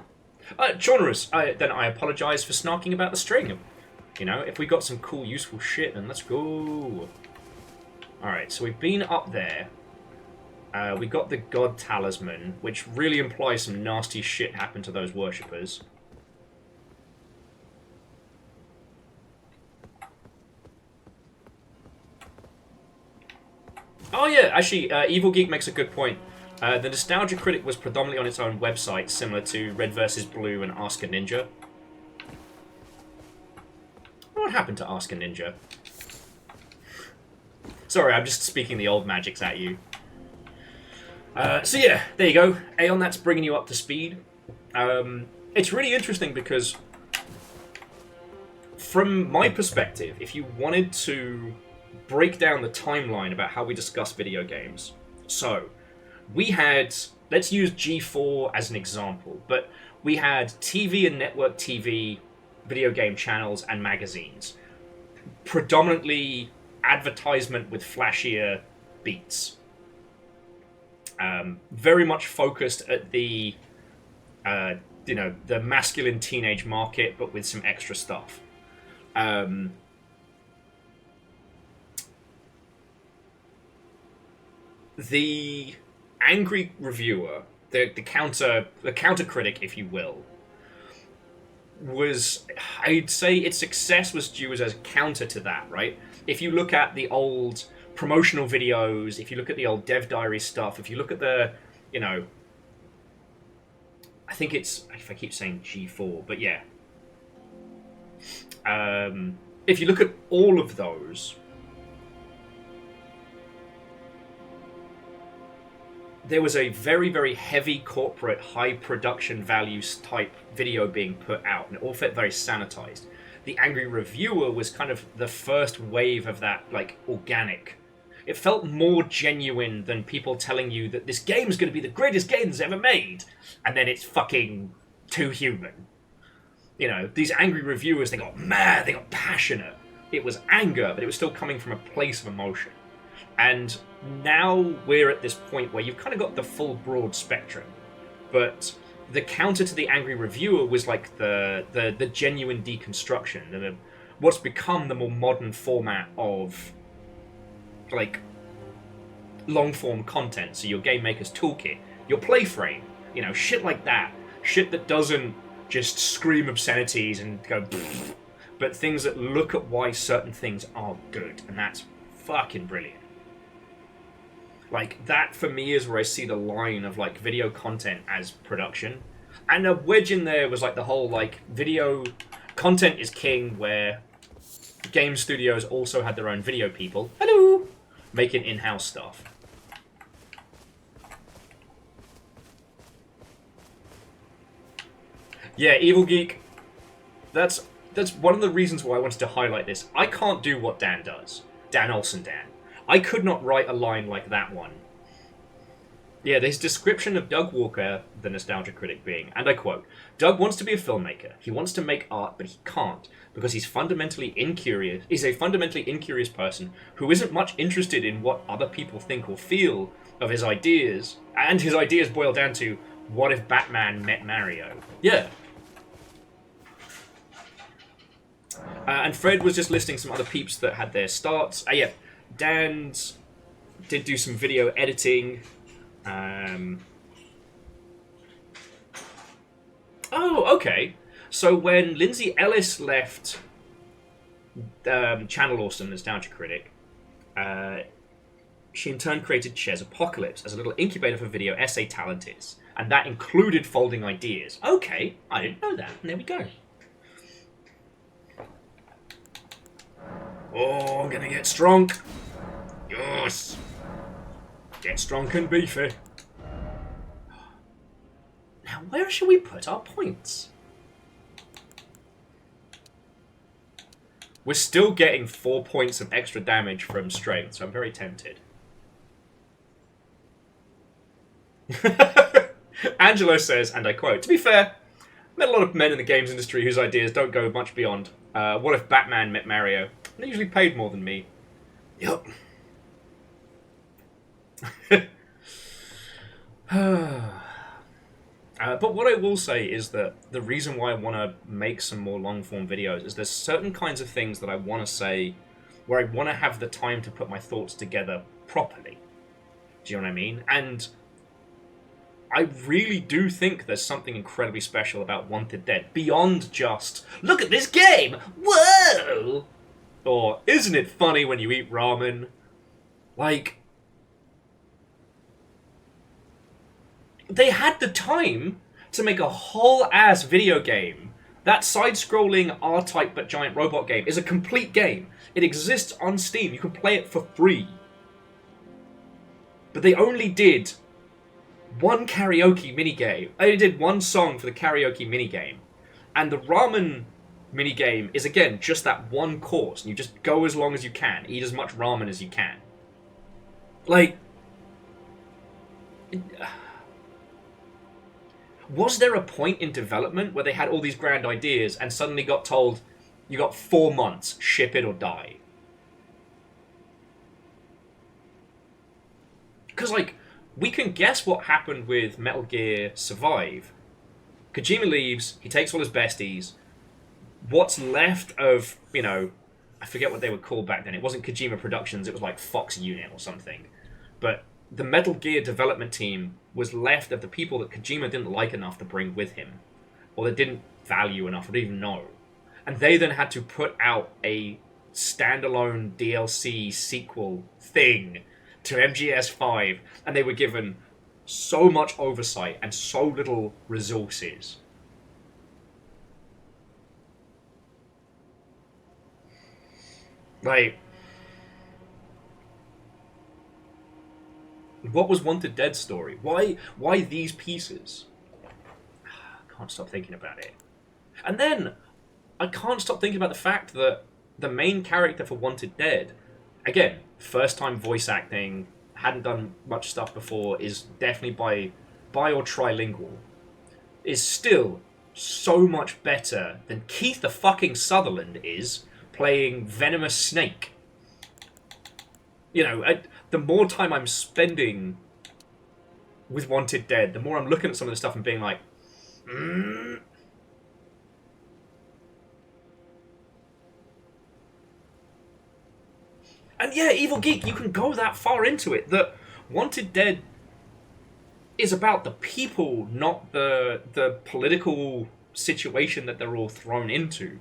Chaunerus, then I apologise for snarking about the string. You know, if we got some cool, useful shit, then let's go. Alright, so we've been up there. We got the God Talisman, which really implies some nasty shit happened to those worshippers. Oh yeah, actually, Evil Geek makes a good point. The Nostalgia Critic was predominantly on its own website, similar to Red vs. Blue and Ask a Ninja. What happened to Ask a Ninja? Sorry, I'm just speaking the old magics at you. So yeah, there you go. Aeon, that's bringing you up to speed. It's really interesting because, from my perspective, if you wanted to break down the timeline about how we discuss video games, so we had, let's use G4 as an example, but we had TV and network TV, video game channels and magazines. Predominantly advertisement with flashier beats. Very much focused at the, the masculine teenage market, but with some extra stuff. The angry reviewer, the counter critic, if you will, was, I'd say its success was due as a counter to that, right? If you look at the old promotional videos, if you look at the old Dev Diary stuff, if you look at the, I think it's, if I keep saying G4, but yeah. If you look at all of those, there was a very, very heavy corporate, high production values type video being put out, and it all felt very sanitized. The Angry Reviewer was kind of the first wave of that, like, organic. It felt more genuine than people telling you that this game is going to be the greatest game that's ever made, and then it's fucking too human. You know, these angry reviewers, they got mad, they got passionate. It was anger, but it was still coming from a place of emotion. And now we're at this point where you've kind of got the full broad spectrum, but the counter to the angry reviewer was like the genuine deconstruction, what's become the more modern format of like long form content. So your game maker's toolkit, your play frame, shit like that, shit that doesn't just scream obscenities and go, but things that look at why certain things are good, and that's fucking brilliant. Like, that for me is where I see the line of, like, video content as production. And a wedge in there was, like, the whole, like, video content is king, where game studios also had their own video people. Hello! Making in-house stuff. Yeah, Evil Geek. That's one of the reasons why I wanted to highlight this. I can't do what Dan does. Dan Olsen Dan. I could not write a line like that one. Yeah, his description of Doug Walker, the Nostalgia Critic, being, and I quote, "Doug wants to be a filmmaker. He wants to make art, but he can't, because he's a fundamentally incurious person who isn't much interested in what other people think or feel of his ideas, and his ideas boil down to, what if Batman met Mario?" Yeah. And Fred was just listing some other peeps that had their starts. Yeah. Dan's did do some video editing. Oh, okay. So when Lindsay Ellis left Channel Awesome, Nostalgia Critic, she in turn created Ches Apocalypse as a little incubator for video essay talent is. And that included folding ideas. Okay, I didn't know that. And there we go. Oh, I'm gonna get strong. Yes. Get strong and beefy. Now, where should we put our points? We're still getting 4 points of extra damage from strength, so I'm very tempted. Angelo says, and I quote, "To be fair, I met a lot of men in the games industry whose ideas don't go much beyond. What if Batman met Mario? They usually paid more than me." Yup. But what I will say is that the reason why I want to make some more long-form videos is there's certain kinds of things that I want to say where I want to have the time to put my thoughts together properly. Do you know what I mean? And I really do think there's something incredibly special about Wanted Dead, beyond just, look at this game! Whoa! Or, isn't it funny when you eat ramen? Like, they had the time to make a whole-ass video game. That side-scrolling R-Type but giant robot game is a complete game. It exists on Steam. You can play it for free. But they only did one karaoke minigame. They did one song for the karaoke minigame. And the ramen minigame is, again, just that one course. And you just go as long as you can. Eat as much ramen as you can. Like, was there a point in development where they had all these grand ideas and suddenly got told, you got 4 months, ship it or die? Because, like, we can guess what happened with Metal Gear Survive. Kojima leaves, he takes all his besties. What's left of, you know, I forget what they were called back then. It wasn't Kojima Productions, it was like Fox Unit or something. But the Metal Gear development team was left of the people that Kojima didn't like enough to bring with him. Or that didn't value enough, or didn't even know. And they then had to put out a standalone DLC sequel thing to MGS5, and they were given so much oversight and so little resources. Like, what was Wanted Dead's story? Why these pieces? I can't stop thinking about it. And then, I can't stop thinking about the fact that the main character for Wanted Dead, again, first time voice acting, hadn't done much stuff before, is definitely bi or trilingual, is still so much better than Keith the fucking Sutherland is playing Venomous Snake. You know, the more time I'm spending with Wanted Dead, the more I'm looking at some of the stuff and being like, And yeah, Evil Geek, you can go that far into it, that Wanted Dead is about the people, not the political situation that they're all thrown into.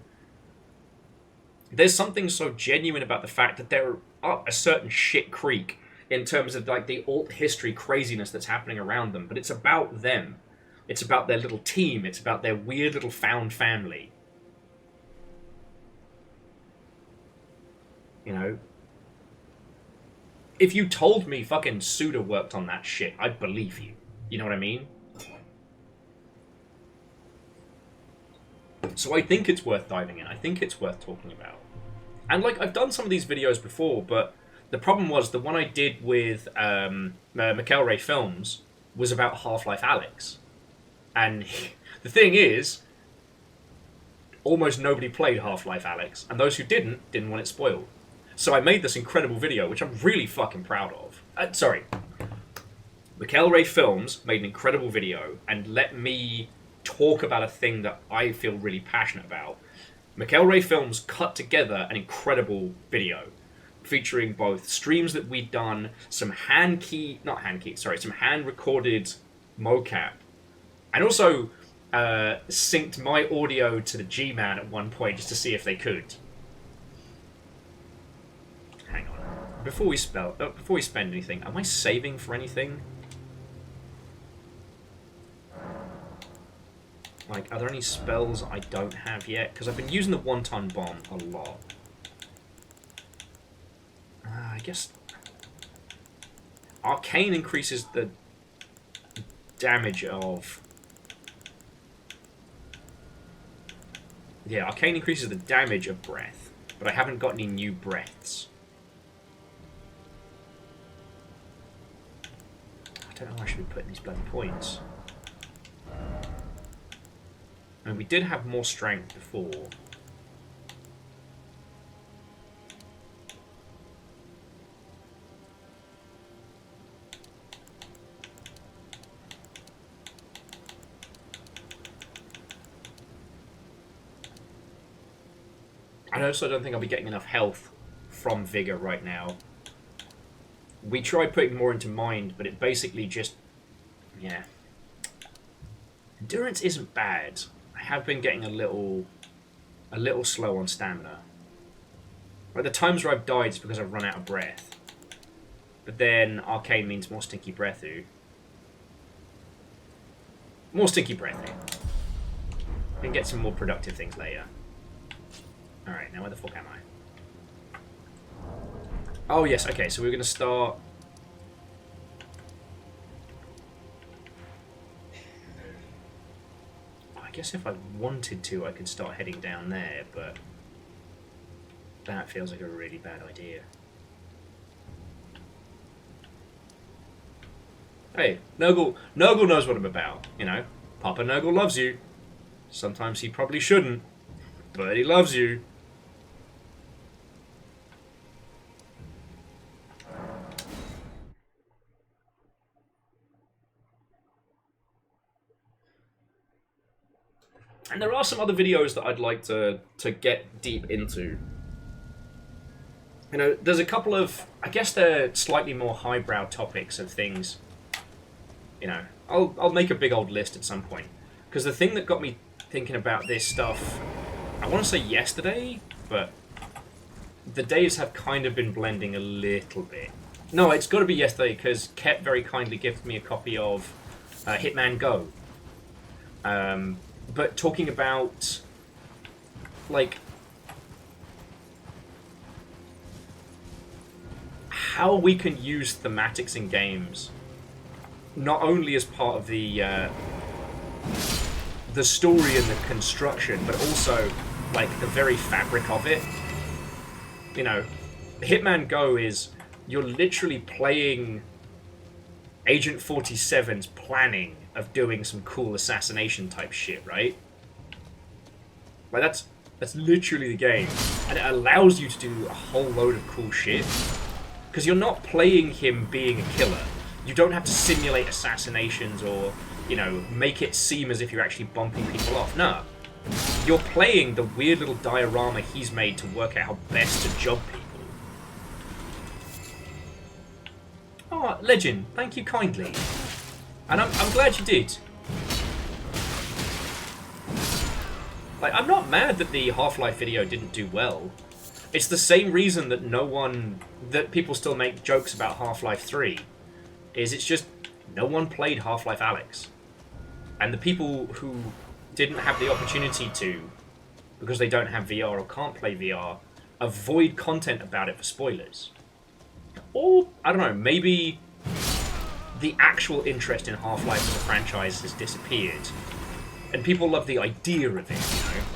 There's something so genuine about the fact that they're up a certain shit creek in terms of like the alt history craziness that's happening around them, but it's about them. It's about their little team. It's about their weird little found family. You know? If you told me fucking Suda worked on that shit, I'd believe you. You know what I mean? So I think it's worth diving in. I think it's worth talking about. And, like, I've done some of these videos before, but the problem was the one I did with McElray Films was about Half-Life Alyx. And the thing is, almost nobody played Half-Life Alyx, and those who didn't want it spoiled. So I made this incredible video, which I'm really fucking proud of. McElray Films made an incredible video and let me talk about a thing that I feel really passionate about. McElray Films cut together an incredible video featuring both streams that we'd done, some hand-recorded mocap, and also synced my audio to the G-Man at one point just to see if they could. Hang on. Before we spend anything, am I saving for anything? Like, are there any spells I don't have yet? Because I've been using the one-ton bomb a lot. I guess Arcane increases the damage of Yeah, Arcane increases the damage of breath, but I haven't got any new breaths. I don't know where I should be putting these bloody points. And we did have more strength before. I also don't think I'll be getting enough health from Vigor right now. We tried putting more into Mind, but it basically just... yeah. Endurance isn't bad. I have been getting a little slow on stamina. Like the times where I've died is because I've run out of breath. But then Arcane means more stinky breathu. More stinky breathu. We can get some more productive things later. Alright, now where the fuck am I? Oh yes, okay, so we're going to start... I guess if I wanted to, I could start heading down there, but... that feels like a really bad idea. Hey, Nurgle knows what I'm about, you know? Papa Nurgle loves you. Sometimes he probably shouldn't, but he loves you. And there are some other videos that I'd like to get deep into. You know, there's a couple of, I guess they're slightly more highbrow topics of things. You know, I'll make a big old list at some point. Because the thing that got me thinking about this stuff, I want to say yesterday, but the days have kind of been blending a little bit. No, it's got to be yesterday, because Ket very kindly gifted me a copy of Hitman Go. But talking about, like, how we can use thematics in games, not only as part of the story and the construction, but also, like, the very fabric of it. You know, Hitman Go is, you're literally playing Agent 47's planning of doing some cool assassination type shit, right? Like, that's literally the game. And it allows you to do a whole load of cool shit. Because you're not playing him being a killer. You don't have to simulate assassinations or, you know, make it seem as if you're actually bumping people off. No. You're playing the weird little diorama he's made to work out how best to job people. Oh, Legend, thank you kindly. And I'm glad you did. Like, I'm not mad that the Half-Life video didn't do well. It's the same reason that people still make jokes about Half-Life 3. It's just, no one played Half-Life Alyx. And the people who didn't have the opportunity to, because they don't have VR or can't play VR, avoid content about it for spoilers. Or, I don't know, maybe the actual interest in Half-Life as a franchise has disappeared. And people love the idea of it, you know?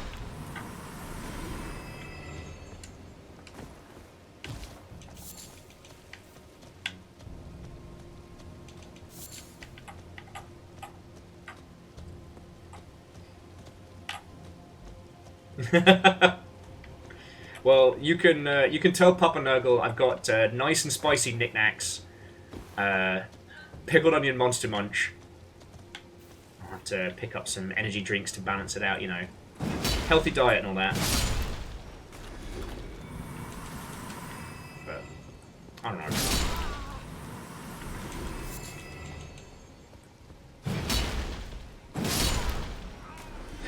Well, you can tell Papa Nurgle I've got nice and spicy knickknacks, pickled onion monster munch. I'll have to pick up some energy drinks to balance it out, you know. Healthy diet and all that. But, I don't know.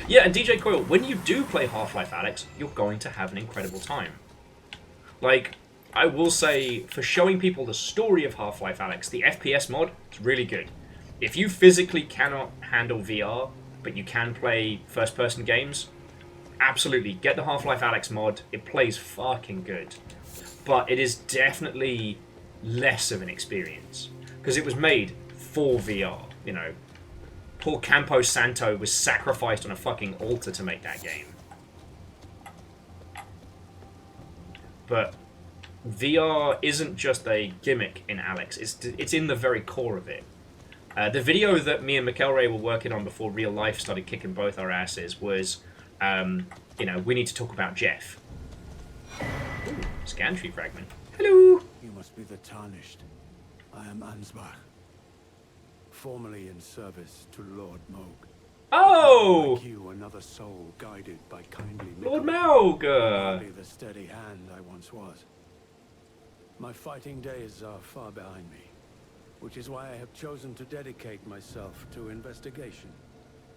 Yeah, and DJ Coyle, when you do play Half-Life Alyx, you're going to have an incredible time. Like, I will say, for showing people the story of Half-Life Alyx, the FPS mod is really good. If you physically cannot handle VR, but you can play first-person games, absolutely, get the Half-Life Alyx mod. It plays fucking good. But it is definitely less of an experience. Because it was made for VR, you know. Poor Campo Santo was sacrificed on a fucking altar to make that game. but VR isn't just a gimmick in Alex. It's in the very core of it. The video that me and McElroy were working on before real life started kicking both our asses was, we need to talk about Jeff. Ooh, scan tree fragment. Hello! You must be the Tarnished. I am Ansbach. Formerly in service to Lord Moog. Oh! Like you, another soul guided by kindly Lord Mickle. Maug! Hardly the steady hand I once was. My fighting days are far behind me, which is why I have chosen to dedicate myself to investigation,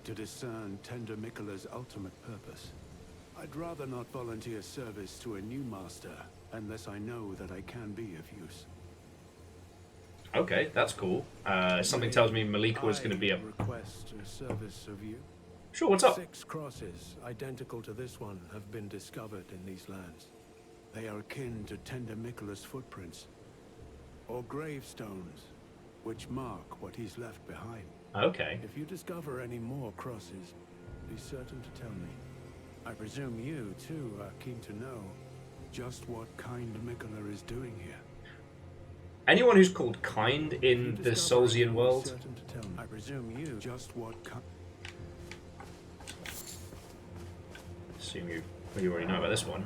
to discern Tender Mikkela's ultimate purpose. I'd rather not volunteer service to a new master unless I know that I can be of use. Okay, that's cool. Something tells me Malika was going to be a... request a service of you. Sure, what's up? 6 crosses, identical to this one, have been discovered in these lands. They are akin to Tender Mikkela's footprints, or gravestones, which mark what he's left behind. Okay. If you discover any more crosses, be certain to tell me. I presume you, too, are keen to know just what kind Mikkela is doing here. Anyone who's called kind in the Soulsian world... Certain to tell me. I presume you just what kind... Assume you already know about this one.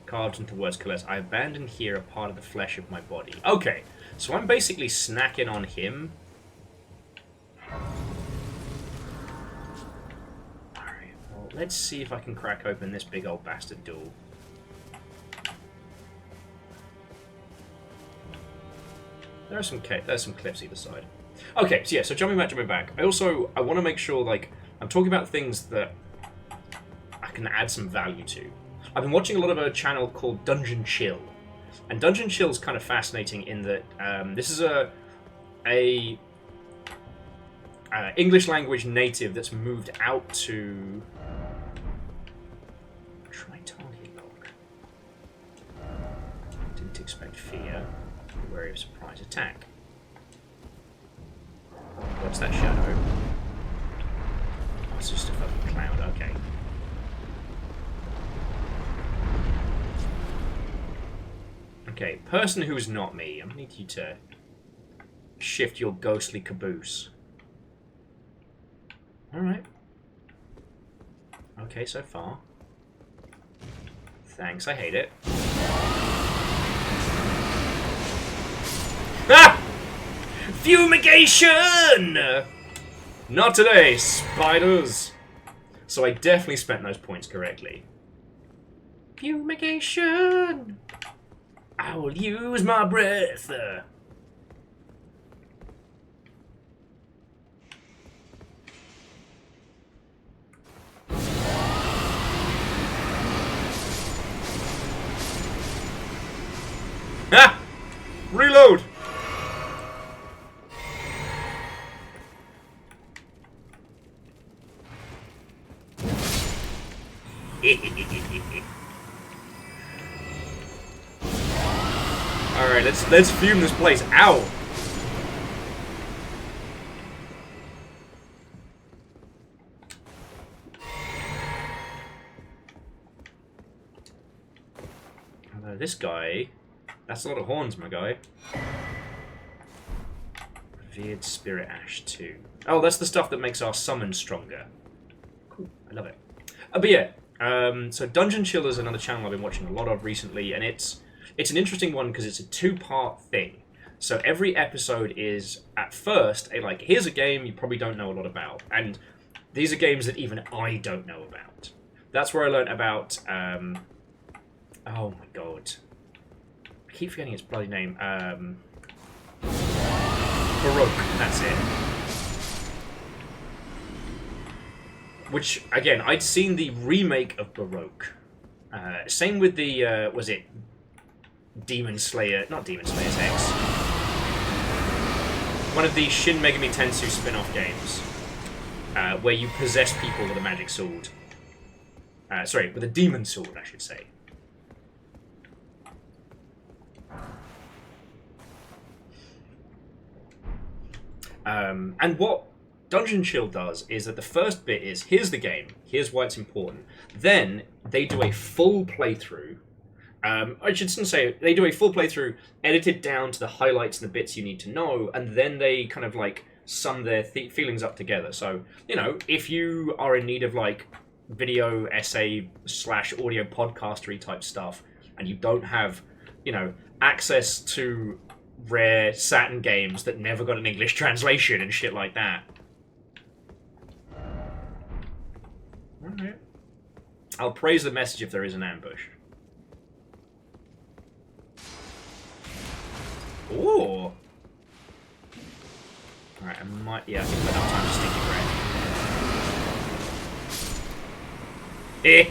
Carved into words Celeste. I abandoned here a part of the flesh of my body. Okay, so I'm basically snacking on him. Alright, well, let's see if I can crack open this big old bastard door. There's some clips either side. Okay, so yeah, so jumping back. I want to make sure, like, I'm talking about things that I can add some value to. I've been watching a lot of a channel called Dungeon Chill. And Dungeon Chill is kind of fascinating in that this is a English language native that's moved out to... Try target lock. Didn't expect fear. Wary of surprise attack. What's that shadow? Oh, it's just a fucking cloud, okay. Okay, person who's not me. I need you to shift your ghostly caboose. Alright. Okay, so far. Thanks, I hate it. Ah! Fumigation! Not today, spiders! So I definitely spent those points correctly. Fumigation! I will use my breath. Ah! Reload! Alright, let's fume this place out. This guy, that's a lot of horns, my guy. Revered Spirit Ash 2. Oh, that's the stuff that makes our summon stronger. Cool, I love it. But yeah, so Dungeon Chill is another channel I've been watching a lot of recently, and it's an interesting one because it's a 2-part thing. So every episode is, at first, here's a game you probably don't know a lot about, and these are games that even I don't know about. That's where I learned about, oh my god. I keep forgetting its bloody name. Baroque, that's it. Which, again, I'd seen the remake of Baroque. Same with the, was it Demon Slayer, not Demon Slayer's X. One of the Shin Megami Tensei spin-off games, where you possess people with a magic sword. Sorry, with a demon sword, I should say. And what Dungeon Chill does is that the first bit is, here's the game, here's why it's important. Then they do a full playthrough, I shouldn't say they do a full playthrough, edited down to the highlights and the bits you need to know, and then they kind of like sum their feelings up together. So, you know, if you are in need of like video essay / audio podcastery type stuff, and you don't have, you know, access to rare Saturn games that never got an English translation and shit like that. Alright. I'll praise the message if there is an ambush. Ooh! Alright, I might... Yeah, I think I've enough time to sneaky bread.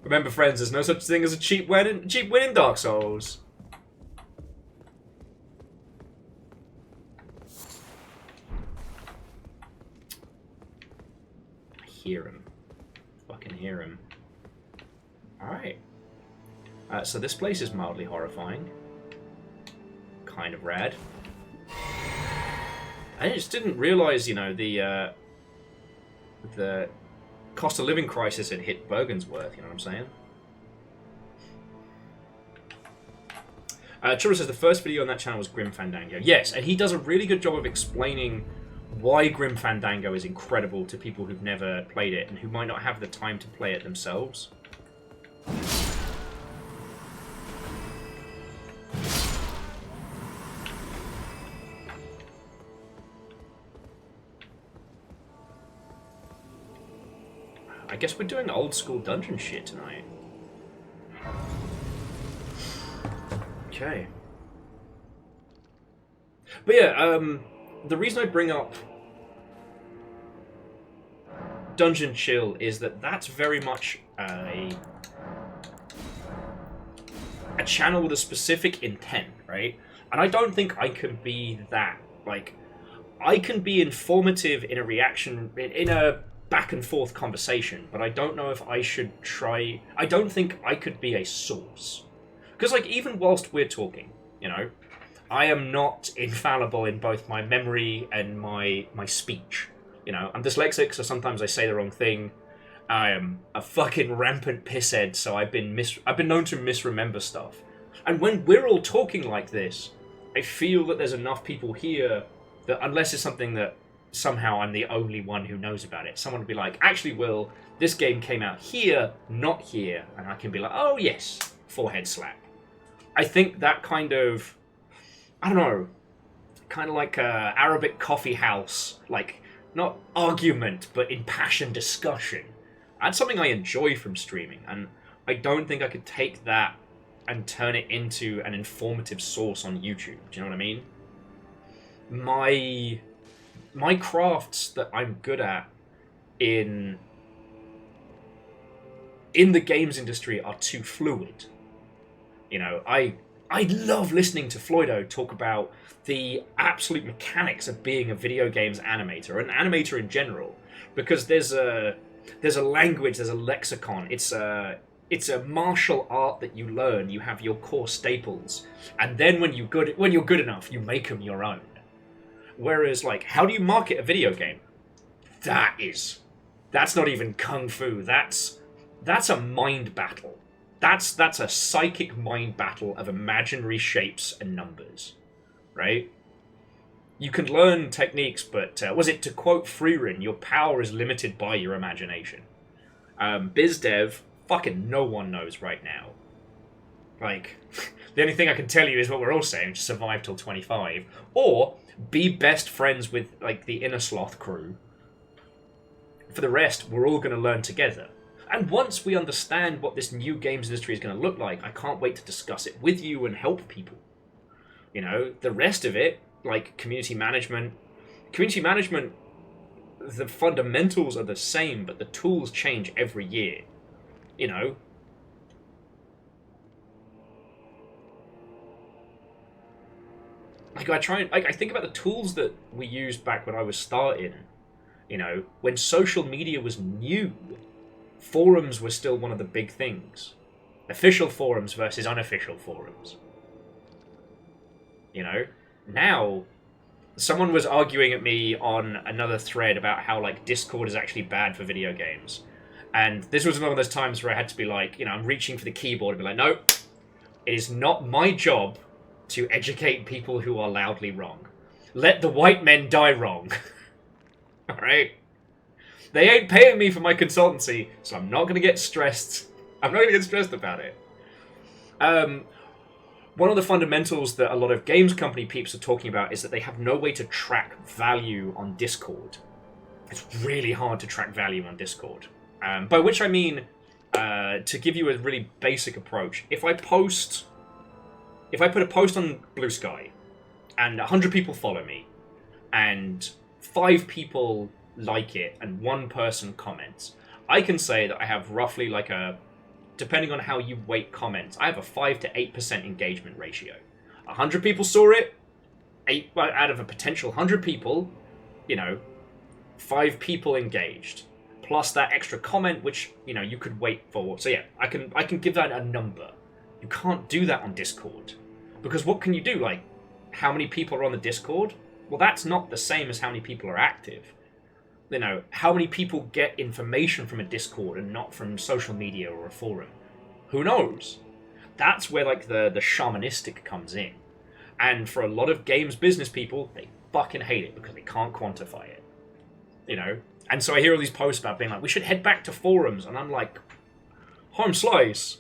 Remember, friends, there's no such thing as a cheap win in Dark Souls. I hear him. Fucking hear him. Alright. So this place is mildly horrifying. Kind of rad. I just didn't realize, you know, the cost of living crisis had hit Bergensworth, you know what I'm saying? Chura says the first video on that channel was Grim Fandango. Yes, and he does a really good job of explaining why Grim Fandango is incredible to people who've never played it and who might not have the time to play it themselves. I guess we're doing old school dungeon shit tonight. Okay. But yeah, the reason I bring up Dungeon Chill is that that's very much a channel with a specific intent, right? And I don't think I can be that. Like, I can be informative in a reaction, in a back and forth conversation, but I don't know if I should try... I don't think I could be a source. Because, like, even whilst we're talking, you know, I am not infallible in both my memory and my speech. You know, I'm dyslexic, so sometimes I say the wrong thing. I am a fucking rampant pisshead, so I've been known to misremember stuff. And when we're all talking like this, I feel that there's enough people here that, unless it's something that somehow I'm the only one who knows about it, someone would be like, actually, Will, this game came out here, not here. And I can be like, oh, yes, forehead slap. I think that kind of, I don't know, kind of like a Arabic coffee house, like, not argument, but impassioned discussion. That's something I enjoy from streaming, and I don't think I could take that and turn it into an informative source on YouTube. Do you know what I mean? My crafts that I'm good at in the games industry are too fluid. You know, I love listening to Floydo talk about the absolute mechanics of being a video games animator, or an animator in general, because there's a language, there's a lexicon. It's a martial art that you learn. You have your core staples, and then when you're good enough, you make them your own. Whereas, like, how do you market a video game? That's not even kung fu. That's a mind battle. That's a psychic mind battle of imaginary shapes and numbers, right? You can learn techniques, but was it to quote Freerin, your power is limited by your imagination. BizDev, fucking no one knows right now. Like, the only thing I can tell you is what we're all saying, just survive till 25. Or be best friends with, like, the Inner Sloth crew. For the rest, we're all going to learn together. And once we understand what this new games industry is going to look like, I can't wait to discuss it with you and help people. You know, the rest of it, like community management, the fundamentals are the same, but the tools change every year. You know, like I think about the tools that we used back when I was starting. You know, when social media was new, forums were still one of the big things. Official forums versus unofficial forums. You know, now someone was arguing at me on another thread about how, like, Discord is actually bad for video games. And this was one of those times where I had to be like, I'm reaching for the keyboard and be like, no, it is not my job to educate people who are loudly wrong. Let the white men die wrong. Alright? They ain't paying me for my consultancy, so I'm not going to get stressed. I'm not going to get stressed about it. One of the fundamentals that a lot of games company peeps are talking about is that they have no way to track value on Discord. It's really hard to track value on Discord. By which I mean, to give you a really basic approach, if I put a post on Blue Sky, and 100 people follow me, and 5 people like it, and 1 person comments, I can say that I have roughly like depending on how you weight comments, I have a 5 to 8% engagement ratio. 100 people saw it, out of a potential 100 people, 5 people engaged. Plus that extra comment, which, you could wait for. So yeah, I can give that a number. You can't do that on Discord. Because what can you do? Like, how many people are on the Discord? Well, that's not the same as how many people are active. How many people get information from a Discord and not from social media or a forum? Who knows? That's where, like, the shamanistic comes in. And for a lot of games business people, they fucking hate it because they can't quantify it. And so I hear all these posts about being like, we should head back to forums. And I'm like, home slice.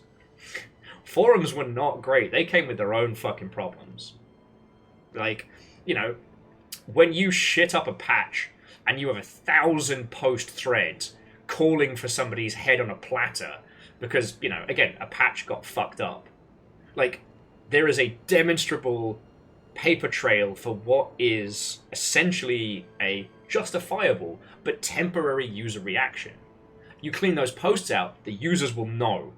Forums were not great. They came with their own fucking problems. Like, when you shit up a patch and you have 1,000 post threads calling for somebody's head on a platter because, again, a patch got fucked up. Like, there is a demonstrable paper trail for what is essentially a justifiable but temporary user reaction. You clean those posts out, the users will know.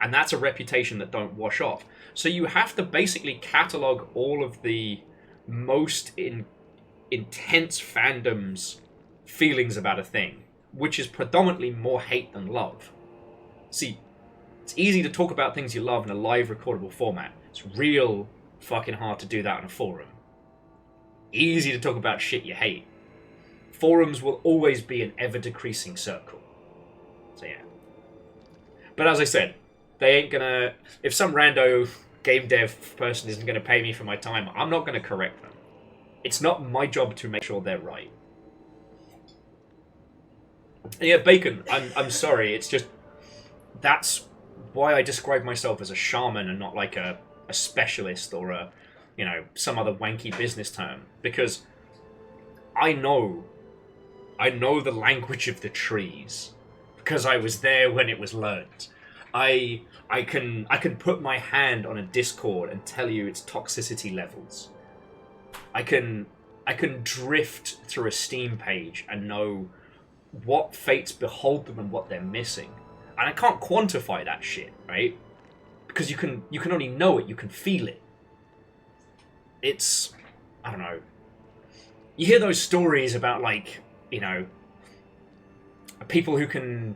And that's a reputation that don't wash off. So you have to basically catalog all of the most intense fandom's feelings about a thing, which is predominantly more hate than love. See, it's easy to talk about things you love in a live recordable format. It's real fucking hard to do that on a forum. Easy to talk about shit you hate. Forums will always be an ever-decreasing circle. So yeah. But as I said, they ain't gonna... If some rando game dev person isn't gonna pay me for my time, I'm not gonna correct them. It's not my job to make sure they're right. And yeah, Bacon, I'm sorry, it's just... That's why I describe myself as a shaman and not like a specialist or a, some other wanky business term. Because I know the language of the trees. Because I was there when it was learned. I can put my hand on a Discord and tell you its toxicity levels. I can drift through a Steam page and know what fates behold them and what they're missing. And I can't quantify that shit, right? Because you can only know it, you can feel it. It's, I don't know. You hear those stories about, like, people who can,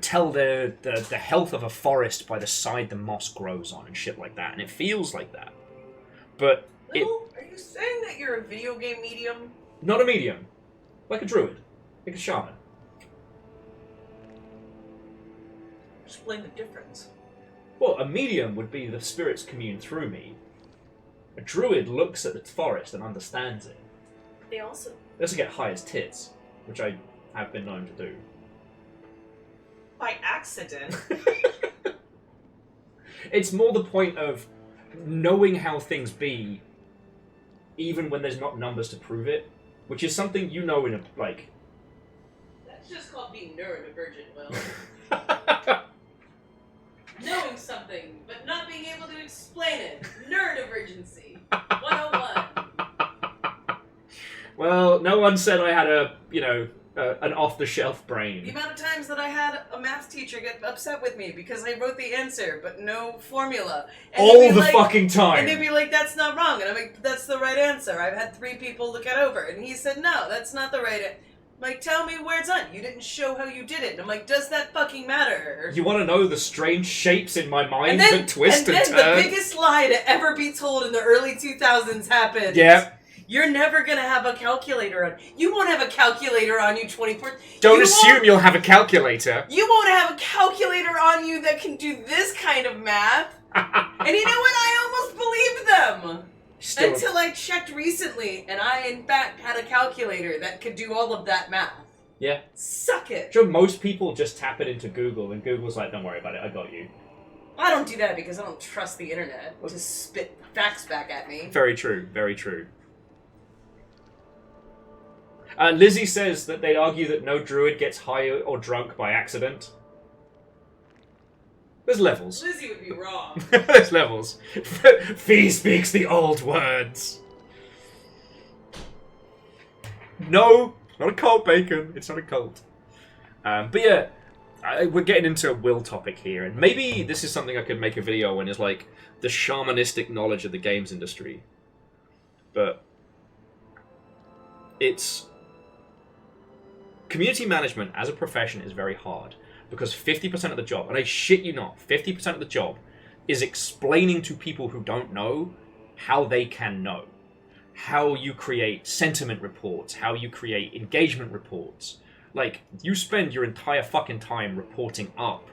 tell the health of a forest by the side the moss grows on and shit like that, and it feels like that. But are you saying that you're a video game medium? Not a medium. Like a druid. Like a shaman. Explain the difference. Well, a medium would be the spirits commune through me. A druid looks at the forest and understands it. They also get high as tits, which I have been known to do. By accident. It's more the point of knowing how things be, even when there's not numbers to prove it, which is something in a, like... That's just called being neurodivergent, Will. Knowing something, but not being able to explain it. Neurodivergency. 101. Well, no one said I had an off-the-shelf brain. The amount of times that I had a math teacher get upset with me because I wrote the answer, but no formula. And all the fucking time. And they'd be like, that's not wrong. And I'm like, that's the right answer. I've had 3 people look it over. And he said, no, that's not the right answer. Like, tell me where it's on. You didn't show how you did it. And I'm like, does that fucking matter? You want to know the strange shapes in my mind that twist and turn? And then the biggest lie to ever be told in the early 2000s happened. Yeah. You're never gonna have a calculator on. You won't have a calculator on you 24. Don't assume you'll have a calculator. You won't have a calculator on you that can do this kind of math. And you know what? I almost believed them. Still, Until I checked recently, and I, in fact, had a calculator that could do all of that math. yeah. Suck it. Sure, most people just tap it into Google, and Google's like, don't worry about it, I got you. I don't do that because I don't trust the internet to spit facts back at me. Very true, very true. Lizzie says that they'd argue that no druid gets high or drunk by accident. There's levels. Lizzie would be wrong. There's levels. Fee speaks the old words. No, not a cult, Bacon. It's not a cult. But yeah, we're getting into a will topic here, and maybe this is something I could make a video on, is like the shamanistic knowledge of the games industry. But it's... Community management as a profession is very hard, because 50% of the job, and I shit you not, 50% of the job is explaining to people who don't know how they can know. How you create sentiment reports, how you create engagement reports. Like, you spend your entire fucking time reporting up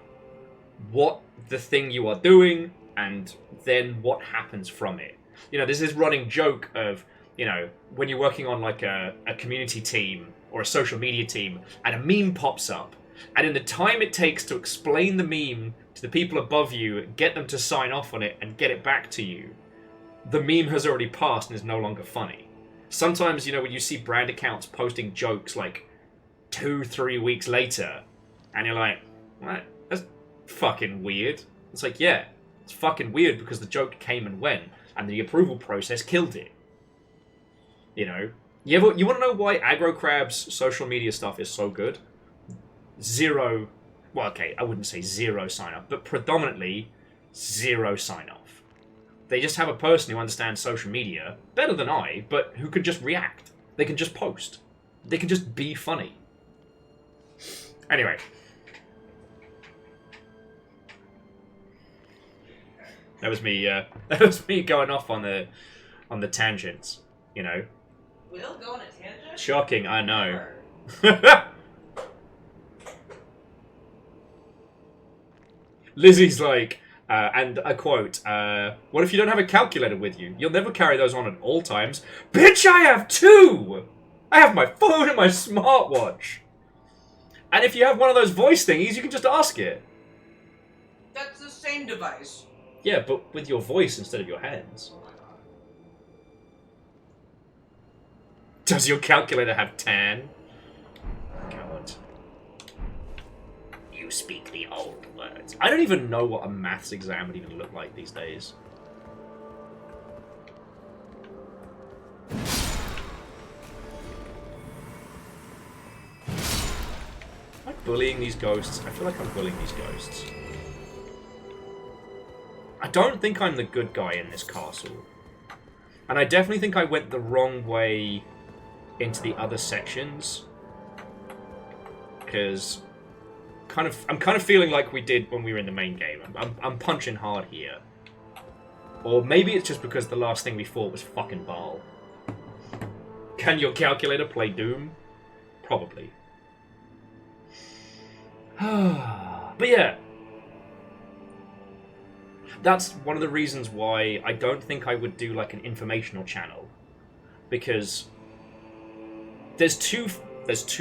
what the thing you are doing, and then what happens from it. You know, there's this running joke of, you know, when you're working on like a community team or a social media team, and a meme pops up, and in the time it takes to explain the meme to the people above you, get them to sign off on it, and get it back to you, the meme has already passed and is no longer funny. Sometimes, you know, when you see brand accounts posting jokes like 2-3 weeks later, and you're like, what? That's fucking weird. It's like, yeah, it's fucking weird because the joke came and went, and the approval process killed it. You know? You want to know why Aggro Crab's social media stuff is so good? Zero, well, okay, I wouldn't say zero sign-off, but predominantly zero sign-off. They just have a person who understands social media better than I, but who can just react. They can just post. They can just be funny. Anyway. That was me going off on the tangents, you know. Will go on a tangent? Shocking, I know. Lizzie's like, and I quote, what if you don't have a calculator with you? You'll never carry those on at all times. Bitch, I have two! I have my phone and my smartwatch. And if you have one of those voice thingies, you can just ask it. That's the same device. Yeah, but with your voice instead of your hands. Does your calculator have tan? God. You speak the old words. I don't even know what a maths exam would even look like these days. Am I bullying these ghosts? I feel like I'm bullying these ghosts. I don't think I'm the good guy in this castle. And I definitely think I went the wrong way into the other sections, because I'm kind of feeling like we did when we were in the main game. I'm punching hard here, or maybe it's just because the last thing we fought was fucking Baal. Can your calculator play Doom? Probably. But yeah, that's one of the reasons why I don't think I would do like an informational channel, because there's two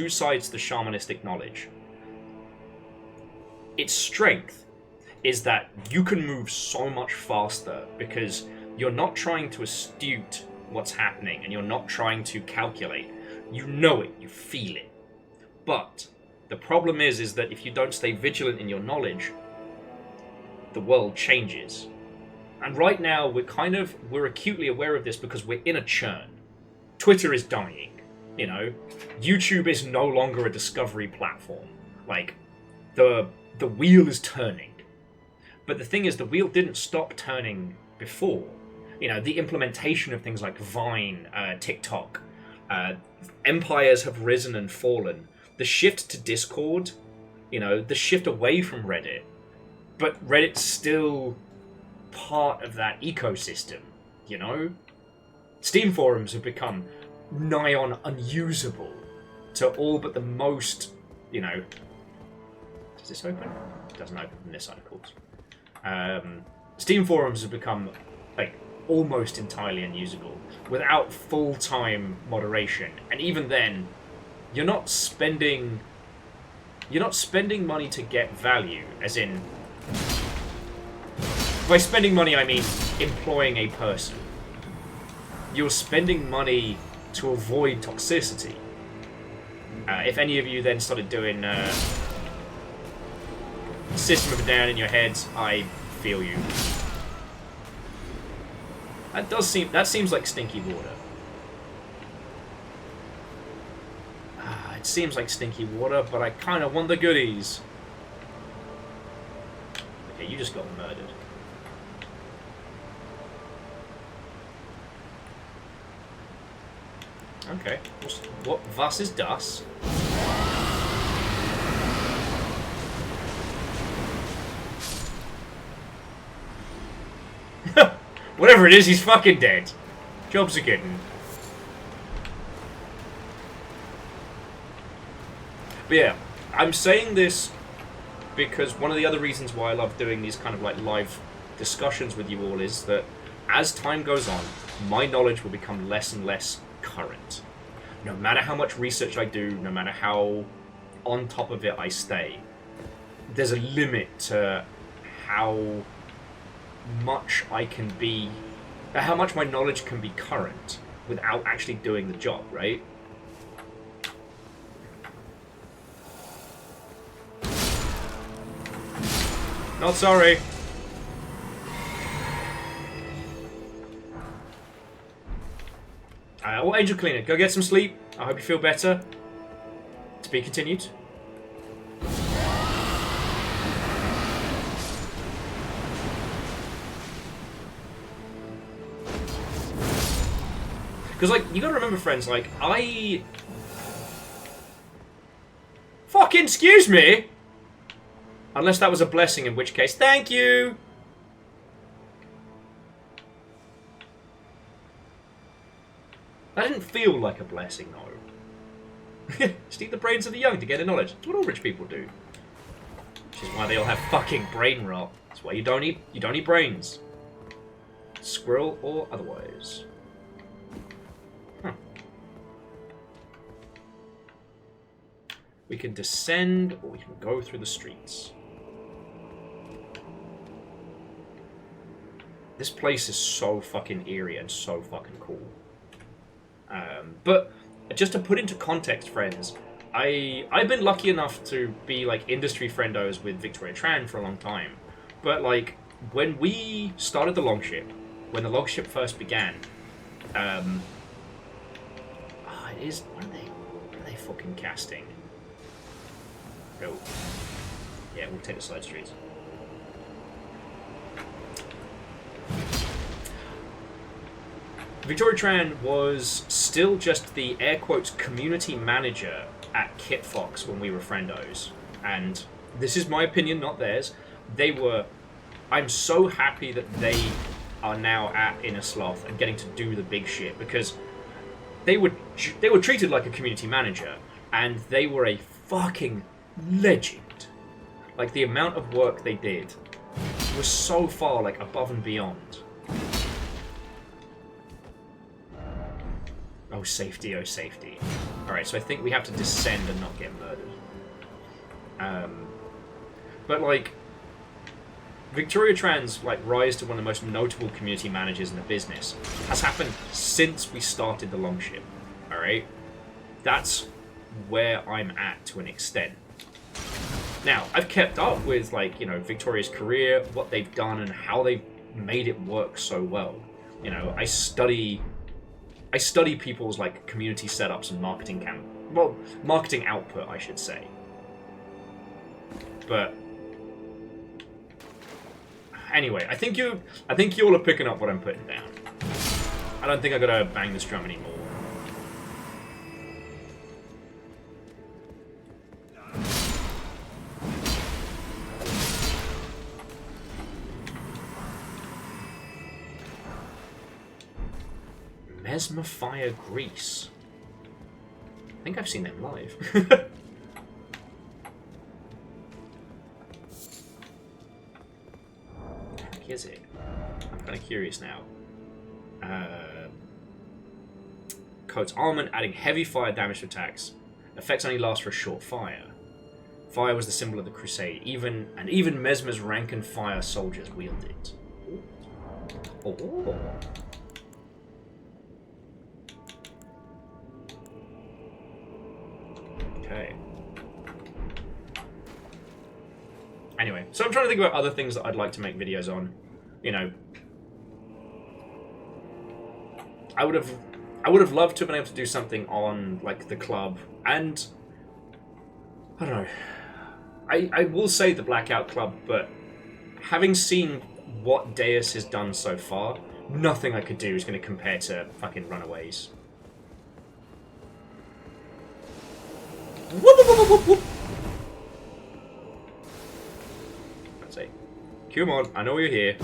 sides to the shamanistic knowledge. Its strength is that you can move so much faster because you're not trying to astute what's happening and you're not trying to calculate. You know it, you feel it. But the problem is that if you don't stay vigilant in your knowledge, the world changes. And right now we're acutely aware of this because we're in a churn. Twitter is dying. You know, YouTube is no longer a discovery platform. Like, the wheel is turning. But the thing is, the wheel didn't stop turning before. You know, the implementation of things like Vine, TikTok, empires have risen and fallen. The shift to Discord, you know, the shift away from Reddit. But Reddit's still part of that ecosystem, you know? Steam forums have become nigh on unusable to all but the most, you know... Does this open? It doesn't open from this side, of course. Steam forums have become, like, almost entirely unusable without full-time moderation. And even then, you're not spending money to get value, as in... By spending money, I mean employing a person. You're spending money to avoid toxicity. If any of you then started doing System of a Down in your heads, I feel you. That seems like stinky water. It seems like stinky water, but I kind of want the goodies. Okay, you just got murdered. Okay, what was ist das? Whatever it is, he's fucking dead. Job's a good one. But yeah, I'm saying this because one of the other reasons why I love doing these kind of like live discussions with you all is that as time goes on, my knowledge will become less and less current. No matter how much research I do, no matter how on top of it I stay, there's a limit to how much I can be, how much my knowledge can be current without actually doing the job, right? Not sorry. Well, Angel Cleaner, go get some sleep. I hope you feel better. To be continued. Because, like, you gotta remember, friends, like, Fucking excuse me! Unless that was a blessing, in which case, thank you! That didn't feel like a blessing, though. Just eat the brains of the young to get the knowledge. That's what all rich people do. Which is why they all have fucking brain rot. That's why you don't eat brains. Squirrel or otherwise. Huh. We can descend, or we can go through the streets. This place is so fucking eerie and so fucking cool. But just to put into context, friends, I've been lucky enough to be like industry friendos with Victoria Tran for a long time. But like when we started the Longship, when the Longship first began, it is what are they fucking casting? Go. Yeah, we'll take the side streets. Victoria Tran was still just the air quotes community manager at Kitfox when we were friendos. And this is my opinion, not theirs. I'm so happy that they are now at Inner Sloth and getting to do the big shit, because they were treated like a community manager, and they were a fucking legend. Like, the amount of work they did was so far, like, above and beyond. Oh, safety, oh, safety. Alright, so I think we have to descend and not get murdered. But, like, Victoria Tran's, like, rise to one of the most notable community managers in the business has happened since we started the Longship. Alright? That's where I'm at to an extent. Now, I've kept up with, like, you know, Victoria's career, what they've done, and how they've made it work so well. You know, I study people's, like, community setups and marketing output, I should say. But anyway, I think you all are picking up what I'm putting down. I don't think I gotta bang this drum anymore. Mesmer Fire Grease. I think I've seen them live. What the heck is it? I'm kind of curious now. Coats armament, adding heavy fire damage to attacks. Effects only last for a short fire. Fire was the symbol of the crusade. Even Mesmer's rank and fire soldiers wield it. Oh. Okay. Anyway, so I'm trying to think about other things that I'd like to make videos on. You know, I would have loved to have been able to do something on like the club, and I don't know. I will say the Blackout Club, but having seen what Deus has done so far, nothing I could do is going to compare to fucking Runaways. Whoop, whoop, whoop, whoop, whoop. Let's see. Come on, I know you're here.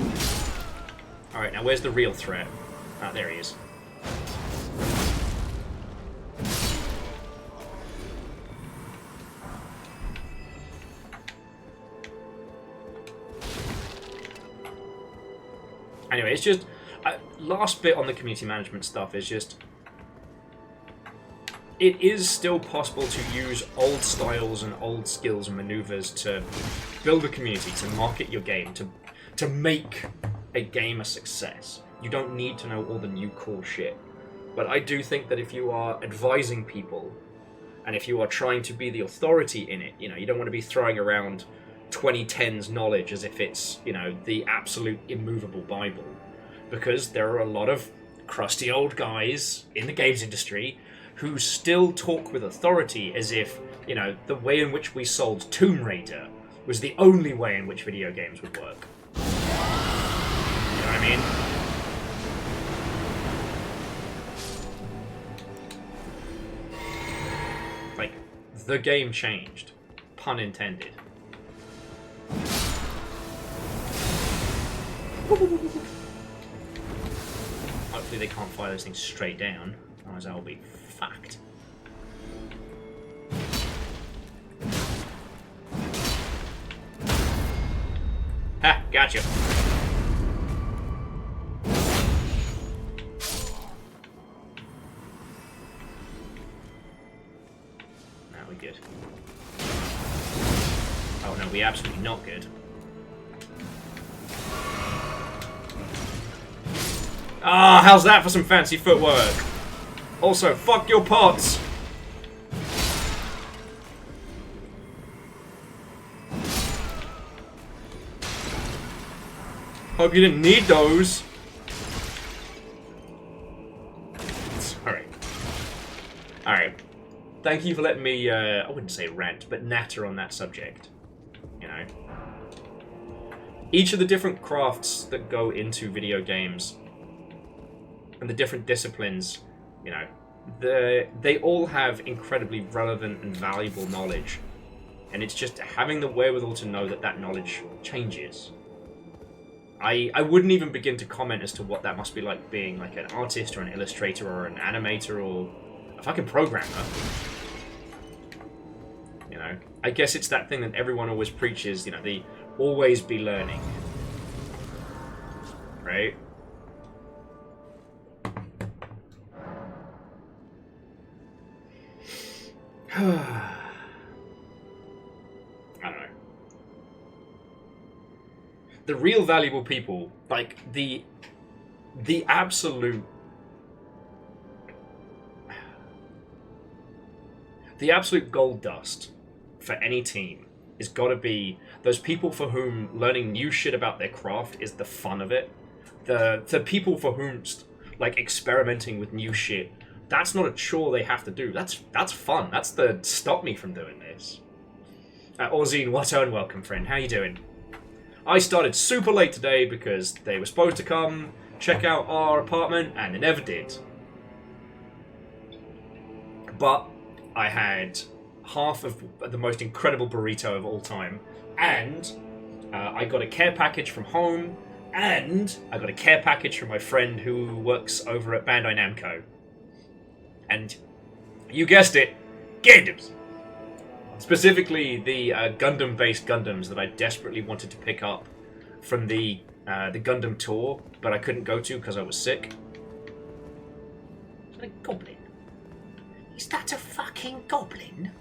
Alright, now where's the real threat? Ah, there he is. Anyway, it's just... last bit on the community management stuff is just... It is still possible to use old styles and old skills and maneuvers to build a community, to market your game, to make a game a success. You don't need to know all the new cool shit. But I do think that if you are advising people, and if you are trying to be the authority in it, you know, you don't want to be throwing around 2010s knowledge as if it's, you know, the absolute immovable Bible. Because there are a lot of crusty old guys in the games industry who still talk with authority as if, you know, the way in which we sold Tomb Raider was the only way in which video games would work. You know what I mean? Like, the game changed. Pun intended. Hopefully they can't fire those things straight down, otherwise I'll be fucked. Ha! Gotcha! Now we're good. Oh no, we're absolutely not good. Ah, how's that for some fancy footwork? Also, fuck your pots! Hope you didn't need those. Alright. Alright. Thank you for letting me, I wouldn't say rant, but natter on that subject. You know? Each of the different crafts that go into video games and the different disciplines, you know, they all have incredibly relevant and valuable knowledge. And it's just having the wherewithal to know that that knowledge changes. I wouldn't even begin to comment as to what that must be like being like an artist or an illustrator or an animator or a fucking programmer. You know, I guess it's that thing that everyone always preaches, you know, the always be learning. Right? I don't know. The real valuable people, like the absolute gold dust for any team is got to be those people for whom learning new shit about their craft is the fun of it. The people for whom like experimenting with new shit, that's not a chore they have to do. That's fun. That's the stop me from doing this. Orzine, what on welcome, friend. How you doing? I started super late today because they were supposed to come check out our apartment and they never did. But I had half of the most incredible burrito of all time, and I got a care package from home And I got a care package from my friend who works over at Bandai Namco. And you guessed it, Gundams. Specifically the Gundam-based Gundams that I desperately wanted to pick up from the Gundam tour, but I couldn't go to because I was sick. Is that a goblin? Is that a fucking goblin?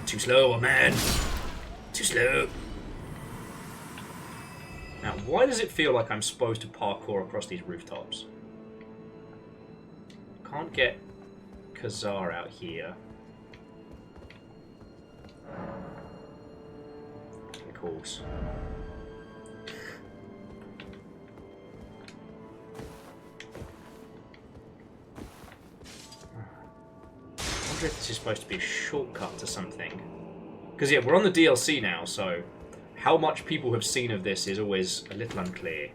Too slow, man. Too slow. Now, why does it feel like I'm supposed to parkour across these rooftops? Can't get Khazar out here. Of course. I wonder if this is supposed to be a shortcut to something. Because, yeah, we're on the DLC now, so how much people have seen of this is always a little unclear.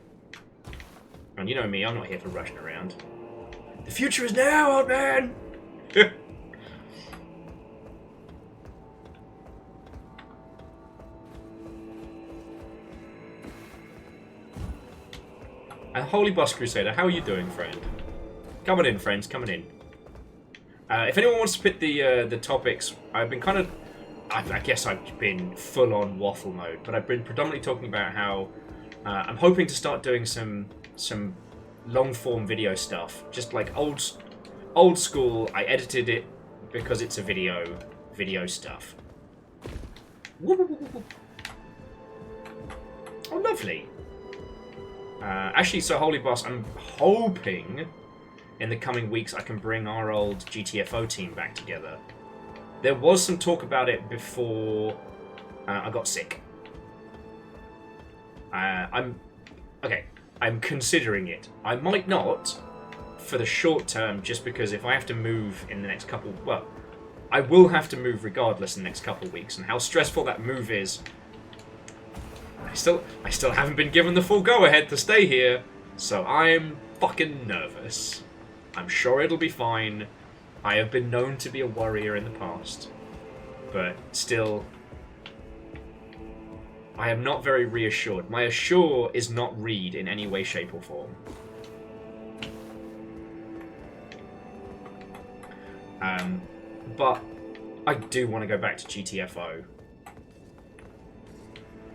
And you know me, I'm not here for rushing around. The future is now, old man! Holy Boss Crusader, how are you doing, friend? Coming in, friends, coming in. If anyone wants to pick the topics, I've been kind of... I guess I've been full-on waffle mode, but I've been predominantly talking about how I'm hoping to start doing some long-form video stuff. Just like old school, I edited it because it's a video stuff. Oh, lovely. Actually, so Holy Boss, I'm hoping in the coming weeks I can bring our old GTFO team back together. There was some talk about it before I got sick. I'm considering it. I might not for the short term, just because if I have to move in the next couple... Well, I will have to move regardless in the next couple of weeks, and how stressful that move is... I still haven't been given the full go-ahead to stay here, so I'm fucking nervous. I'm sure it'll be fine. I have been known to be a worrier in the past, but still, I am not very reassured. My assure is not read in any way, shape, or form. But I do want to go back to GTFO.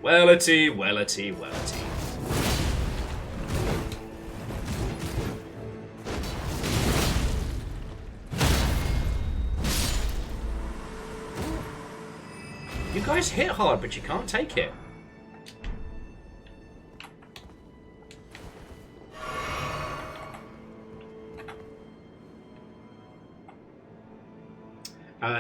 Wellity, wellity, wellity. You guys hit hard, but you can't take it.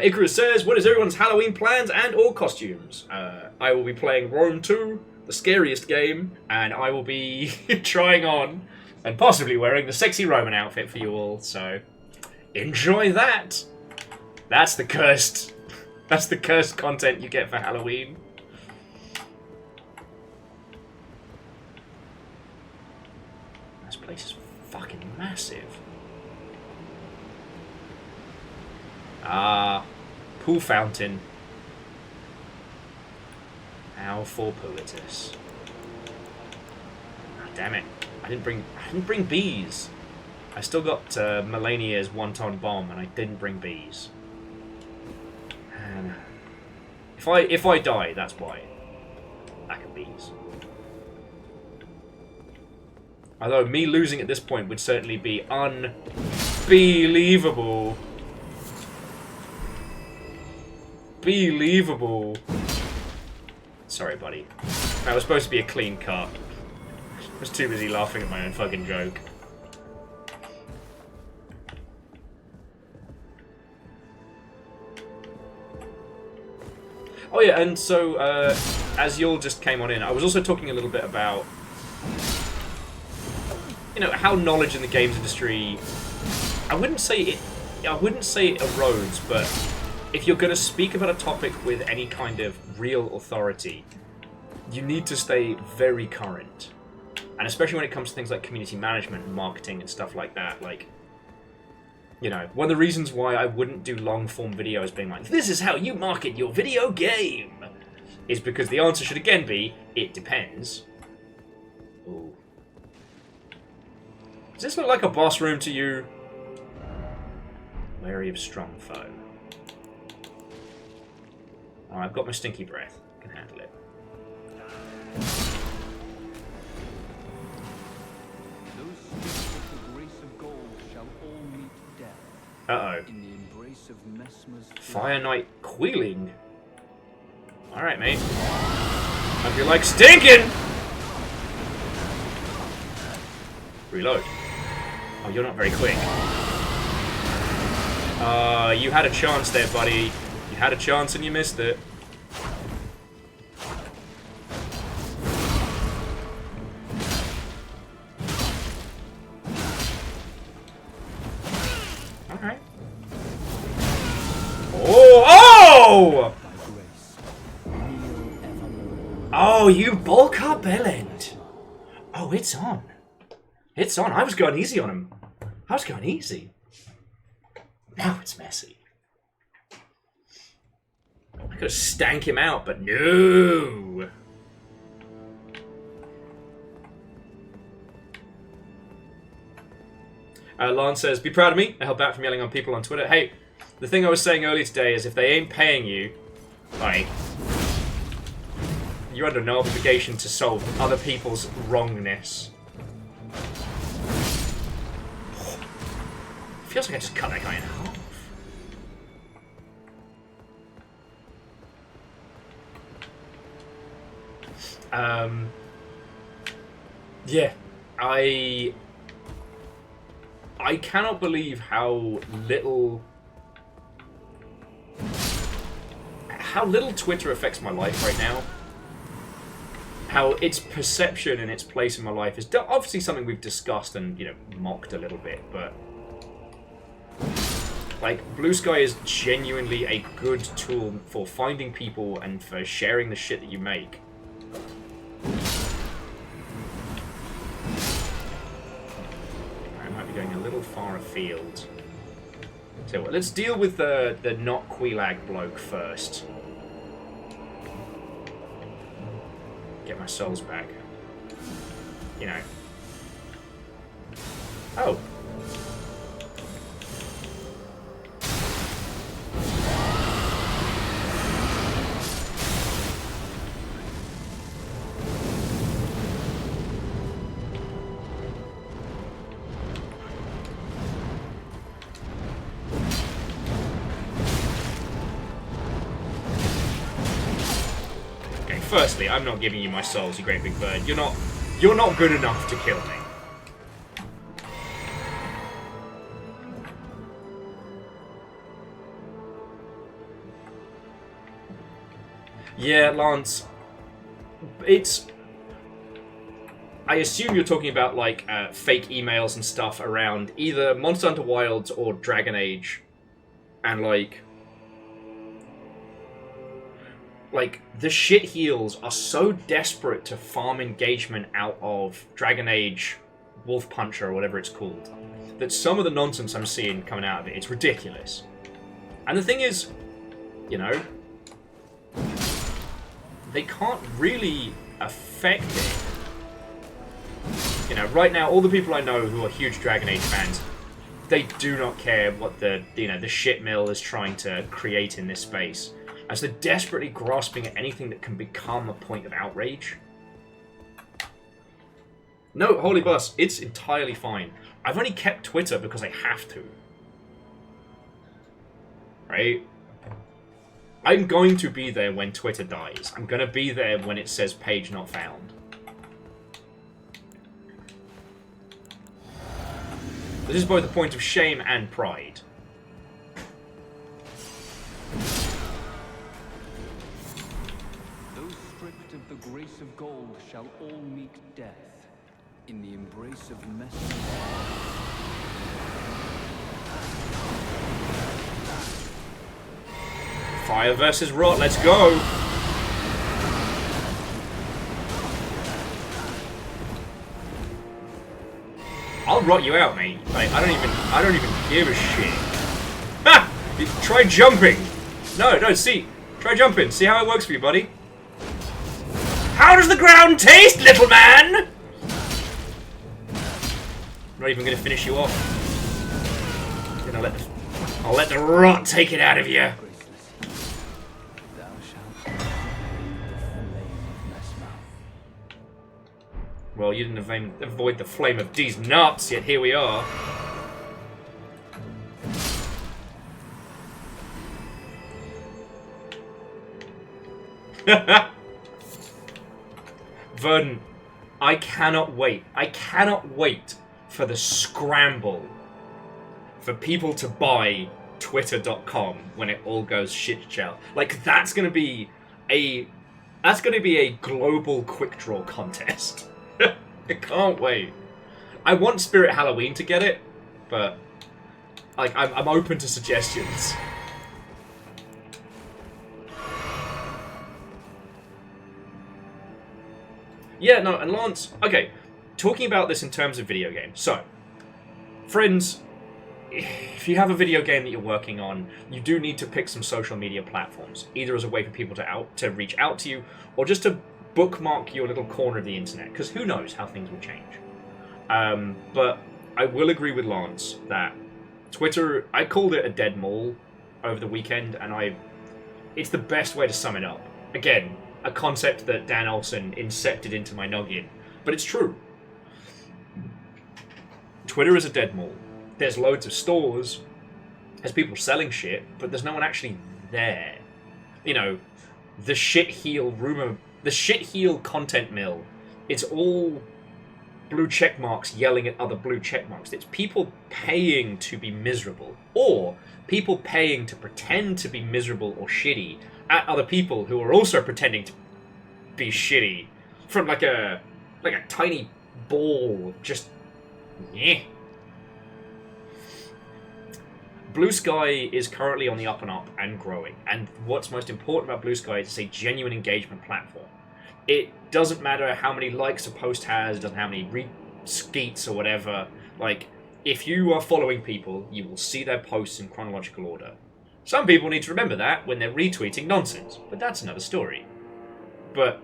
Icarus says, what is everyone's Halloween plans and or costumes? I will be playing Rome 2, the scariest game, and I will be trying on and possibly wearing the sexy Roman outfit for you all, so enjoy that! That's the cursed content you get for Halloween. This place is fucking massive. Ah, pool fountain. Now for Poetus. Ah, damn it! I didn't bring bees. I still got Melania's one-ton bomb, and I didn't bring bees. And if I die, that's why. Lack of bees. Although me losing at this point would certainly be unbelievable. Believable. Sorry, buddy. That was supposed to be a clean cut. I was too busy laughing at my own fucking joke. Oh yeah, and so as Yul just came on in, I was also talking a little bit about, you know, how knowledge in the games industry. I wouldn't say it erodes, but if you're going to speak about a topic with any kind of real authority, you need to stay very current. And especially when it comes to things like community management and marketing and stuff like that. Like, You know, one of the reasons why I wouldn't do long-form videos being like, this is how you market your video game, is because the answer should again be, it depends. Ooh. Does this look like a boss room to you? Wary of strong foe. Oh, I've got my stinky breath. I can handle it. Those stripped of the grace of gold shall all meet death. Uh-oh. In the embrace of Messmer's Fire Knight Queeling. Alright, mate. Hope you like stinking! Reload. Oh, you're not very quick. You had a chance there, buddy. You had a chance and you missed it. Alright. Oh! Oh! Oh, you bulk up Bellend. Oh, it's on. It's on. I was going easy on him. I was going easy. Now it's messy. I could have stank him out, but no. Lance says, be proud of me. I held back from yelling on people on Twitter. Hey, the thing I was saying earlier today is if they ain't paying you, like, you're under no obligation to solve other people's wrongness. Feels like I just cut that guy in half. Yeah, I cannot believe how little Twitter affects my life right now. How its perception and its place in my life is obviously something we've discussed and, you know, mocked a little bit, but like, Blue Sky is genuinely a good tool for finding people and for sharing the shit that you make. I might be going a little far afield. So let's deal with the not Queelag bloke first. Get my souls back. You know. Oh. Firstly, I'm not giving you my souls, you great big bird. You're not good enough to kill me. Yeah, Lance. I assume you're talking about, like, fake emails and stuff around either Monster Hunter Wilds or Dragon Age. And, like, the shit heels are so desperate to farm engagement out of Dragon Age, Wolf Puncher, or whatever it's called, that some of the nonsense I'm seeing coming out of it, it's ridiculous. And the thing is, you know, they can't really affect it. You know, right now, all the people I know who are huge Dragon Age fans, they do not care what the shit mill is trying to create in this space, as they're desperately grasping at anything that can become a point of outrage. No, Holy Bus, it's entirely fine. I've only kept Twitter because I have to. Right? I'm going to be there when Twitter dies. I'm going to be there when it says page not found. This is both a point of shame and pride. The grace of gold shall all meet death in the embrace of Messmer. Fire versus rot, let's go! I'll rot you out, mate. Like, I don't even give a shit. Ha! Try jumping. No, see. Try jumping. See how it works for you, buddy. How does the ground taste, little man? I'm not even gonna finish you off. I'll let the rot take it out of you. Well, you didn't avoid the flame of these nuts, yet here we are. Verdant, I cannot wait. I cannot wait for the scramble for people to buy Twitter.com when it all goes shit-shell. Like, that's gonna be a global quick draw contest. I can't wait. I want Spirit Halloween to get it, but like I'm open to suggestions. Yeah, no, and Lance, okay, talking about this in terms of video games. So, friends, if you have a video game that you're working on, you do need to pick some social media platforms, either as a way for people to reach out to you, or just to bookmark your little corner of the internet, because who knows how things will change. But I will agree with Lance that Twitter, I called it a dead mall over the weekend, and it's the best way to sum it up. Again, a concept that Dan Olsen incepted into my noggin, but it's true. Twitter is a dead mall. There's loads of stores, there's people selling shit, but there's no one actually there. You know, the shitheel content mill, it's all blue check marks yelling at other blue check marks. It's people paying to be miserable, or people paying to pretend to be miserable or shitty at other people who are also pretending to be shitty from like a tiny ball of just yeah. Blue Sky is currently on the up and up and growing, and what's most important about Blue Sky is it's a genuine engagement platform. It doesn't matter how many likes a post has, it doesn't matter how many reskeets or whatever. Like, if you are following people, you will see their posts in chronological order. Some people need to remember that when they're retweeting nonsense, but that's another story. But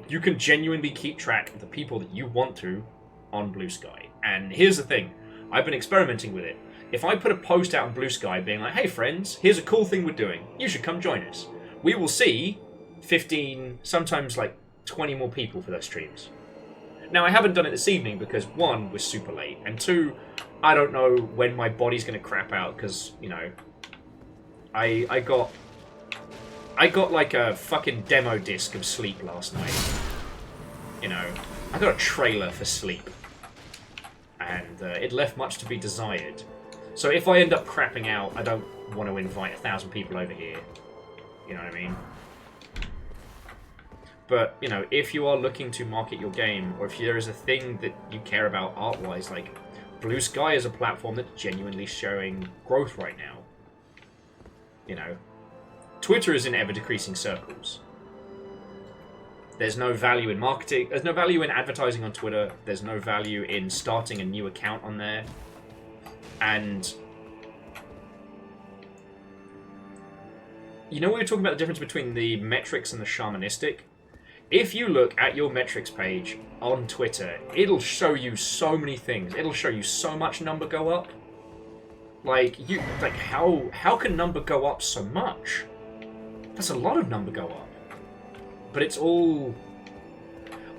you can genuinely keep track of the people that you want to on Blue Sky. And here's the thing, I've been experimenting with it. If I put a post out on Blue Sky being like, hey friends, here's a cool thing we're doing, you should come join us, we will see 15, sometimes like 20 more people for those streams. Now, I haven't done it this evening because, one, we're super late, and two, I don't know when my body's going to crap out because, you know, I got like a fucking demo disc of sleep last night. You know, I got a trailer for sleep, and it left much to be desired. So if I end up crapping out, I don't want to invite 1,000 people over here. You know what I mean? But, you know, if you are looking to market your game, or if there is a thing that you care about art-wise, like, Blue Sky is a platform that's genuinely showing growth right now. You know, Twitter is in ever-decreasing circles. There's no value in marketing, there's no value in advertising on Twitter, there's no value in starting a new account on there. And you know, we were talking about the difference between the metrics and the shamanistic. If you look at your metrics page on Twitter, it'll show you so many things. It'll show you so much number go up. Like how can number go up so much? That's a lot of number go up. But it's all,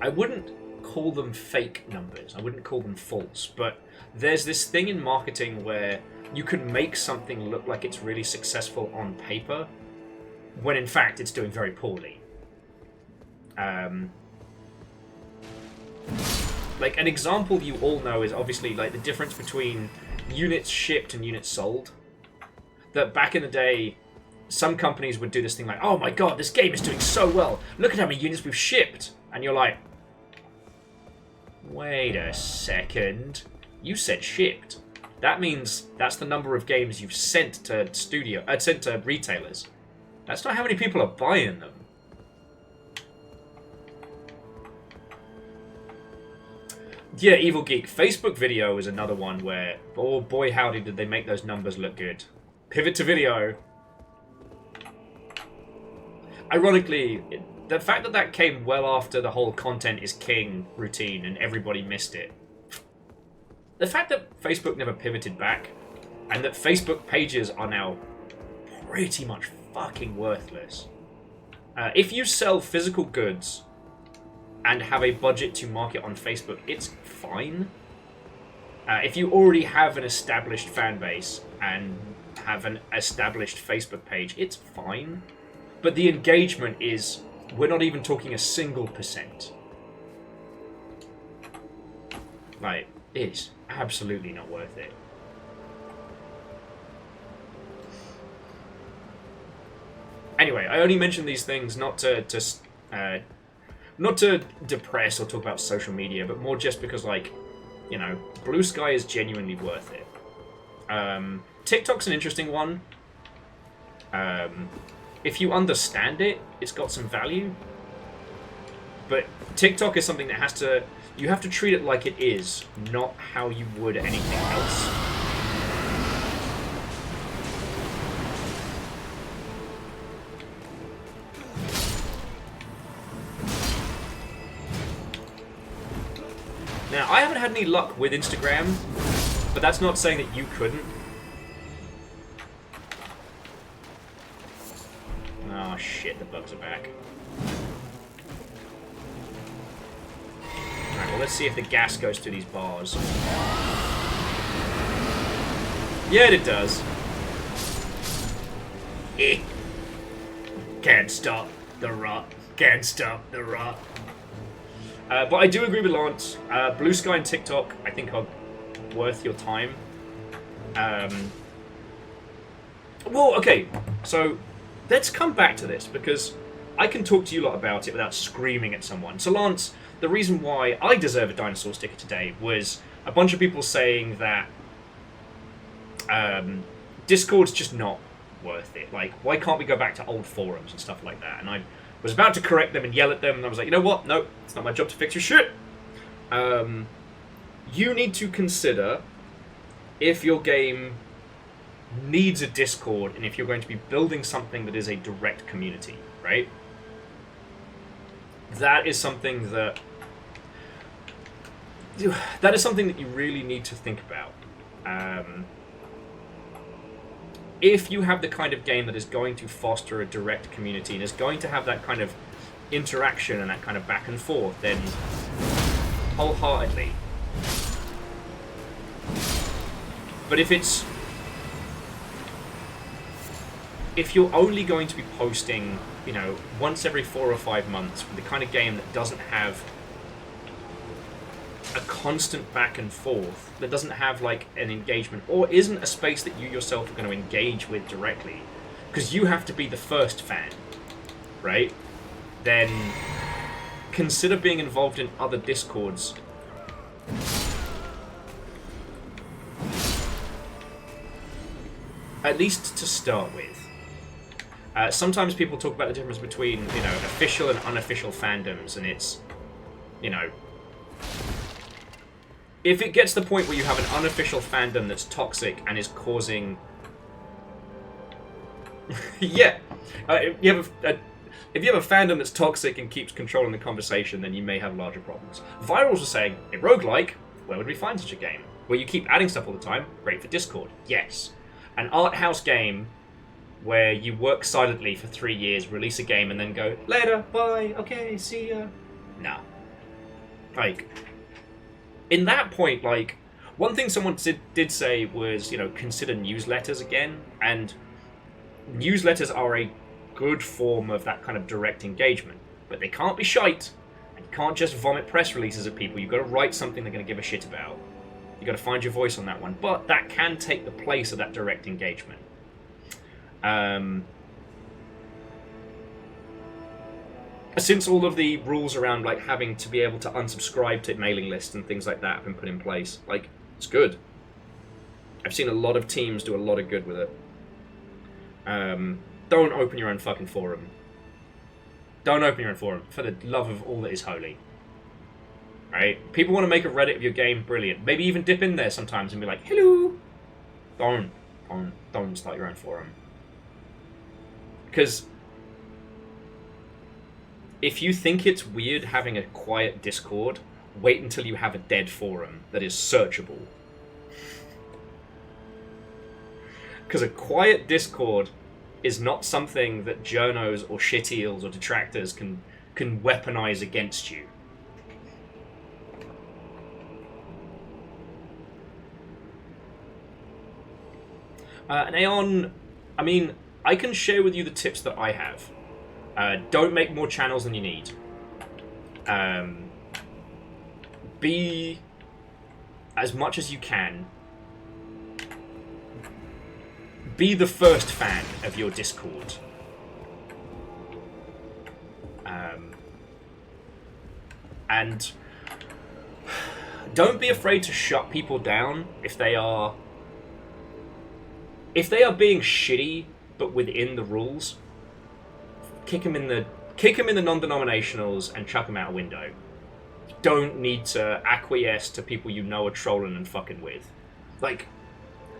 I wouldn't call them fake numbers. I wouldn't call them false, but there's this thing in marketing where you can make something look like it's really successful on paper, when in fact it's doing very poorly. Like, an example you all know is obviously like the difference between units shipped and units sold. That back in the day, some companies would do this thing like, oh my god, this game is doing so well, look at how many units we've shipped. And you're like, wait a second, you said shipped. That means that's the number of games you've sent to sent to retailers. That's not how many people are buying them. Yeah, Evil Geek. Facebook video is another one where, oh boy howdy did they make those numbers look good. Pivot to video. Ironically, the fact that that came well after the whole content is king routine and everybody missed it. The fact that Facebook never pivoted back, and that Facebook pages are now pretty much fucking worthless. If you sell physical goods and have a budget to market on Facebook, it's fine. If you already have an established fan base and have an established Facebook page, it's fine. But the engagement is, we're not even talking a single percent. Like, it's absolutely not worth it. Anyway, I only mention these things not to depress or talk about social media, but more just because, like, you know, Blue Sky is genuinely worth it. TikTok's an interesting one. If you understand it, it's got some value. But TikTok is something that has to... You have to treat it like it is, not how you would anything else. Now, I haven't had any luck with Instagram, but that's not saying that you couldn't. Oh shit, the bugs are back. Alright, well let's see if the gas goes through these bars. Yeah, it does. Can't stop the rot. Can't stop the rot. But I do agree with Lawrence. Blue Sky and TikTok, I think, are worth your time. Well, okay, so let's come back to this, because I can talk to you a lot about it without screaming at someone. So, Lance, the reason why I deserve a dinosaur sticker today was a bunch of people saying that Discord's just not worth it. Like, why can't we go back to old forums and stuff like that? And I was about to correct them and yell at them, and I was like, you know what? No, it's not my job to fix your shit. You need to consider if your game needs a Discord and if you're going to be building something that is a direct community, right? That is something that you really need to think about. If you have the kind of game that is going to foster a direct community and is going to have that kind of interaction and that kind of back and forth, then wholeheartedly. But if you're only going to be posting, you know, once every 4 or 5 months with the kind of game that doesn't have a constant back and forth, that doesn't have like an engagement, or isn't a space that you yourself are going to engage with directly, because you have to be the first fan, right? Then consider being involved in other Discords. At least to start with. Sometimes people talk about the difference between, you know, official and unofficial fandoms, and it's, you know, if it gets to the point where you have an unofficial fandom that's toxic and is causing... yeah. If you have a fandom that's toxic and keeps controlling the conversation, then you may have larger problems. Virals were saying, a roguelike, where would we find such a game? Where you keep adding stuff all the time? Great for Discord. Yes. An art house game where you work silently for 3 years, release a game, and then go, later, bye, okay, see ya. No. Like... In that point, like, one thing someone did say was, you know, consider newsletters again, and newsletters are a good form of that kind of direct engagement, but they can't be shite, and you can't just vomit press releases at people. You've got to write something they're going to give a shit about. You've got to find your voice on that one, but that can take the place of that direct engagement. Since all of the rules around like having to be able to unsubscribe to mailing lists and things like that have been put in place, like, it's good. I've seen a lot of teams do a lot of good with it. Don't open your own fucking forum. Don't open your own forum, for the love of all that is holy. right? People want to make a Reddit of your game, brilliant. Maybe even dip in there sometimes and be like, hello. Don't start your own forum. Because if you think it's weird having a quiet Discord, wait until you have a dead forum that is searchable. Because a quiet Discord is not something that journos or shit eels or detractors can weaponize against you. And Aeon, I mean, I can share with you the tips that I have. Don't make more channels than you need. Be, as much as you can, be the first fan of your Discord. And don't be afraid to shut people down if they are being shitty but within the rules. Kick them in the non-denominationals and chuck them out a window. You don't need to acquiesce to people you know are trolling and fucking with. Like,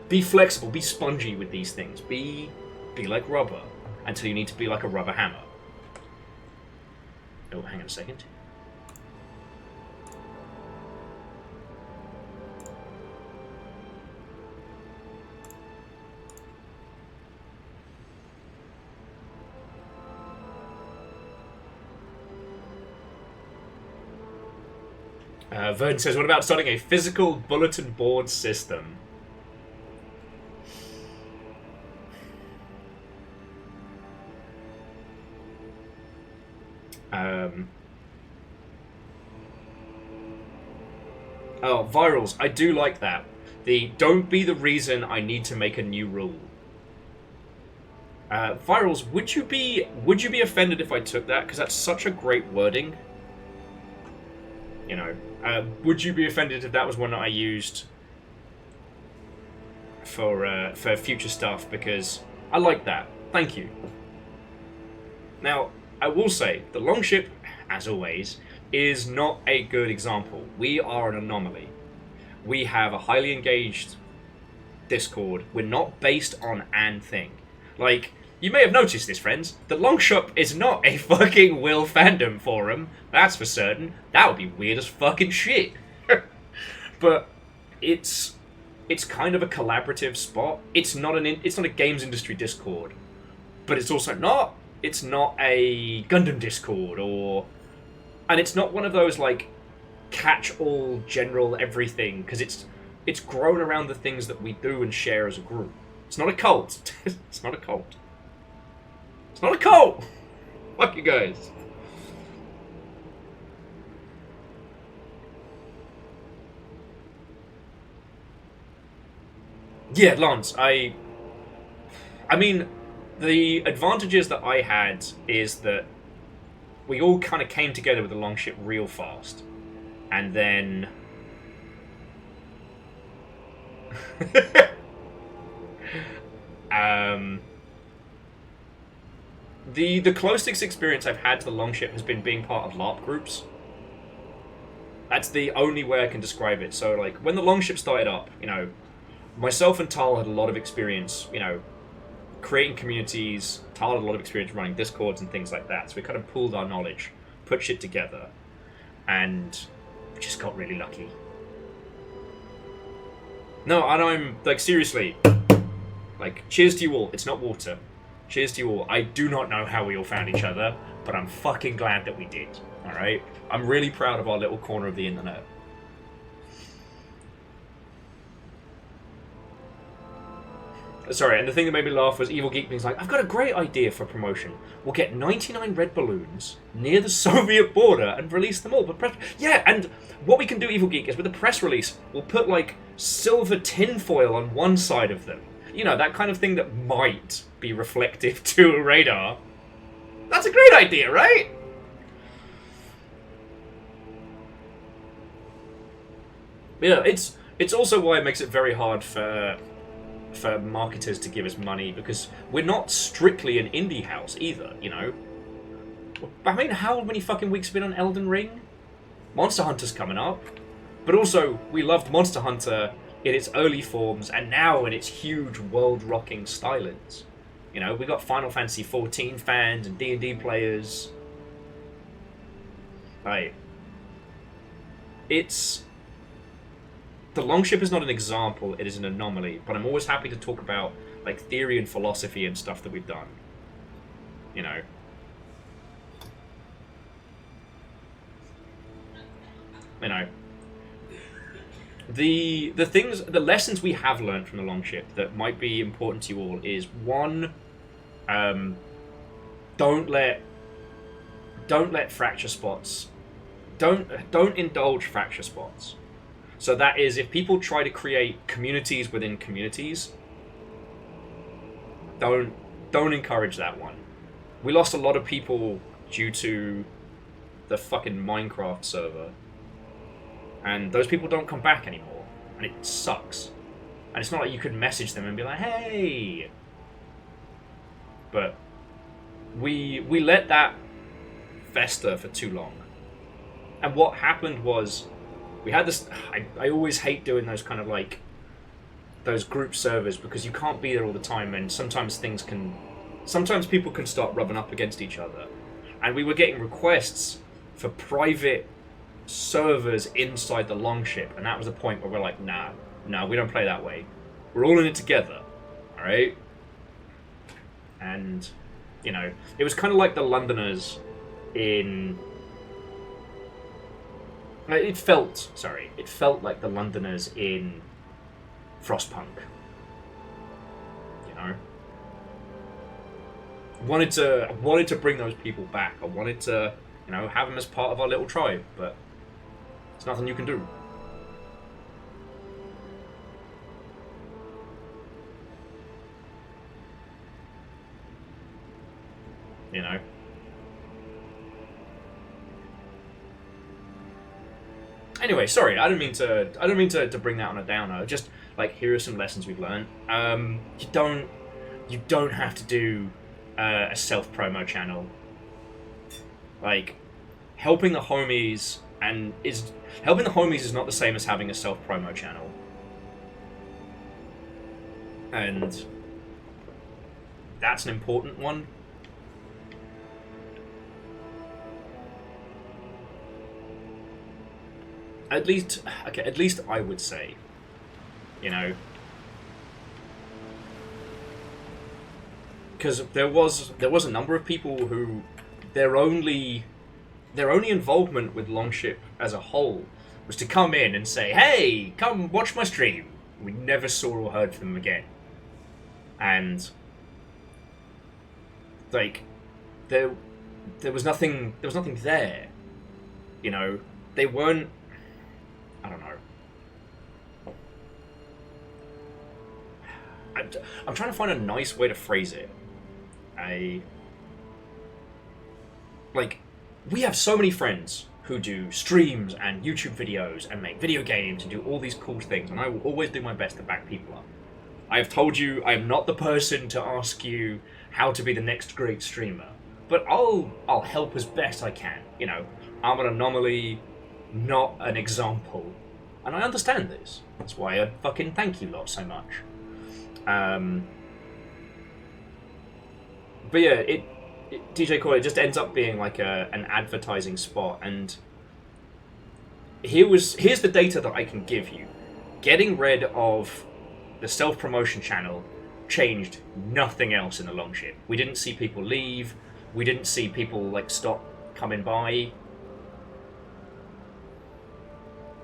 be flexible, be spongy with these things. Be like rubber until you need to be like a rubber hammer. Oh, hang on a second. Vern says, what about starting a physical bulletin board system? Oh, virals. I do like that. Don't be the reason I need to make a new rule. Virals, would you be offended if I took that? Because that's such a great wording. You know, would you be offended if that was one that I used for future stuff? Because I like that. Thank you. Now, I will say, the Longship, as always, is not a good example. We are an anomaly. We have a highly engaged Discord. We're not based on an thing. Like, you may have noticed this, friends. The Longship is not a fucking Will fandom forum. That's for certain. That would be weird as fucking shit. But it's kind of a collaborative spot. It's not a games industry Discord, but it's also not. It's not a Gundam Discord and it's not one of those like catch-all general everything, because it's grown around the things that we do and share as a group. It's not a cult. It's not a cult. It's not a cult! Fuck you guys. Yeah, Lance, I mean, the advantages that I had is that we all kind of came together with the Longship real fast. And then... The closest experience I've had to the Longship has been being part of LARP groups. That's the only way I can describe it. So, like, when the Longship started up, you know, myself and Tal had a lot of experience, you know, creating communities. Tal had a lot of experience running Discords and things like that. So we kind of pooled our knowledge, put shit together, and we just got really lucky. No, and I'm, like, seriously, like, cheers to you all. It's not water. Cheers to you all. I do not know how we all found each other, but I'm fucking glad that we did. Alright? I'm really proud of our little corner of the internet. Sorry, and the thing that made me laugh was Evil Geek being like, I've got a great idea for promotion. We'll get 99 red balloons near the Soviet border and release them all. But yeah, and what we can do, Evil Geek, is with the press release, we'll put, like, silver tinfoil on one side of them. You know, that kind of thing that might be reflective to a radar. That's a great idea, right? Yeah, it's also why it makes it very hard for marketers to give us money, because we're not strictly an indie house either, you know? I mean, how many fucking weeks have been on Elden Ring? Monster Hunter's coming up, but also we loved Monster Hunter in its early forms and now in its huge world-rocking stylings. You know, we got Final Fantasy XIV fans and D&D players. Right. It's... The Longship is not an example, it is an anomaly, but I'm always happy to talk about like theory and philosophy and stuff that we've done. You know. You know. The lessons we have learned from the Longship that might be important to you all is, one, don't let fracture spots, don't indulge fracture spots. So that is, if people try to create communities within communities, don't encourage that one. We lost a lot of people due to the fucking Minecraft server, and those people don't come back anymore, and it sucks. And it's not like you could message them and be like, hey. But we let that fester for too long. And what happened was, we had this... I always hate doing those kind of like... those group servers, because you can't be there all the time, and sometimes things can... Sometimes people can start rubbing up against each other. And we were getting requests for private servers inside the Longship, and that was the point where we're like, nah, we don't play that way. We're all in it together, alright? And, you know, it was kind of like the Londoners in... It felt like the Londoners in Frostpunk. You know? I wanted to bring those people back. I wanted to, you know, have them as part of our little tribe, but there's nothing you can do. You know? Anyway, sorry, I don't mean to bring that on a downer. Just like, here are some lessons we've learned. You don't have to do a self-promo channel. Like, helping the homies is not the same as having a self-promo channel. And that's an important one. At least I would say, you know, because there was a number of people who their only involvement with Longship as a whole was to come in and say, "Hey, come watch my stream." We never saw or heard from them again, and like there was nothing there, you know. They weren't. I don't know. I'm trying to find a nice way to phrase it. We have so many friends who do streams and YouTube videos and make video games and do all these cool things, and I will always do my best to back people up. I have told you I am not the person to ask you how to be the next great streamer, but I'll help as best I can. You know, I'm an anomaly, not an example, and I understand this. That's why I fucking thank you lot so much. But yeah, DJ Coy, it just ends up being like an advertising spot, and here's the data that I can give you. Getting rid of the self-promotion channel changed nothing else in the Longship. We didn't see people leave. We didn't see people like stop coming by.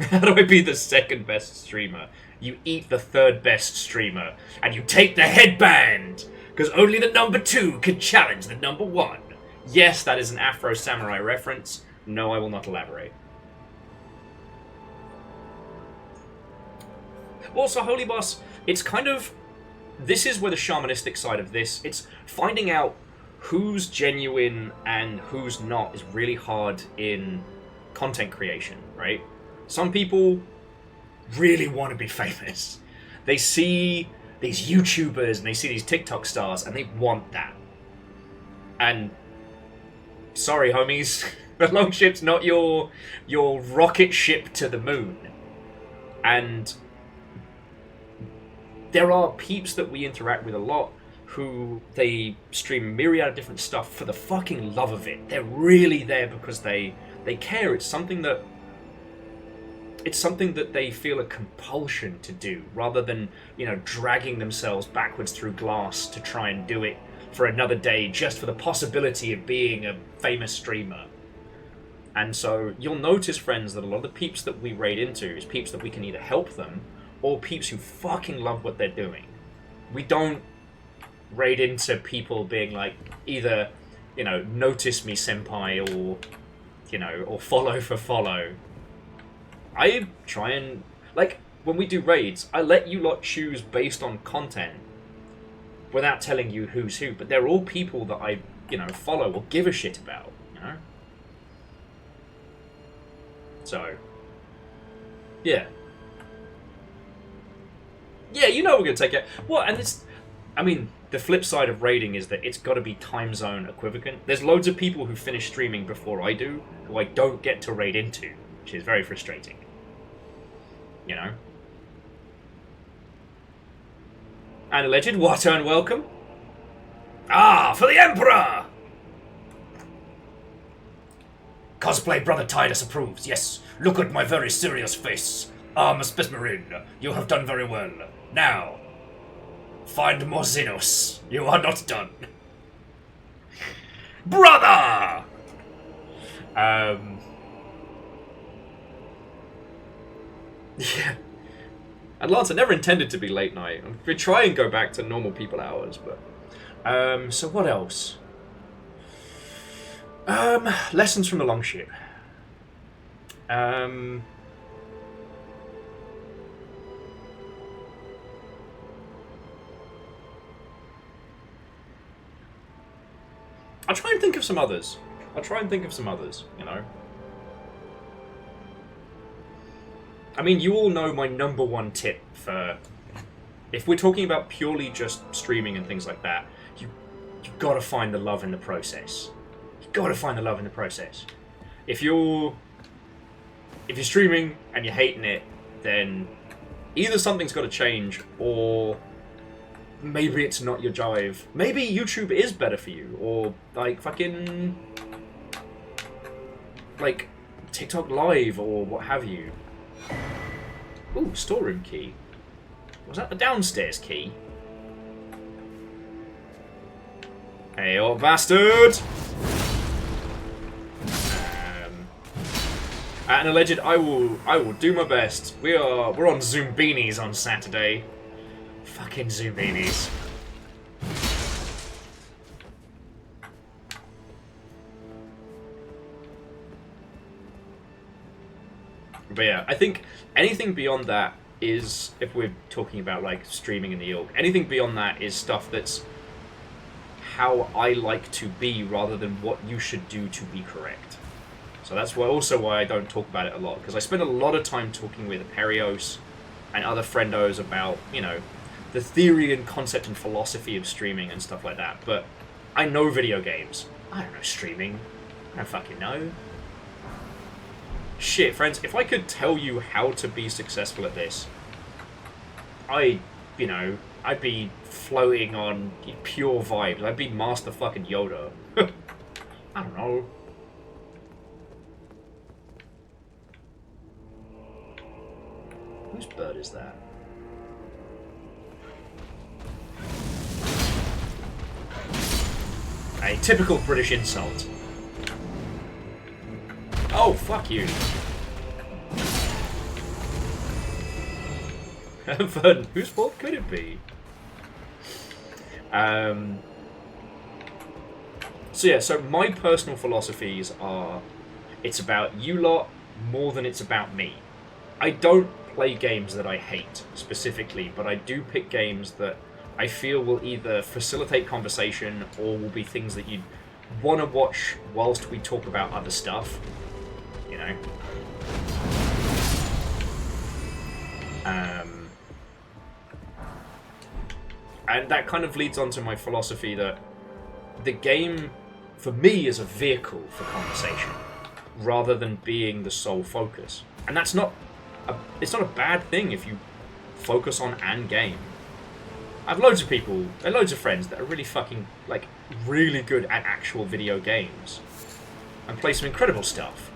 How do I be the second best streamer? You eat the third best streamer, and you take the headband, because only the number 2 can challenge the number 1. Yes, that is an Afro Samurai reference. No, I will not elaborate. Also, Holy Boss, it's kind of... This is where the shamanistic side of this, it's finding out who's genuine and who's not is really hard in content creation, right? Some people really want to be famous. They see these YouTubers and they see these TikTok stars and they want that. And sorry, homies, The longship's not your rocket ship to the moon. And there are peeps that we interact with a lot who they stream a myriad of different stuff for the fucking love of it. They're really there because they care. It's something that they feel a compulsion to do, rather than, dragging themselves backwards through glass to try and do it for another day just for the possibility of being a famous streamer. And so you'll notice, friends, that a lot of the peeps that we raid into is peeps that we can either help them or peeps who fucking love what they're doing. We don't raid into people being like, either, notice me senpai, or follow for follow. I try and, when we do raids, I let you lot choose based on content without telling you who's who, but they're all people that I, follow or give a shit about, So, yeah. Yeah, we're going to take it. What? And it's, the flip side of raiding is that it's got to be time zone equivalent. There's loads of people who finish streaming before I do, who I don't get to raid into, which is very frustrating. And alleged, what and welcome? Ah, for the Emperor! Cosplay Brother Titus approves. Yes, look at my very serious face. Ah, Miss Bismarine, you have done very well. Now, find more Xenos. You are not done. Brother! Yeah. And Lance, I never intended to be late night. We try and go back to normal people hours, but... so what else? Lessons from the Longship. I'll try and think of some others. You all know my number one tip for... If we're talking about purely just streaming and things like that, you've got to find the love in the process. If you're streaming and you're hating it, then either something's got to change, or maybe it's not your jive. Maybe YouTube is better for you, or TikTok Live, or what have you. Ooh, storeroom key. Was that the downstairs key? Hey, old bastard! At an alleged, I will do my best. We're on Zoombinis on Saturday. Fucking Zoombinis. But yeah, I think anything beyond that is, if we're talking about streaming in the ilk, anything beyond that is stuff that's how I like to be rather than what you should do to be correct. So that's why I don't talk about it a lot, because I spend a lot of time talking with Perios and other friendos about, the theory and concept and philosophy of streaming and stuff like that. But I know video games. I don't know streaming. I don't fucking know. Shit, friends, if I could tell you how to be successful at this, I'd be floating on pure vibes. I'd be Master fucking Yoda. I don't know. Whose bird is that? A typical British insult. Oh, fuck you. Vernon, whose fault could it be? So my personal philosophies are, it's about you lot more than it's about me. I don't play games that I hate, specifically, but I do pick games that I feel will either facilitate conversation or will be things that you'd want to watch whilst we talk about other stuff. And that kind of leads on to my philosophy that the game, for me, is a vehicle for conversation. rather than being the sole focus. And that's not it's not a bad thing if you focus on an game. I have loads of people and loads of friends that are really fucking, like, really good at actual video games and play some incredible stuff.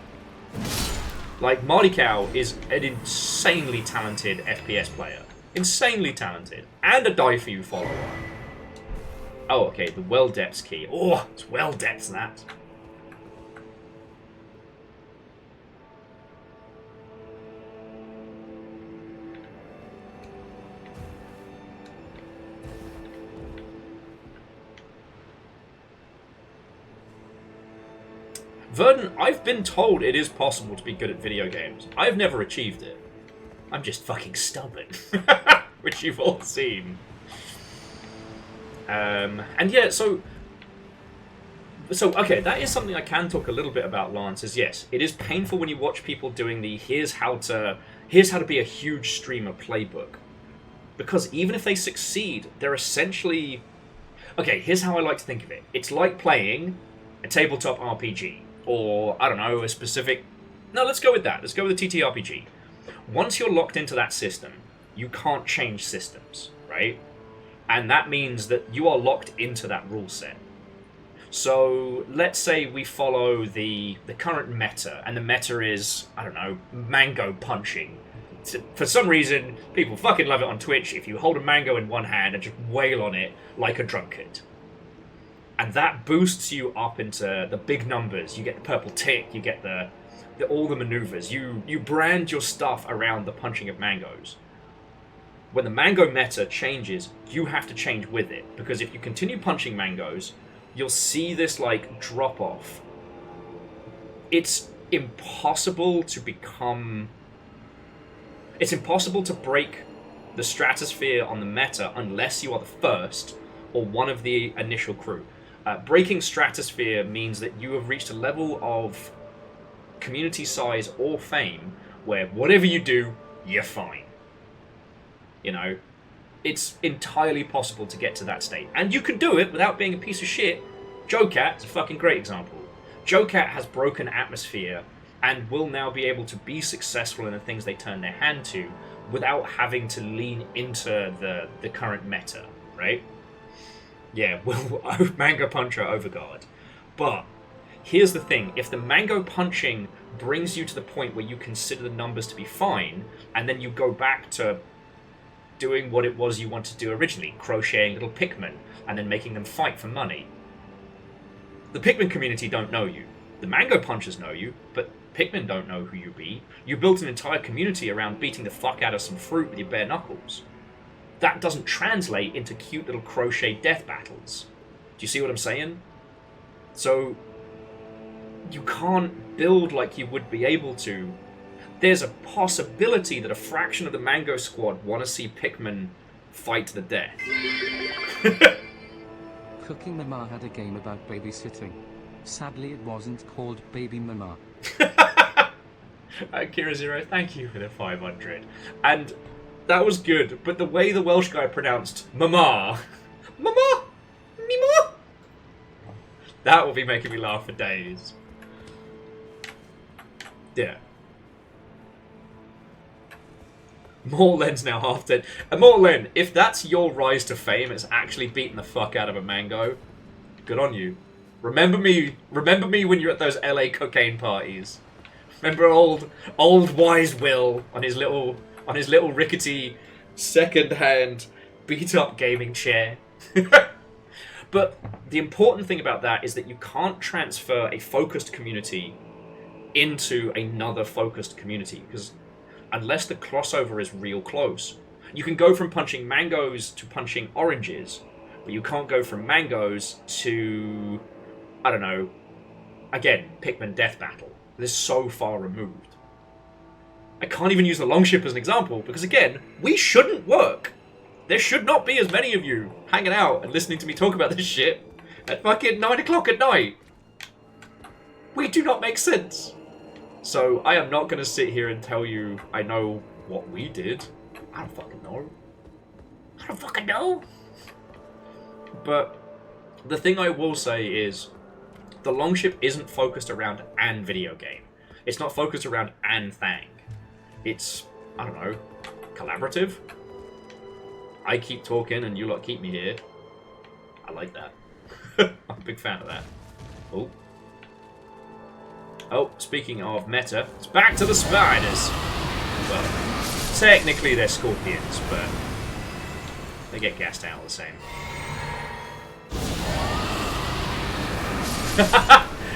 Like, Marty Cow is an insanely talented FPS player. Insanely talented. And a Die For You follower. Oh, okay, the well depths key. Oh, it's well depths, that. Verdon, I've been told it is possible to be good at video games. I've never achieved it. I'm just fucking stubborn. Which you've all seen. And yeah, so okay, that is something I can talk a little bit about, Lance, is yes, it is painful when you watch people doing the here's how to be a huge streamer playbook. Because even if they succeed, they're essentially... Okay, here's how I like to think of it. It's like playing a tabletop RPG. Or, I don't know, a specific... No, let's go with that. Let's go with a TTRPG. Once you're locked into that system, you can't change systems, right? And that means that you are locked into that rule set. So, let's say we follow the current meta, and the meta is, I don't know, mango punching. For some reason, people fucking love it on Twitch if you hold a mango in one hand and just wail on it like a drunkard. And that boosts you up into the big numbers. You get the purple tick, you get all the maneuvers. You brand your stuff around the punching of mangoes. When the mango meta changes, you have to change with it. Because if you continue punching mangoes, you'll see this, like, drop-off. It's impossible to become... It's impossible to break the stratosphere on the meta unless you are the first or one of the initial crew. Breaking stratosphere means that you have reached a level of community size or fame where whatever you do, you're fine. You know, it's entirely possible to get to that state. And you can do it without being a piece of shit. Joe-Cat is a fucking great example. Joe-Cat has broken atmosphere and will now be able to be successful in the things they turn their hand to without having to lean into the current meta, right? Yeah, well, Mango Puncher Overguard. But here's the thing. If the Mango Punching brings you to the point where you consider the numbers to be fine, and then you go back to doing what it was you wanted to do originally, crocheting little Pikmin, and then making them fight for money. The Pikmin community don't know you. The Mango Punchers know you, but Pikmin don't know who you be. You built an entire community around beating the fuck out of some fruit with your bare knuckles. That doesn't translate into cute little crochet death battles. Do you see what I'm saying? So, you can't build like you would be able to. There's a possibility that a fraction of the Mango Squad want to see Pikmin fight to the death. Cooking Mama had a game about babysitting. Sadly, it wasn't called Baby Mama. Kira Zero, thank you for the 500. And that was good, but the way the Welsh guy pronounced Mama, Mama, Mima, that will be making me laugh for days. Yeah. Mortlen's now half dead. And Mortlen, if that's your rise to fame, it's actually beating the fuck out of a mango, good on you. Remember me when you're at those LA cocaine parties. Remember old wise Will on his little rickety second-hand beat-up gaming chair. But the important thing about that is that you can't transfer a focused community into another focused community, because unless the crossover is real close, you can go from punching mangoes to punching oranges, but you can't go from mangoes to, I don't know, again, Pikmin Death Battle. They're so far removed. I can't even use the Longship as an example, because again, we shouldn't work. There should not be as many of you hanging out and listening to me talk about this shit at fucking 9 o'clock at night. We do not make sense. So I am not going to sit here and tell you I know what we did. I don't fucking know. I don't fucking know. But the thing I will say is the Longship isn't focused around an video game. It's not focused around An Thang. It's, I don't know, collaborative. I keep talking and you lot keep me here. I like that. I'm a big fan of that. Oh. Oh, speaking of meta, it's back to the spiders. Well, technically they're scorpions, but they get gassed out all the same.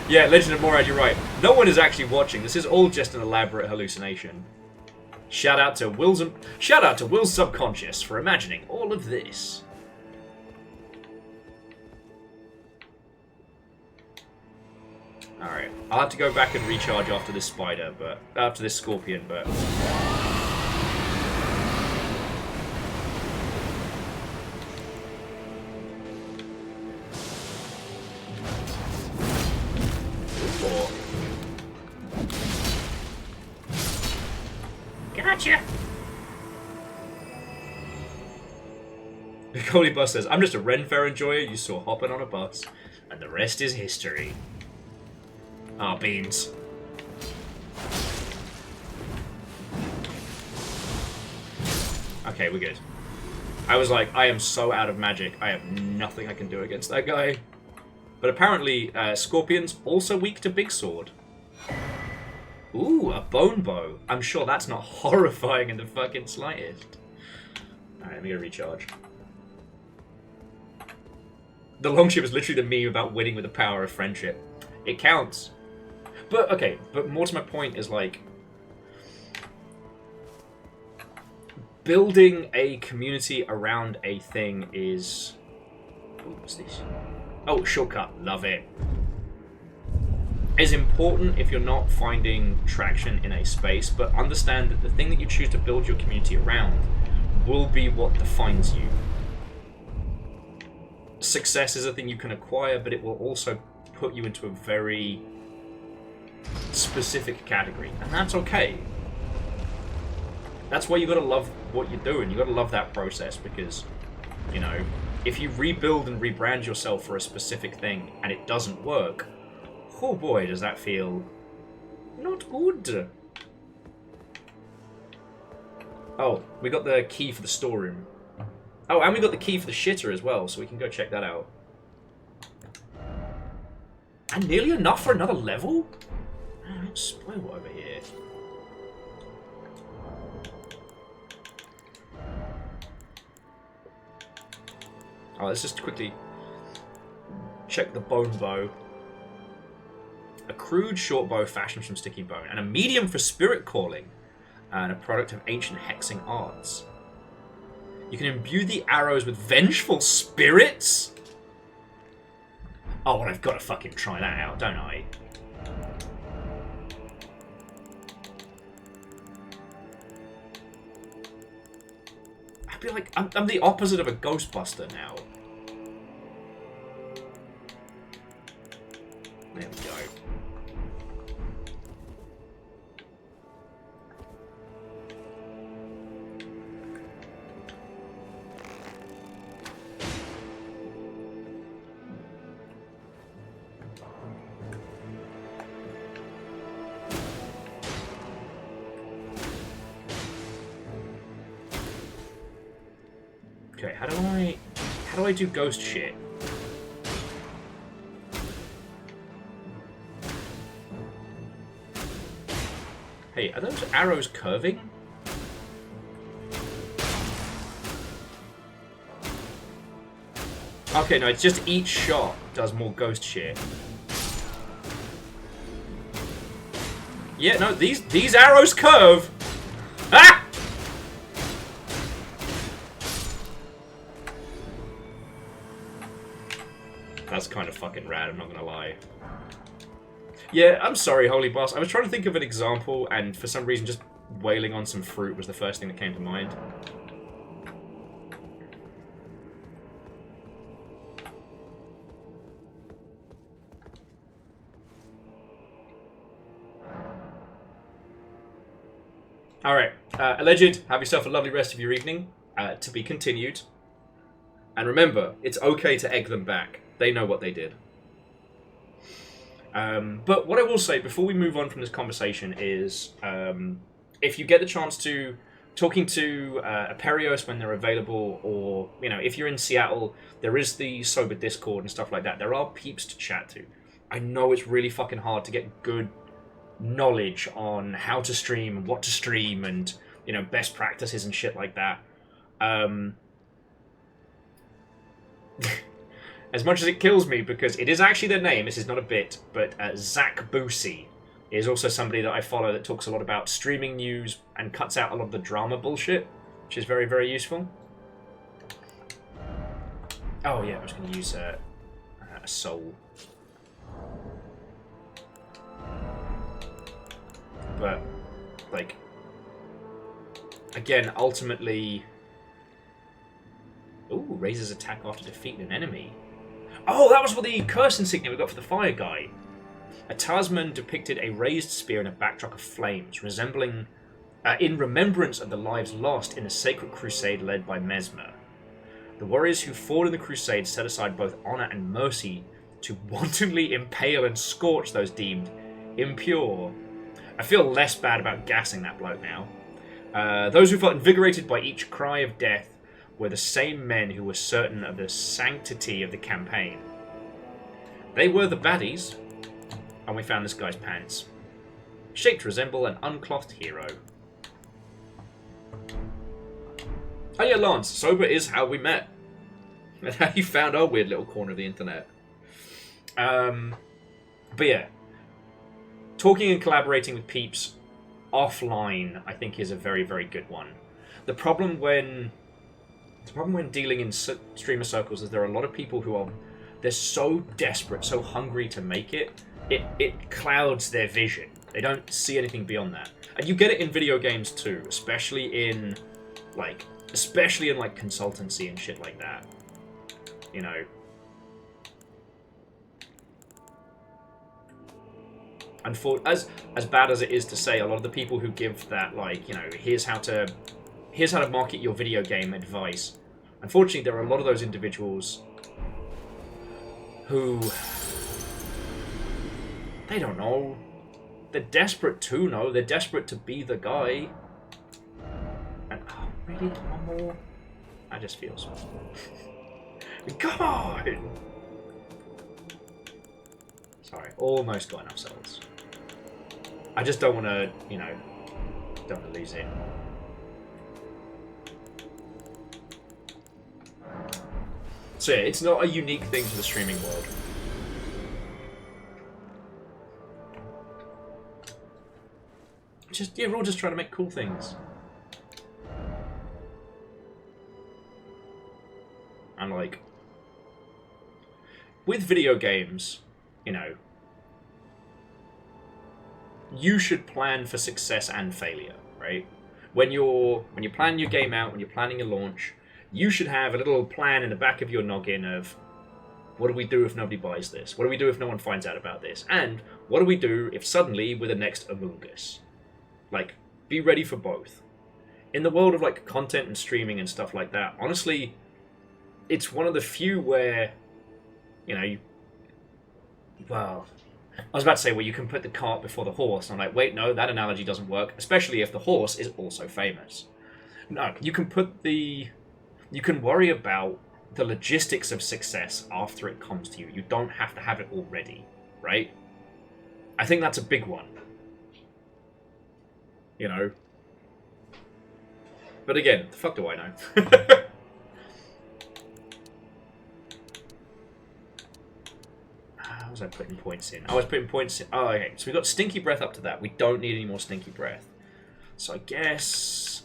Yeah, Legend of Morad, you're right. No one is actually watching. This is all just an elaborate hallucination. Shout out to Will's subconscious for imagining all of this. Alright, I'll have to go back and recharge after this spider, but after this scorpion, but gotcha. Cody Bus says, I'm just a Ren Fair enjoyer you saw hopping on a bus, and the rest is history. Ah, oh, beans. Okay, we're good. I was like, I am so out of magic, I have nothing I can do against that guy. But apparently, scorpions also weak to big sword. Ooh, a bone bow. I'm sure that's not horrifying in the fucking slightest. Alright, let me go recharge. The longship is literally the meme about winning with the power of friendship. It counts. But, okay, but more to my point is, like, building a community around a thing is... Ooh, what's this? Oh, shortcut. Love it. Is important if you're not finding traction in a space, but understand that the thing that you choose to build your community around will be what defines you. Success is a thing you can acquire, but it will also put you into a very specific category, and that's okay. That's why you gotta love what you're doing. You gotta love that process, because, you know, if you rebuild and rebrand yourself for a specific thing and it doesn't work, oh boy, does that feel not good. Oh, we got the key for the storeroom. Oh, and we got the key for the shitter as well, so we can go check that out. And nearly enough for another level? Man, don't spoil over here. Oh, let's just quickly check the bone bow. A crude short bow fashioned from sticky bone, and a medium for spirit calling, and a product of ancient hexing arts. You can imbue the arrows with vengeful spirits? Oh, well, I've got to fucking try that out, don't I? I feel like I'm the opposite of a Ghostbuster now. There we go. Okay, how do I do ghost shit? Hey, are those arrows curving? Okay, no, it's just each shot does more ghost shit. Yeah, no, these arrows curve. Ah! That's kind of fucking rad, I'm not gonna lie. Yeah, I'm sorry, Holy Boss. I was trying to think of an example, and for some reason just wailing on some fruit was the first thing that came to mind. Alright, Alleged, have yourself a lovely rest of your evening. To be continued. And remember, it's okay to egg them back. They know what they did. But what I will say before we move on from this conversation is, if you get the chance to talking to Aperios when they're available, or if you're in Seattle, there is the Sober Discord and stuff like that. There are peeps to chat to. I know it's really fucking hard to get good knowledge on how to stream and what to stream and best practices and shit like that. As much as it kills me, because it is actually their name, this is not a bit, but Zach Boosie is also somebody that I follow that talks a lot about streaming news and cuts out a lot of the drama bullshit, which is very, very useful. Oh yeah, I was going to use a soul. But, like, again, ultimately... Ooh, raises attack after defeating an enemy. Oh, that was for the curse insignia we got for the fire guy. A talisman depicted a raised spear in a backdrop of flames, resembling, in remembrance of the lives lost in the sacred crusade led by Mesmer. The warriors who fought in the crusade set aside both honor and mercy to wantonly impale and scorch those deemed impure. I feel less bad about gassing that bloke now. Those who felt invigorated by each cry of death were the same men who were certain of the sanctity of the campaign. They were the baddies, and we found this guy's pants, shaped to resemble an unclothed hero. Oh yeah, Lance, Sober is how we met. And how you found our weird little corner of the internet. But yeah, talking and collaborating with peeps offline, I think, is a very, very good one. The problem when dealing in streamer circles is there are a lot of people who they're so desperate, so hungry to make it, it clouds their vision. They don't see anything beyond that. And you get it in video games too, especially in consultancy and shit like that. And as bad as it is to say, a lot of the people who give that, here's how to market your video game advice. Unfortunately, there are a lot of those individuals who, they don't know. They're desperate to know. They're desperate to be the guy. And, oh, really? One more? That just feels... Come on! Sorry, almost got enough souls. I just don't want to, don't want to lose it. So yeah, it's not a unique thing to the streaming world. We're all just trying to make cool things. And with video games, you should plan for success and failure, right? When you're planning your game out, when you're planning your launch, you should have a little plan in the back of your noggin of, what do we do if nobody buys this? What do we do if no one finds out about this? And what do we do if suddenly we're the next Among Us? Be ready for both. In the world of content and streaming and stuff like that, honestly, it's one of the few where, well, I was about to say, you can put the cart before the horse. And I'm like, wait, no, that analogy doesn't work, especially if the horse is also famous. No, you can worry about the logistics of success after it comes to you. You don't have to have it already, right? I think that's a big one. But again, the fuck do I know? How was I putting points in? I was putting points in. Oh, okay. So we got Stinky Breath up to that. We don't need any more Stinky Breath. So I guess...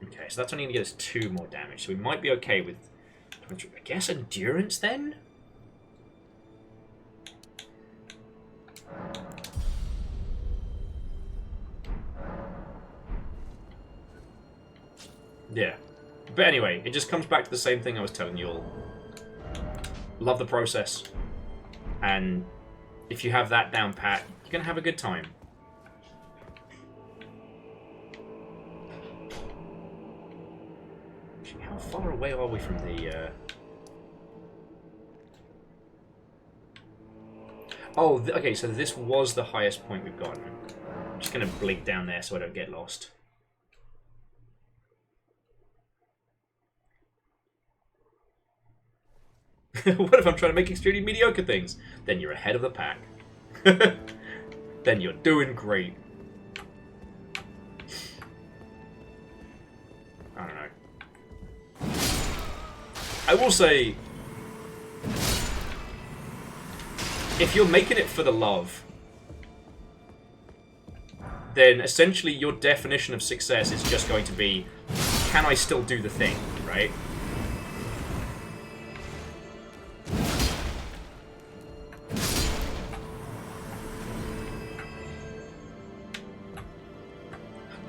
Okay, so that's only going to get us 2 more damage. So we might be okay with... I guess Endurance then? Yeah. But anyway, it just comes back to the same thing I was telling you all. Love the process. And if you have that down pat, you're going to have a good time. Actually, how far away are we from the... Oh, okay, so this was the highest point we've gotten. I'm just going to blink down there so I don't get lost. What if I'm trying to make extremely mediocre things? Then you're ahead of the pack. Then you're doing great. I don't know. I will say, if you're making it for the love, then essentially your definition of success is just going to be, can I still do the thing, right?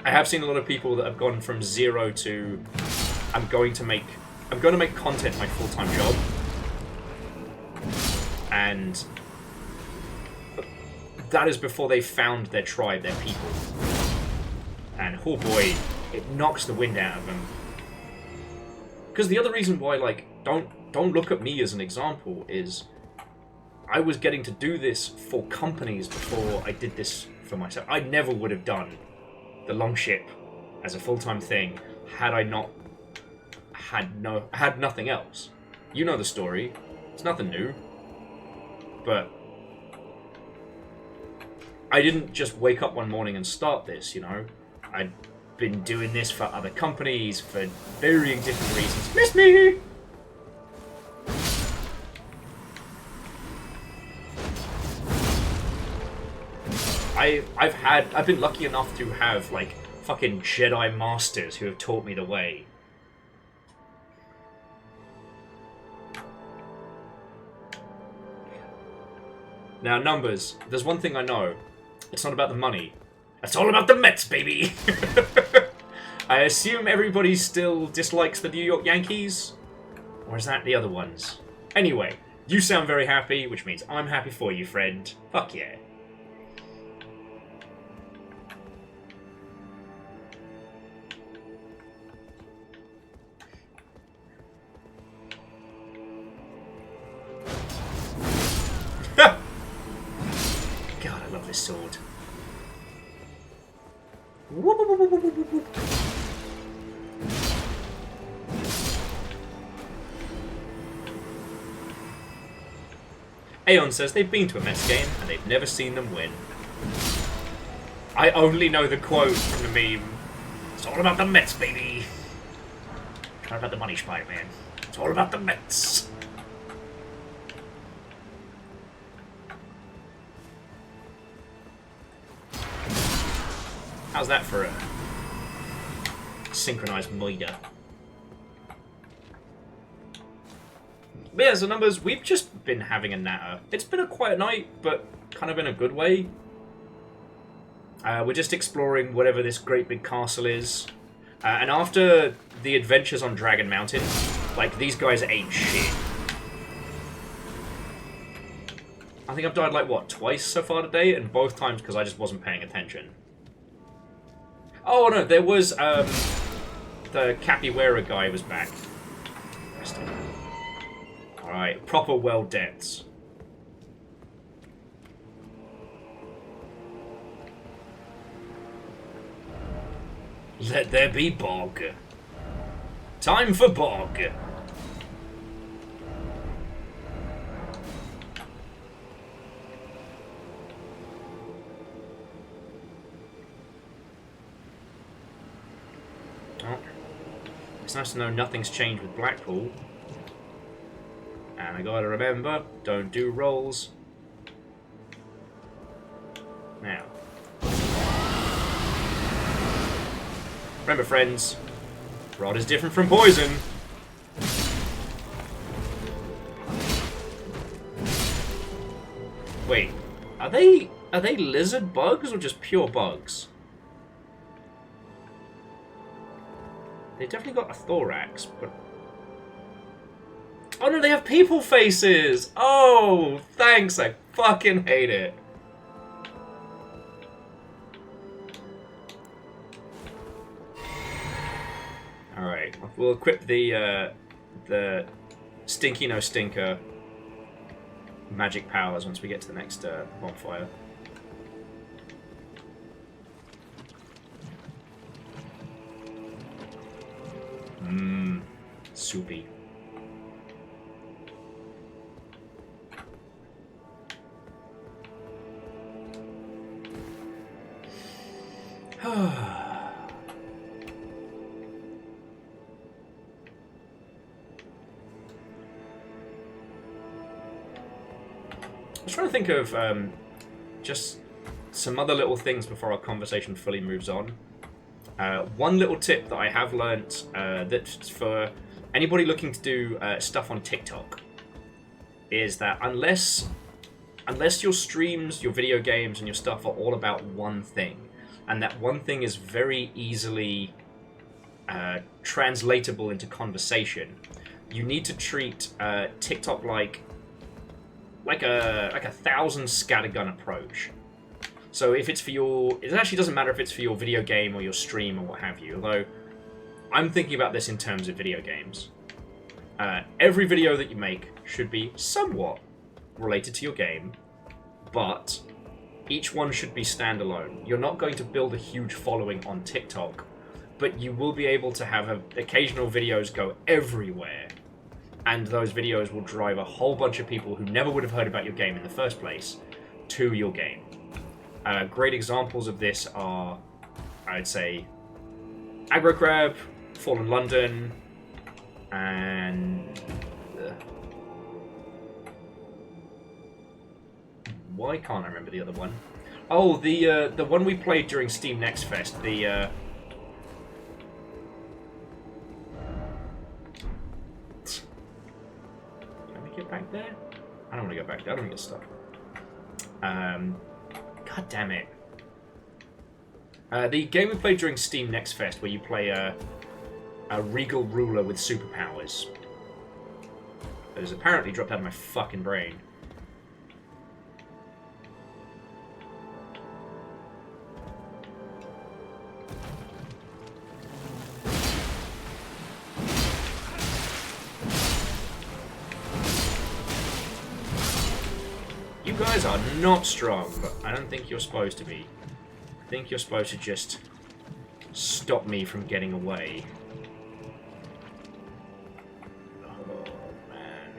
I have seen a lot of people that have gone from 0 to I'm going to make content my full-time job, and that is before they found their tribe, their people. And oh boy, it knocks the wind out of them. Because the other reason why, like, don't look at me as an example is I was getting to do this for companies before I did this for myself. I never would have done the Longship as a full-time thing had I not had nothing else. You know the story. It's nothing new. But I didn't just wake up one morning and start this, you know. I'd been doing this for other companies for varying different reasons. Miss me! I've been lucky enough to have, like, fucking Jedi Masters who have taught me the way. Now, numbers. There's one thing I know. It's not about the money. It's all about the Mets, baby! I assume everybody still dislikes the New York Yankees? Or is that the other ones? Anyway, you sound very happy, which means I'm happy for you, friend. Fuck yeah. God, I love this sword. Whoop, whoop, whoop, whoop, whoop, whoop. Aeon says they've been to a Mets game and they've never seen them win. I only know the quote from the meme. It's all about the Mets, baby. It's not about the money, Spider-Man. It's all about the Mets. How's that for a synchronized moida? But yeah, so numbers, we've just been having a natter. It's been a quiet night, but kind of in a good way. We're just exploring whatever this great big castle is. And after the adventures on Dragon Mountain, like, these guys ain't shit. I think I've died, like, what, twice so far today? And both times because I just wasn't paying attention. Oh, no, there was, the Capiwara guy was back. Alright, proper well deaths. Let there be bog. Time for bog. Oh. It's nice to know nothing's changed with Blackpool. And I gotta remember, don't do rolls. Now. Remember, friends, rod is different from poison. Wait, are they lizard bugs or just pure bugs? They definitely got a thorax, but... Oh no, they have people faces! Oh, thanks, I fucking hate it. Alright. We'll equip the Stinky No Stinker magic powers once we get to the next bonfire. Mmm, soupy. I was trying to think of just some other little things before our conversation fully moves on. One little tip that I have learnt that's for anybody looking to do stuff on TikTok is that unless your streams, your video games, and your stuff are all about one thing, and that one thing is very easily translatable into conversation, you need to treat TikTok like a 1,000 scattergun approach. So if it's for it actually doesn't matter if it's for your video game or your stream or what have you, although I'm thinking about this in terms of video games. Every video that you make should be somewhat related to your game, but each one should be standalone. You're not going to build a huge following on TikTok, but you will be able to have occasional videos go everywhere, and those videos will drive a whole bunch of people who never would have heard about your game in the first place to your game. Great examples of this are, I'd say, Aggro Crab, Fallen London, and... why can't I remember the other one? Oh, the one we played during Steam Next Fest, the... Can we get back there? I don't want to go back there, I don't want to get stuck. God damn it. The game we played during Steam Next Fest, where you play a regal ruler with superpowers. That has apparently dropped out of my fucking brain. You guys are not strong, but I don't think you're supposed to be. I think you're supposed to just stop me from getting away. Oh, man.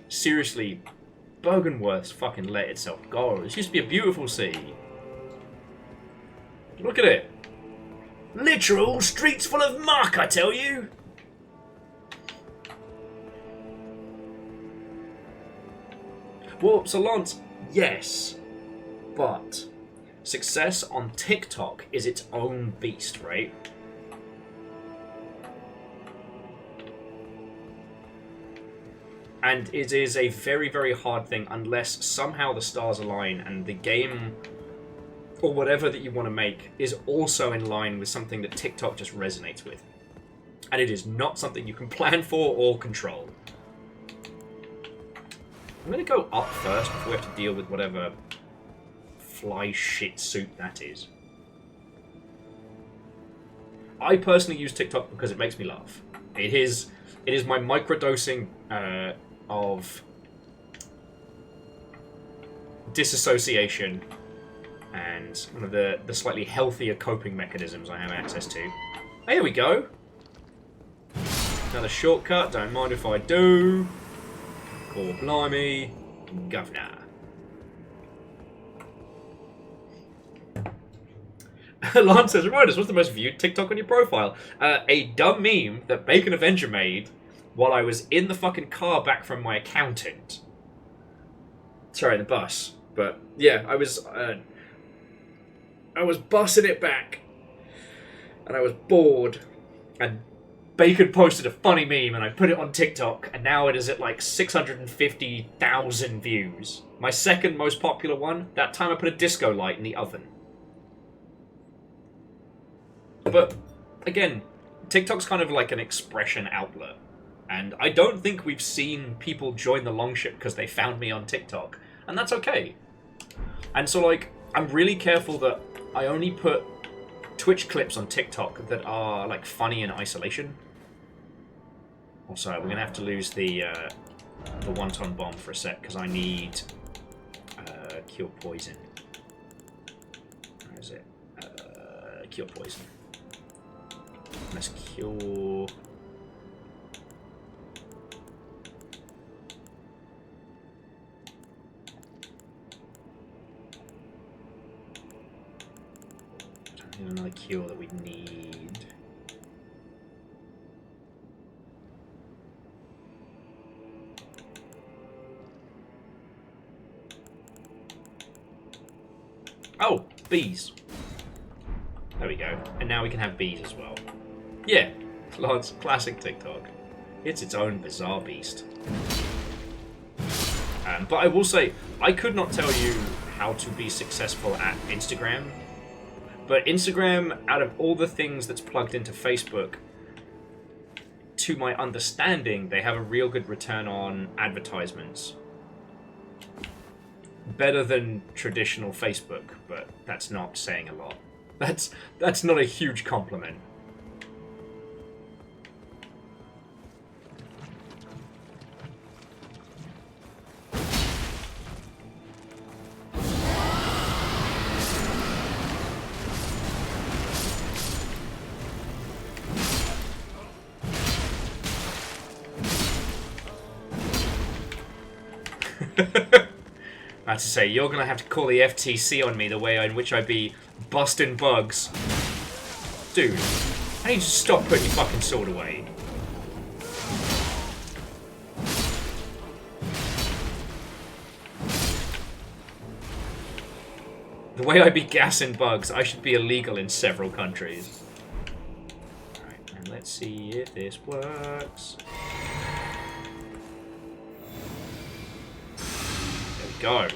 Seriously, Boggenworth's fucking let itself go. This used to be a beautiful sea. Look at it. Literal streets full of muck, I tell you. Well, Solant, yes, but success on TikTok is its own beast, right? And it is a very, very hard thing unless somehow the stars align and the game or whatever that you want to make is also in line with something that TikTok just resonates with. And it is not something you can plan for or control. I'm going to go up first before we have to deal with whatever fly shit suit that is. I personally use TikTok because it makes me laugh. It is my microdosing of disassociation and one of the slightly healthier coping mechanisms I have access to. Here we go. Another shortcut, don't mind if I do. Or blimey, governor. Lance says, remind us, what's the most viewed TikTok on your profile? A dumb meme that Bacon Avenger made while I was in the fucking car back from my accountant. Sorry, the bus. But yeah, I was bussing it back, and I was bored, and Bacon posted a funny meme and I put it on TikTok, and now it is at like 650,000 views. My second most popular one, that time I put a disco light in the oven. But again, TikTok's kind of like an expression outlet. And I don't think we've seen people join the Longship because they found me on TikTok. And that's okay. And so like, I'm really careful that I only put Twitch clips on TikTok that are like funny in isolation. Also, we're gonna have to lose the wonton bomb for a sec because I need cure poison. Where is it? Cure poison. Let's cure. Another cure that we need. Oh, bees. There we go. And now we can have bees as well. Yeah, Lance, classic TikTok. It's its own bizarre beast. But I will say, I could not tell you how to be successful at Instagram. But Instagram, out of all the things that's plugged into Facebook, to my understanding, they have a real good return on advertisements. Better than traditional Facebook, but that's not saying a lot. That's not a huge compliment. I have to say, you're gonna have to call the FTC on me the way in which I be busting bugs. Dude, I need you to stop putting your fucking sword away. The way I be gassing bugs, I should be illegal in several countries. Alright, and let's see if this works. There we go.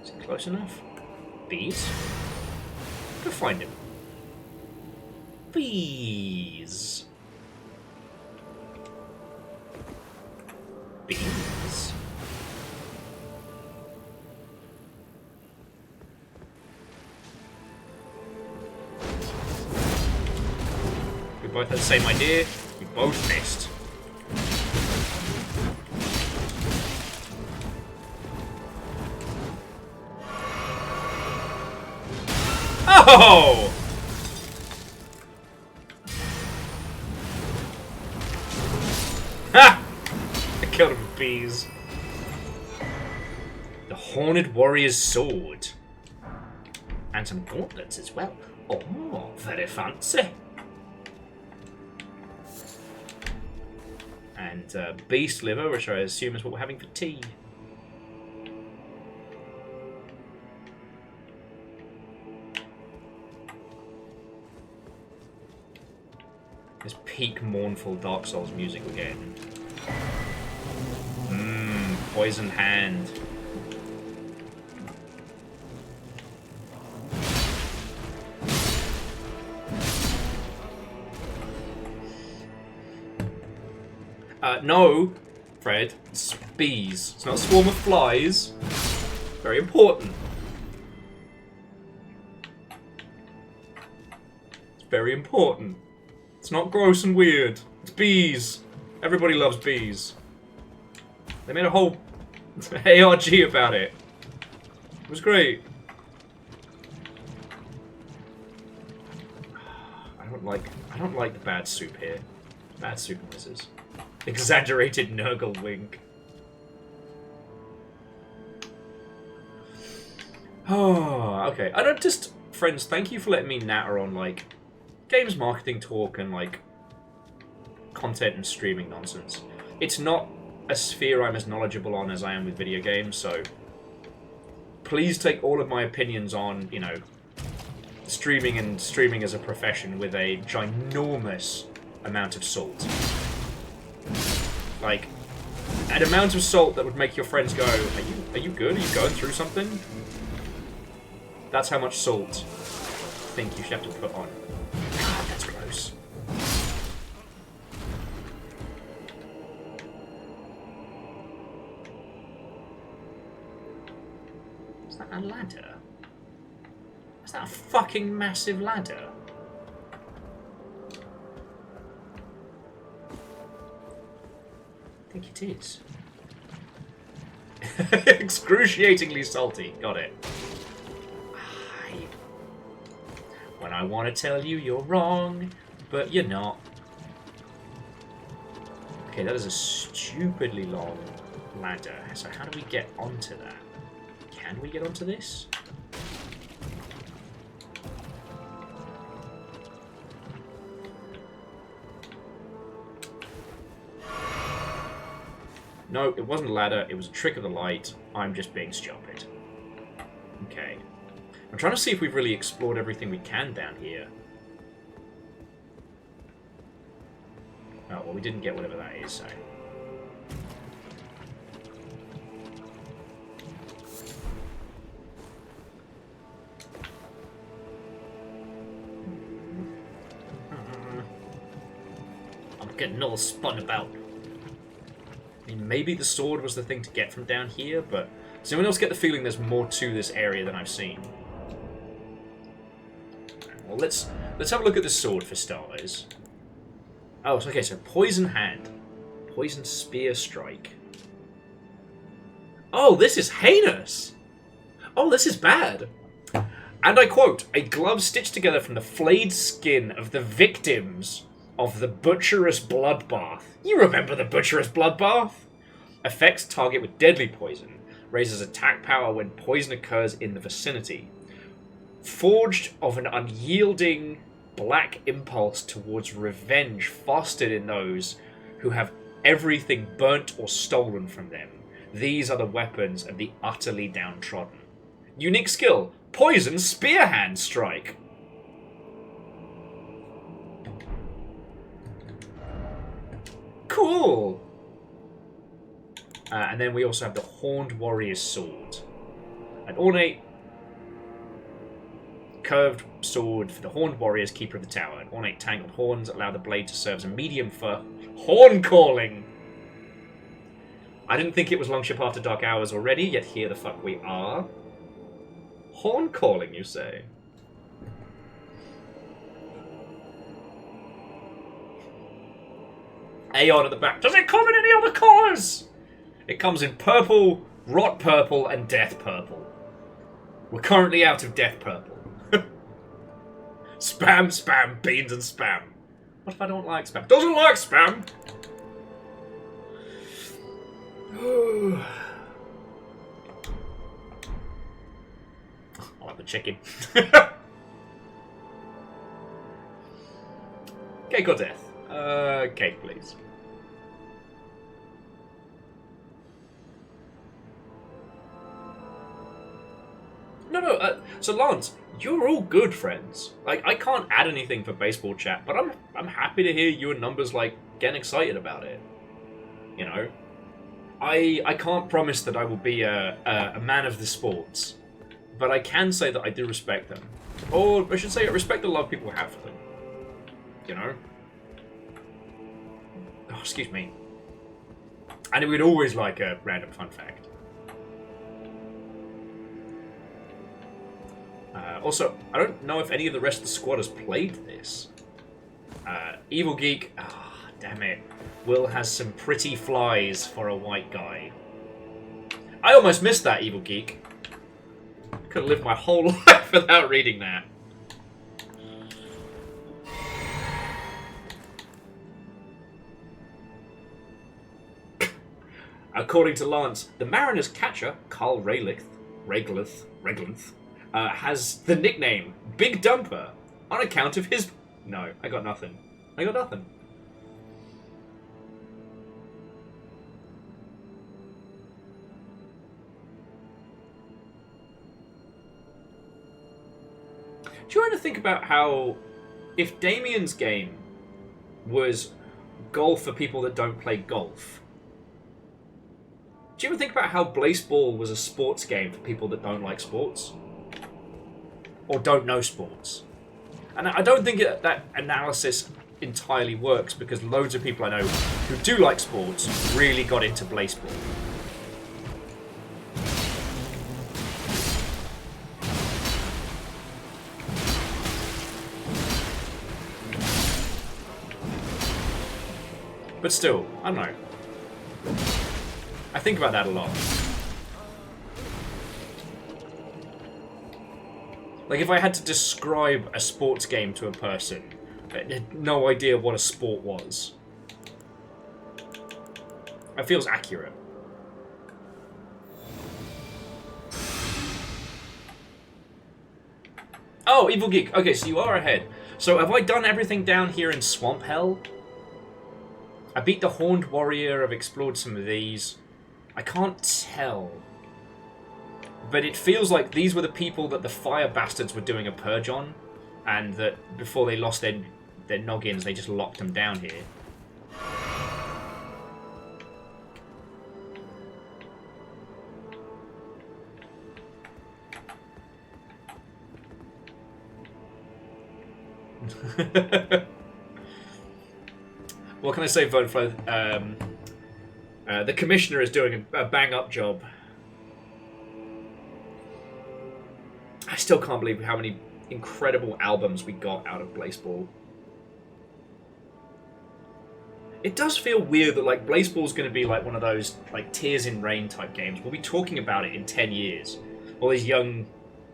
Is it close enough? Bees? Go find him. Bees. Bees. We both had the same idea. We both missed. Oh! Ha! I killed him with bees. The Horned Warrior's Sword. And some gauntlets as well. Oh, very fancy. And beast liver, which I assume is what we're having for tea. This peak mournful Dark Souls music again. Poisoned hand. No, Fred, it's bees. It's not a swarm of flies. Very important. It's very important. It's not gross and weird. It's bees. Everybody loves bees. They made a whole ARG about it. It was great. I don't like the bad soup here. Bad soup noises. Exaggerated Nurgle wink. Oh, okay. I don't just... Friends, thank you for letting me natter on, like, games marketing talk and, like, content and streaming nonsense. It's not a sphere I'm as knowledgeable on as I am with video games, so please take all of my opinions on, you know, streaming and streaming as a profession with a ginormous amount of salt. Like, an amount of salt that would make your friends go, are you good? Are you going through something? That's how much salt I think you should have to put on. God, that's gross. Is that a ladder? Is that a fucking massive ladder? I think it is. Excruciatingly salty. Got it. When I want to tell you you're wrong, but you're not. Okay, that is a stupidly long ladder. So how do we get onto that? Can we get onto this? No, it wasn't a ladder. It was a trick of the light. I'm just being stupid. Okay. I'm trying to see if we've really explored everything we can down here. Oh, well, we didn't get whatever that is, so... I'm getting all spun about. I mean, maybe the sword was the thing to get from down here, but... Does anyone else get the feeling there's more to this area than I've seen? Well, let's have a look at the sword for starters. Oh, okay, so poison hand. Poison spear strike. Oh, this is heinous! Oh, this is bad. And I quote, a glove stitched together from the flayed skin of the victims of the butcherous bloodbath. You remember the butcherous bloodbath? Affects target with deadly poison. Raises attack power when poison occurs in the vicinity. Forged of an unyielding black impulse towards revenge fostered in those who have everything burnt or stolen from them. These are the weapons of the utterly downtrodden. Unique skill, Poison Spearhand Strike. Cool! And then we also have the Horned Warrior's Sword. An ornate curved sword for the Horned Warriors, Keeper of the Tower. An ornate tangled horns allow the blade to serve as a medium for horn calling. I didn't think it was Longship After Dark Hours already, yet here the fuck we are. Horn calling, you say? Aeon at the back. Does it come in any other colours? It comes in purple, rot purple, and death purple. We're currently out of death purple. Spam, spam, beans and spam. What if I don't like spam? Doesn't like spam! I like the chicken. Cake or death? Cake, please. No, so Lance, you're all good friends. Like, I can't add anything for baseball chat, but I'm happy to hear you and Numbers, like, getting excited about it. You know? I can't promise that I will be a man of the sports, but I can say that I do respect them. Or, I should say, I respect the love people have for them. You know? Oh, excuse me. And we'd always like a random fun fact. Also, I don't know if any of the rest of the squad has played this. Evil Geek, damn it. Will has some pretty flies for a white guy. I almost missed that, Evil Geek. Could have lived my whole life without reading that. According to Lance, the Mariners catcher, Carl Reglith, has the nickname Big Dumper on account of his... No, I got nothing. I got nothing. Do you ever think about how, if Damien's game was golf for people that don't play golf, do you ever think about how Baseball was a sports game for people that don't like sports? Or don't know sports? And I don't think that analysis entirely works, because loads of people I know who do like sports really got into Baseball. But still, I don't know. I think about that a lot. Like, if I had to describe a sports game to a person, I had no idea what a sport was. It feels accurate. Oh, Evil Geek. Okay, so you are ahead. So have I done everything down here in Swamp Hell? I beat the Horned Warrior. I've explored some of these. I can't tell. But it feels like these were the people that the Fire Bastards were doing a purge on. And that before they lost their noggins, they just locked them down here. What can I say, Vodaflow? The Commissioner is doing a bang-up job. I still can't believe how many incredible albums we got out of Blazeball. It does feel weird that like Blazeball's going to be like one of those like Tears in Rain type games. We'll be talking about it in 10 years. All these young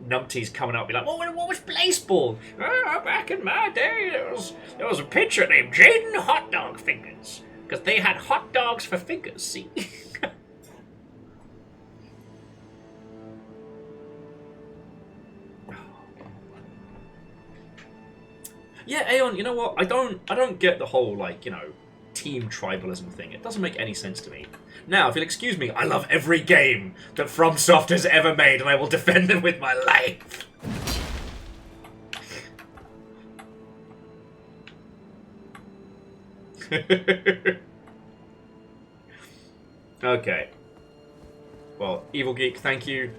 numpties coming up and be like, what was Blazeball? Oh, back in my day, there was a pitcher named Jaden Hot Dog Fingers. Because they had hot dogs for fingers, see? Yeah, Aeon, you know what? I don't get the whole, like, you know, team tribalism thing. It doesn't make any sense to me. Now, if you'll excuse me, I love every game that FromSoft has ever made, and I will defend them with my life. Okay. Well, Evil Geek, thank you.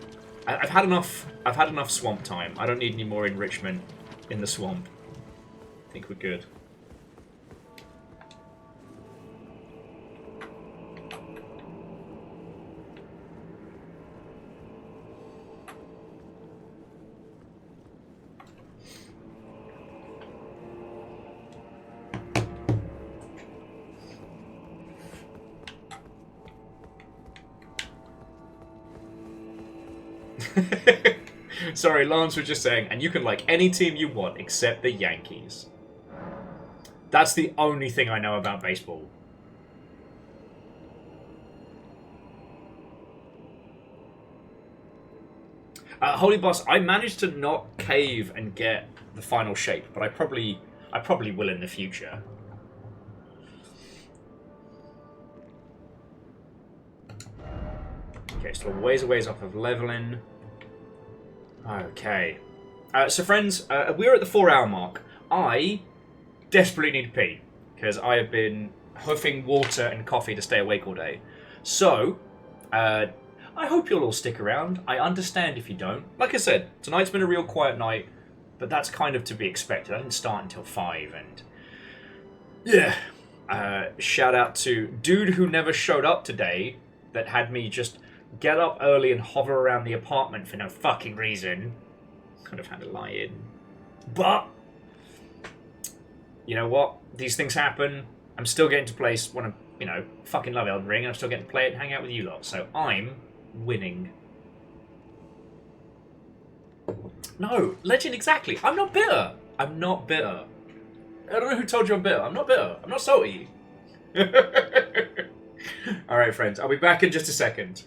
I've had enough. I've had enough swamp time. I don't need any more enrichment in the swamp. I think we're good. Sorry, Lance was just saying, and you can like any team you want except the Yankees. That's the only thing I know about baseball. Holy Boss, I managed to not cave and get the final shape, but I probably will in the future. Okay, still ways off of leveling. Okay. So friends, we're at the 4-hour mark. I desperately need to pee, because I have been huffing water and coffee to stay awake all day. So, I hope you'll all stick around. I understand if you don't. Like I said, tonight's been a real quiet night, but that's kind of to be expected. I didn't start until 5, and... yeah. Shout out to dude who never showed up today, that had me just get up early and hover around the apartment for no fucking reason. Could have had to lie in. But... you know what? These things happen. I'm still getting to play one of, you know, fucking love Elden Ring, and I'm still getting to play it and hang out with you lot. So I'm winning. No, Legend, exactly. I'm not bitter. I'm not bitter. I don't know who told you I'm bitter. I'm not bitter. I'm not salty. Alright, friends. I'll be back in just a second.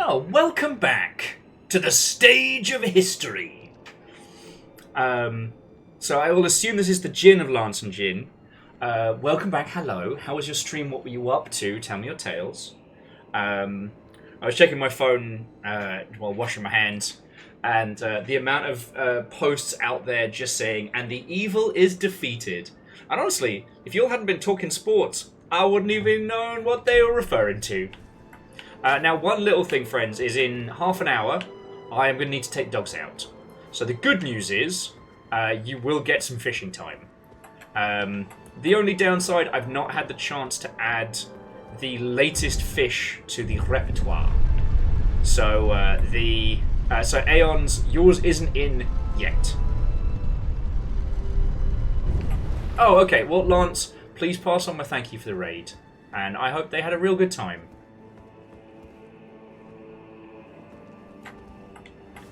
Oh, welcome back to the stage of history. So I will assume this is the Jinn of Lance and Jinn. Welcome back. Hello. How was your stream? What were you up to? Tell me your tales. I was checking my phone while washing my hands, and the amount of posts out there just saying, "And the evil is defeated." And honestly, if you all hadn't been talking sports, I wouldn't even known what they were referring to. Now, one little thing, friends, is in half an hour, I am going to need to take dogs out. So the good news is, you will get some fishing time. The only downside, I've not had the chance to add the latest fish to the repertoire. So so Aeon's, yours isn't in yet. Oh, okay. Well, Lance, please pass on my thank you for the raid, and I hope they had a real good time.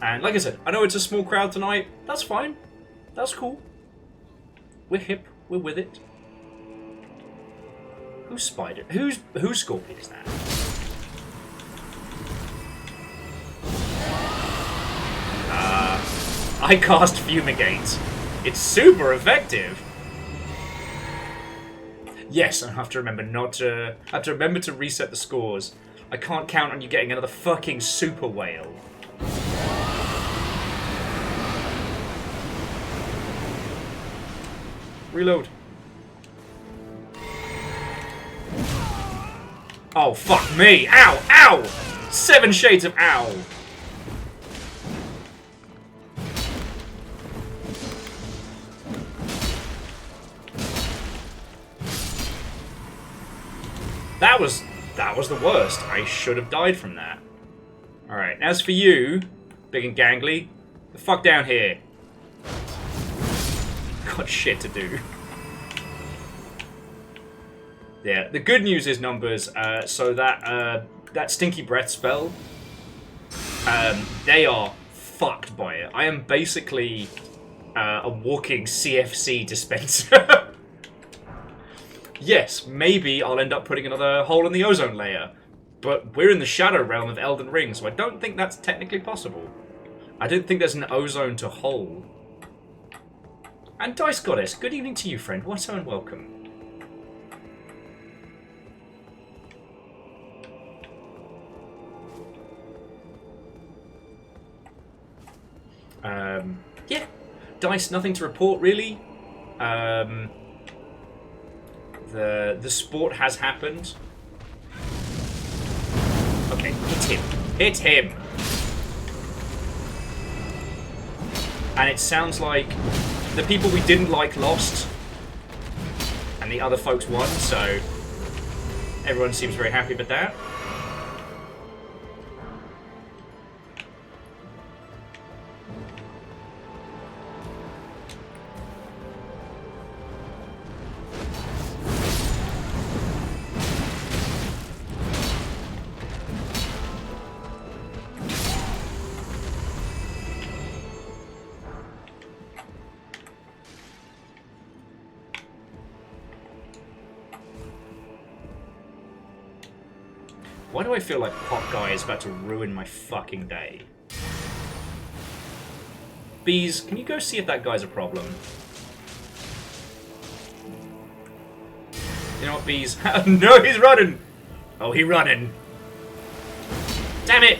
And like I said, I know it's a small crowd tonight. That's fine. That's cool. We're hip. We're with it. Who's Spider? Who's Scorpion is that? I cast Fumigate. It's super effective. Yes, I have to remember I have to remember to reset the scores. I can't count on you getting another fucking super whale. Reload. Oh, fuck me. Ow! Ow! 7 shades of ow. That was the worst. I should have died from that. Alright, as for you, big and gangly, the fuck down here. Got shit to do. Yeah, the good news is, numbers, so that stinky breath spell, they are fucked by it. I am basically a walking CFC dispenser. Yes, maybe I'll end up putting another hole in the ozone layer, but we're in the shadow realm of Elden Ring, so I don't think that's technically possible. I don't think there's an ozone to hole. And Dice Goddess, good evening to you, friend. What and welcome. Yeah. Dice, nothing to report really. The sport has happened. Okay, hit him. Hit him! And it sounds like the people we didn't like lost, and the other folks won, so everyone seems very happy with that. Why do I feel like Pop Guy is about to ruin my fucking day? Bees, can you go see if that guy's a problem? You know what, Bees? No, he's running! Oh, he's running. Damn it!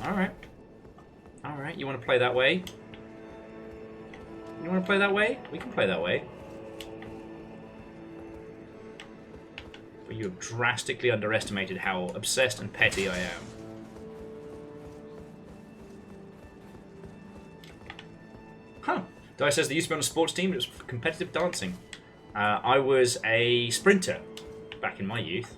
Alright. Alright, you want to play that way? You want to play that way? We can play that way. But you have drastically underestimated how obsessed and petty I am. Huh. Dice says they used to be on a sports team, it was for competitive dancing. I was a sprinter back in my youth.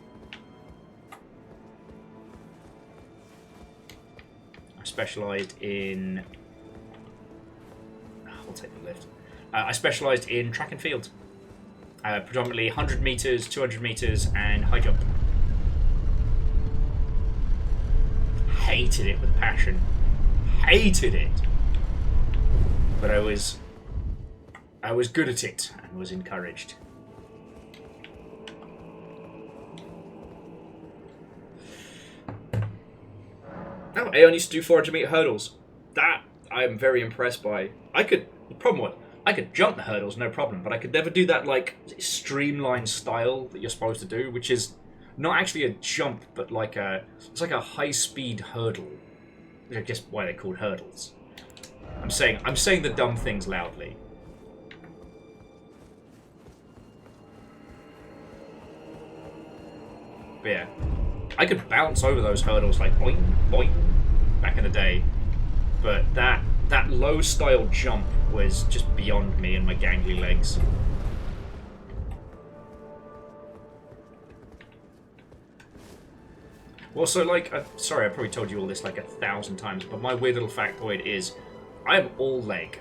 I specialised in... I'll take the lift. I specialised in track and field. Predominantly 100 metres, 200 metres, and high jump. Hated it with passion. Hated it. But I was good at it and was encouraged. Oh, Aeon used to do 400 metre hurdles. That I am very impressed by. The problem was, I could jump the hurdles, no problem, but I could never do that, like, streamlined style that you're supposed to do, which is not actually a jump, but like it's like a high-speed hurdle. I guess why they're called hurdles. I'm saying the dumb things loudly. But yeah, I could bounce over those hurdles like boing, boing, back in the day, but that low-style jump was just beyond me and my gangly legs. Well, so, like, sorry, I probably told you all this like 1,000 times, but my weird little factoid is, I am all leg.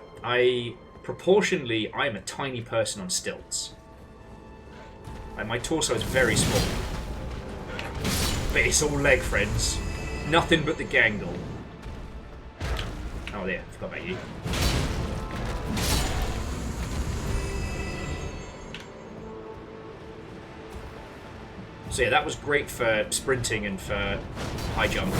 Proportionally, I am a tiny person on stilts. Like, my torso is very small. But it's all leg, friends. Nothing but the gangle. Oh, yeah, I forgot about you. So yeah, that was great for sprinting and for high jump.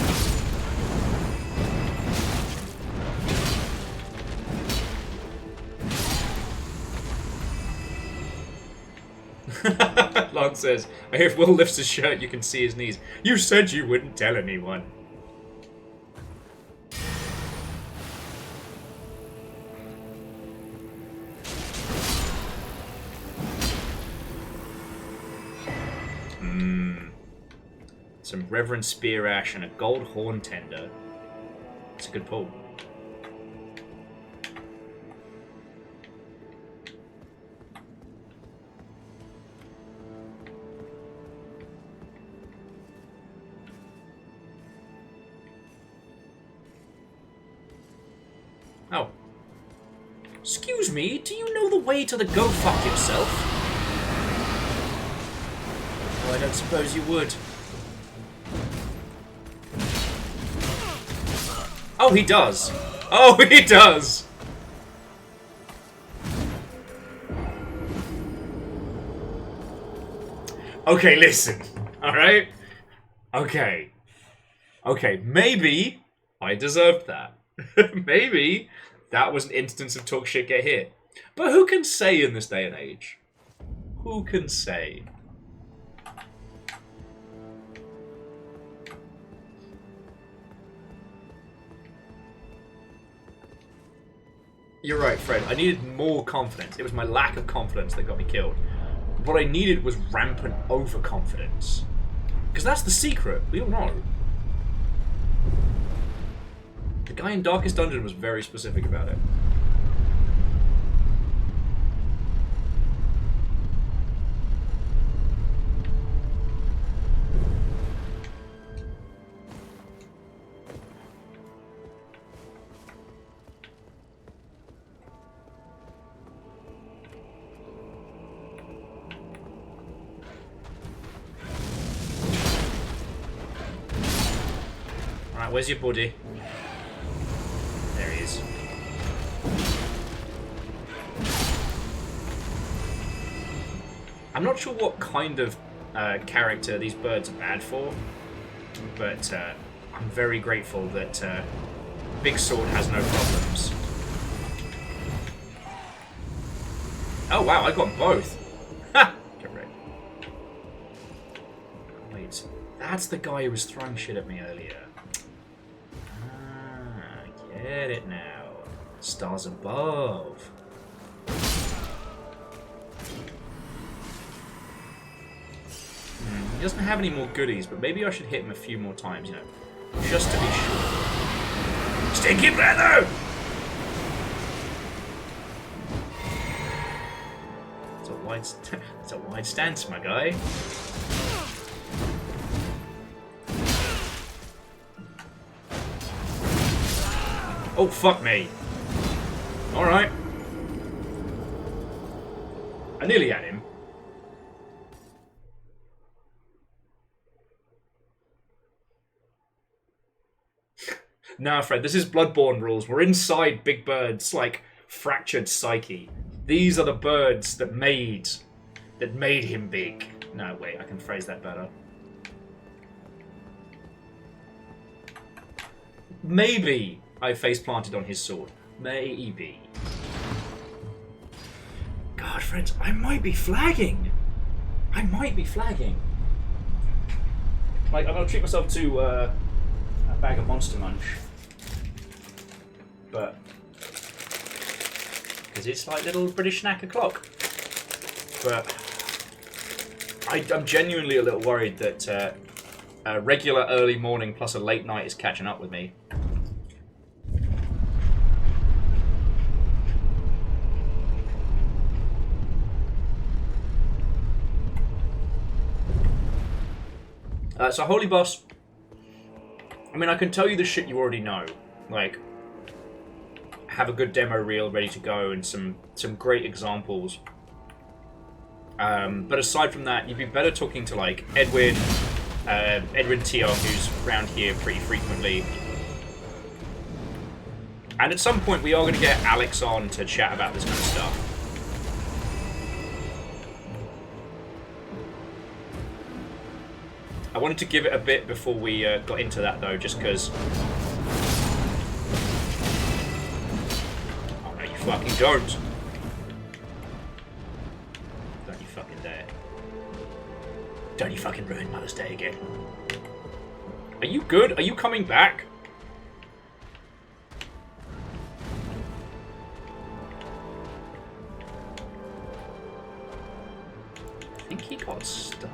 Lance says, if Will lifts his shirt, you can see his knees. You said you wouldn't tell anyone. Some Reverend Spear Ash and a Gold Horn Tender. It's a good pull. Oh. Excuse me, do you know the way to the go fuck yourself? Well, I don't suppose you would. Oh, he does. Oh, he does. Okay, listen. Alright? Okay. Okay, maybe I deserved that. Maybe that was an instance of talk shit, get hit. But who can say in this day and age? Who can say? You're right, Fred. I needed more confidence. It was my lack of confidence that got me killed. What I needed was rampant overconfidence. Because that's the secret. We all know. The guy in Darkest Dungeon was very specific about it. Alright, where's your buddy? There he is. I'm not sure what kind of character these birds are bad for, but I'm very grateful that Big Sword has no problems. Oh wow, I got both. Ha! Get ready. Wait, that's the guy who was throwing shit at me earlier. Ah, get it now. Stars above. He doesn't have any more goodies, but maybe I should hit him a few more times, you know, just to be sure. Stinky brother! It's a wide stance, my guy. Oh, fuck me. Alright. I nearly had him. Nah, Fred, this is Bloodborne rules. We're inside Big Bird's, like, fractured psyche. These are the birds that made him big. No, wait, I can phrase that better. Maybe I face planted on his sword. Maybe. God, friends, I might be flagging. Like, I'm gonna treat myself to a bag of Monster Munch. But because it's like little British snack o'clock. But I'm genuinely a little worried that a regular early morning plus a late night is catching up with me. So Holy Boss, I mean, I can tell you the shit you already know. Like, have a good demo reel ready to go and some great examples. But aside from that, you'd be better talking to, like, Edwin Tiong, who's around here pretty frequently. And at some point, we are going to get Alex on to chat about this kind of stuff. I wanted to give it a bit before we got into that, though, just because... Oh, no, you fucking don't. Don't you fucking dare. Don't you fucking ruin Mother's Day again. Are you good? Are you coming back? I think he got stuck.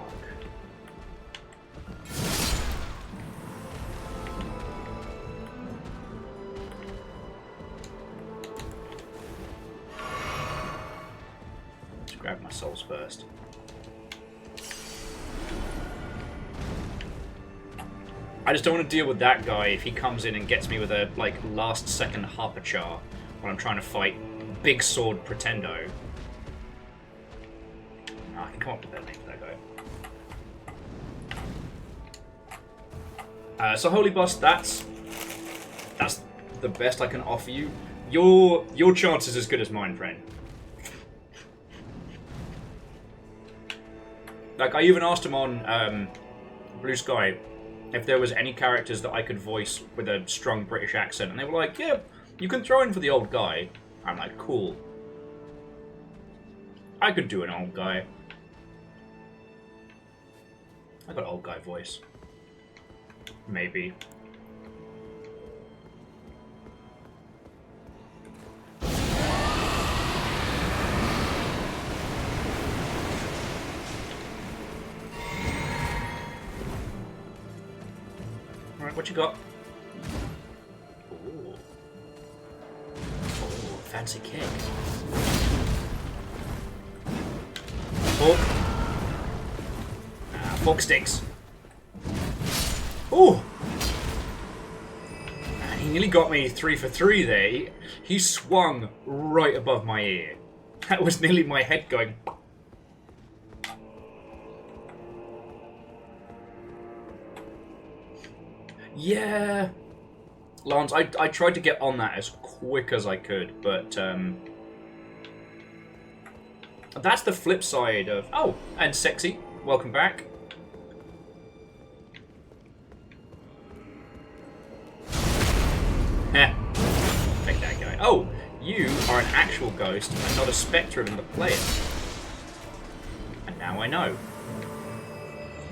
Grab my souls first. I just don't want to deal with that guy if he comes in and gets me with a, like, last second Harpachar when I'm trying to fight Big Sword Pretendo. Oh, I can come up with that name for that guy. So Holy Boss, that's the best I can offer you. Your chance is as good as mine, friend. Like, I even asked him on Blue Sky if there was any characters that I could voice with a strong British accent, and they were like, yeah, you can throw in for the old guy. I'm like, cool. I could do an old guy. I got old guy voice. Maybe. What you got? Ooh. Oh, fancy kick. Fork. Fork sticks. Ooh! Man, he nearly got me 3 for 3 there. He swung right above my ear. That was nearly my head going... Yeah... Lance, I tried to get on that as quick as I could, but... That's the flip side of... Oh, and Sexy. Welcome back. Heh. Take that guy. Oh, you are an actual ghost and not a spectre of another player. And now I know.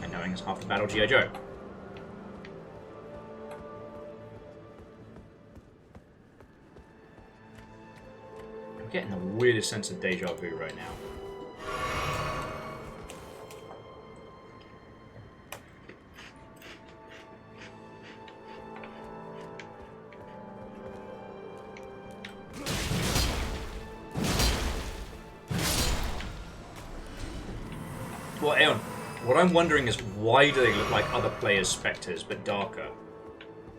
And knowing is half the battle, G.I. Joe. I'm getting the weirdest sense of deja vu right now. Well, Aeon, what I'm wondering is why do they look like other players' spectres but darker?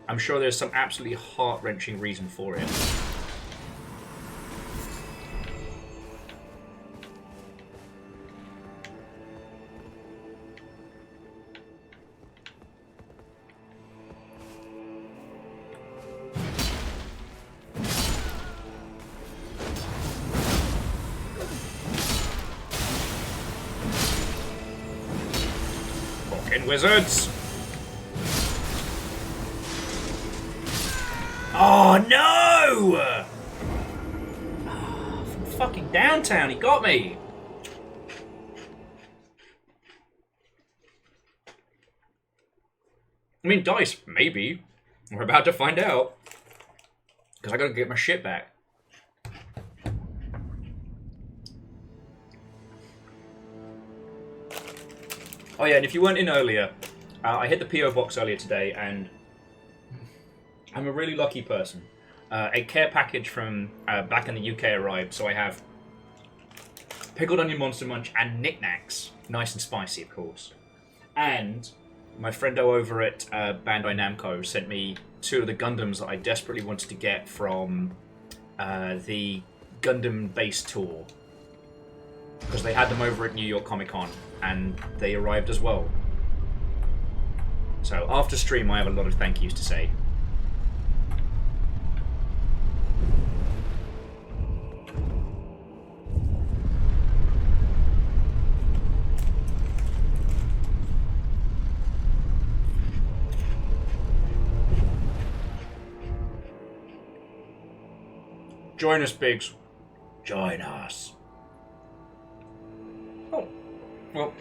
I'm sure there's some absolutely heart-wrenching reason for it. Wizards! Oh no! Oh, from fucking downtown, he got me! I mean, dice, maybe. We're about to find out. Because I gotta get my shit back. Oh yeah, and if you weren't in earlier, I hit the PO box earlier today, and I'm a really lucky person. A care package from back in the UK arrived, so I have pickled onion monster munch and knickknacks, nice and spicy, of course. And my friendo over at Bandai Namco sent me 2 of the Gundams that I desperately wanted to get from the Gundam base tour, because they had them over at New York Comic Con, and they arrived as well. So after stream, I have a lot of thank yous to say. Join us, Biggs. Join us. Oh, well.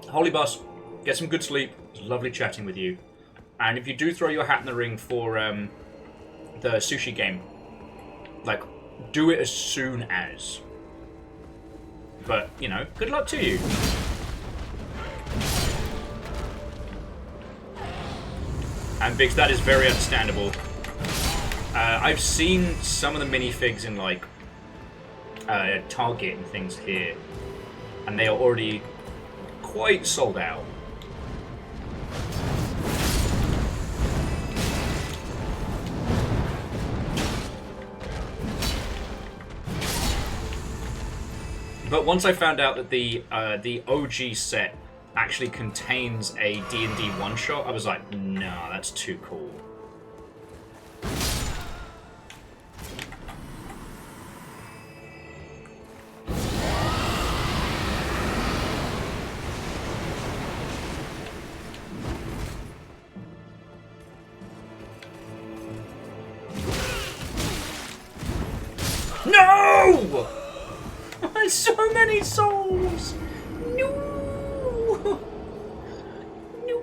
Holy Bus, get some good sleep. It was lovely chatting with you. And if you do throw your hat in the ring for the sushi game, like, do it as soon as. But, you know, good luck to you. And Biggs, that is very understandable. I've seen some of the minifigs in, like, Target and things here, and they are already quite sold out. But once I found out that the OG set actually contains a D&D one-shot, I was like, nah, that's too cool. No! So many souls! No! No!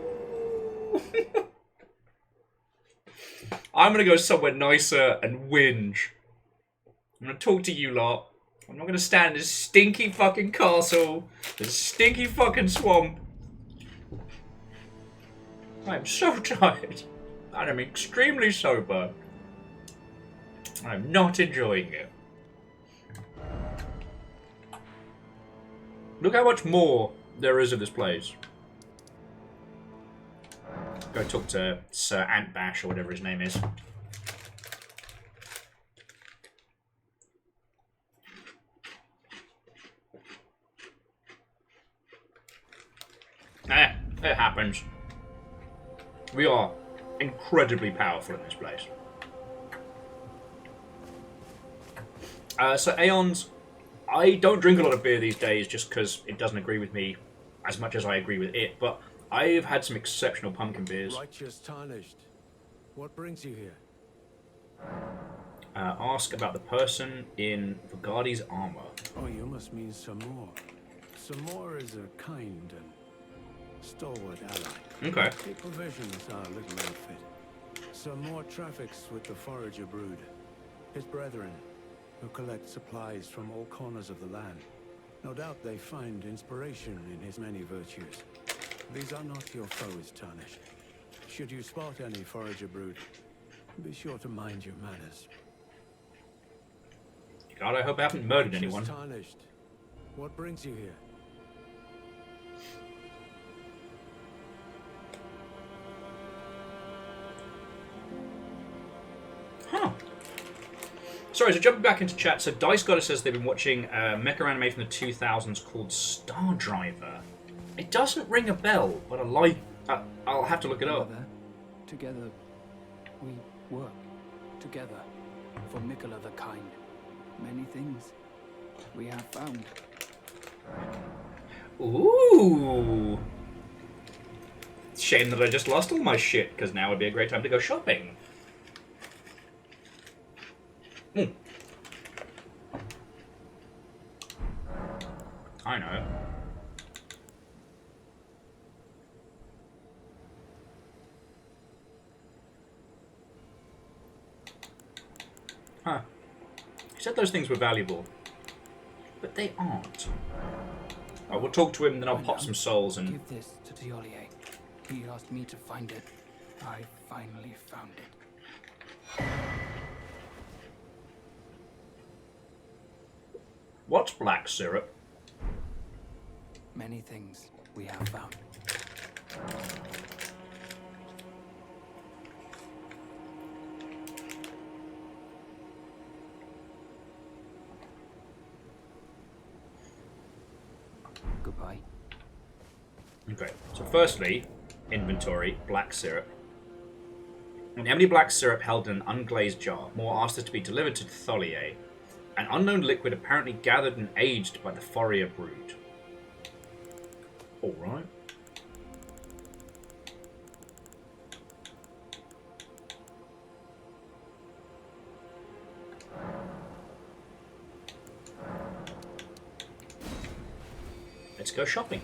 I'm gonna go somewhere nicer and whinge. I'm gonna talk to you lot. I'm not gonna stand in this stinky fucking castle, this stinky fucking swamp. I'm so tired. And I'm extremely sober. I'm not enjoying it. Look how much more there is of this place. Go talk to Sir Ant Bash or whatever his name is. It happens. We are incredibly powerful in this place. So Aeons, I don't drink a lot of beer these days just because it doesn't agree with me as much as I agree with it, but I've had some exceptional pumpkin beers. Righteous Tarnished. What brings you here? Ask about the person in Vigardi's armor. Oh, you must mean Samor. Samor is a kind and stalwart ally. Okay. The provisions are a little outfit. Samor traffics with the Forager brood, his brethren, who collect supplies from all corners of the land. No doubt they find inspiration in his many virtues. These are not your foes, Tarnished. Should you spot any Forager brood, be sure to mind your manners. God, I hope I haven't murdered anyone. Tarnished. What brings you here? Huh. Sorry, so jumping back into chat, so Dice Goddess says they've been watching a mecha anime from the 2000s called Star Driver. It doesn't ring a bell, but I'll have to look it up. Together, we work together for Mikola the Kind. Many things we have found. Ooh. Shame that I just lost all my shit, because now would be a great time to go shopping. I know. Huh. He said those things were valuable, but they aren't. I will talk to him, then I'll pop some souls and... Give this to Tiolier. He asked me to find it. I finally found it. What's black syrup? Many things we have found. Goodbye. Okay, so firstly, inventory, black syrup. An empty black syrup held in an unglazed jar. Moore asked it to be delivered to Tholier, an unknown liquid apparently gathered and aged by the Fourier brood. Alright. Let's go shopping.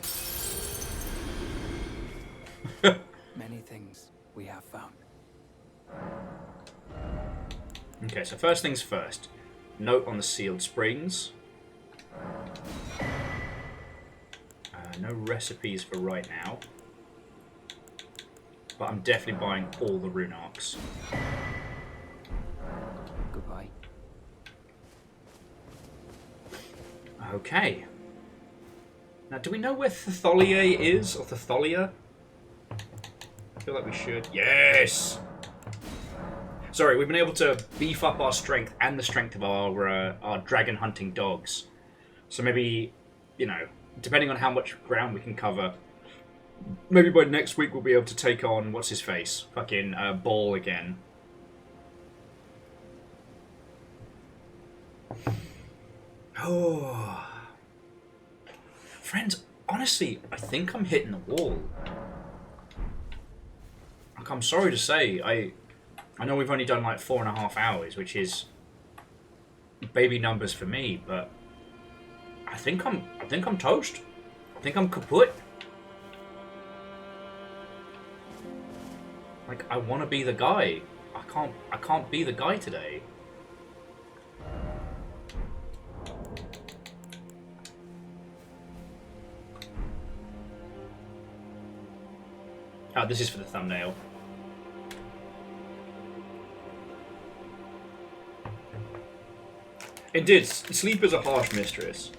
Many things we have found. Okay, so first things first. Note on the sealed springs. No recipes for right now. But I'm definitely buying all the rune arcs. Goodbye. Okay. Now, do we know where Tholier is? Or Thalia? I feel like we should. Yes! Sorry, we've been able to beef up our strength and the strength of our dragon hunting dogs. So maybe, you know, depending on how much ground we can cover, maybe by next week we'll be able to take on, what's his face? Fucking Ball again. Oh. Friends, honestly, I think I'm hitting the wall. Like, I'm sorry to say, I know we've only done like 4.5 hours, which is baby numbers for me, but I think I'm toast. I think I'm kaput. Like, I want to be the guy. I can't be the guy today. Oh, this is for the thumbnail. Indeed, sleep is a harsh mistress.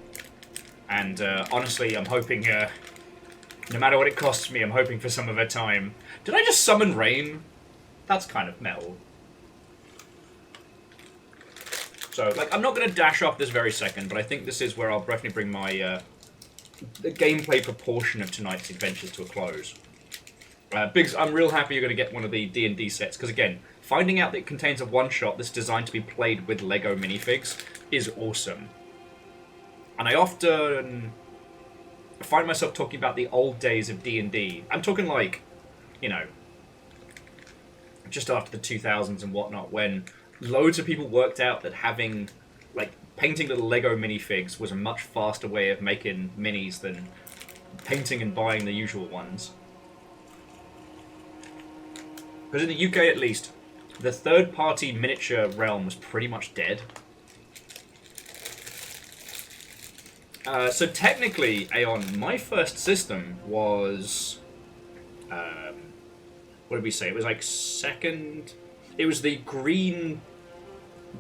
And honestly, I'm hoping, no matter what it costs me, I'm hoping for some of her time. Did I just summon rain? That's kind of metal. So, like, I'm not going to dash off this very second, but I think this is where I'll definitely bring my the gameplay proportion of tonight's adventures to a close. Biggs, I'm real happy you're going to get one of the D&D sets, because again, finding out that it contains a one-shot that's designed to be played with LEGO minifigs is awesome. And I often find myself talking about the old days of D&D. I'm talking like, you know, just after the 2000s and whatnot, when loads of people worked out that having, like, painting little Lego minifigs was a much faster way of making minis than painting and buying the usual ones. Because in the UK, at least, the third-party miniature realm was pretty much dead. So technically, Aeon, my first system was... what did we say? It was like second... It was the Green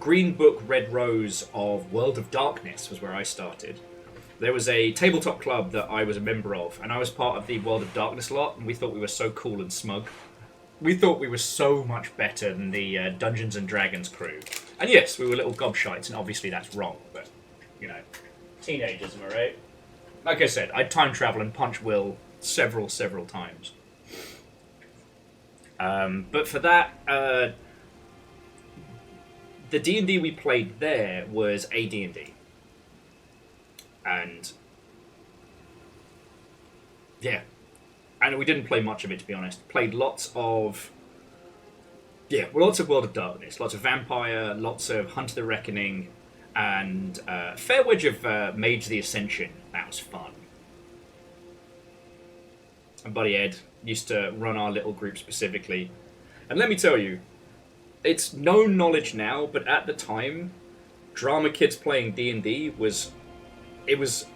Book, Red Rose of World of Darkness was where I started. There was a tabletop club that I was a member of, and I was part of the World of Darkness lot, and we thought we were so cool and smug. We thought we were so much better than the Dungeons and Dragons crew. And yes, we were little gobshites, and obviously that's wrong, but, you know, teenagers, am I right? Like I said, I'd time travel and punch Will several times. But for that, the D&D we played there was AD&D. And yeah. And we didn't play much of it, to be honest. Played lots of World of Darkness, lots of Vampire, lots of Hunt of the Reckoning, and a fair wedge of Mage the Ascension. That was fun. And Buddy Ed used to run our little group specifically. And let me tell you, it's known knowledge now, but at the time, drama kids playing D&D was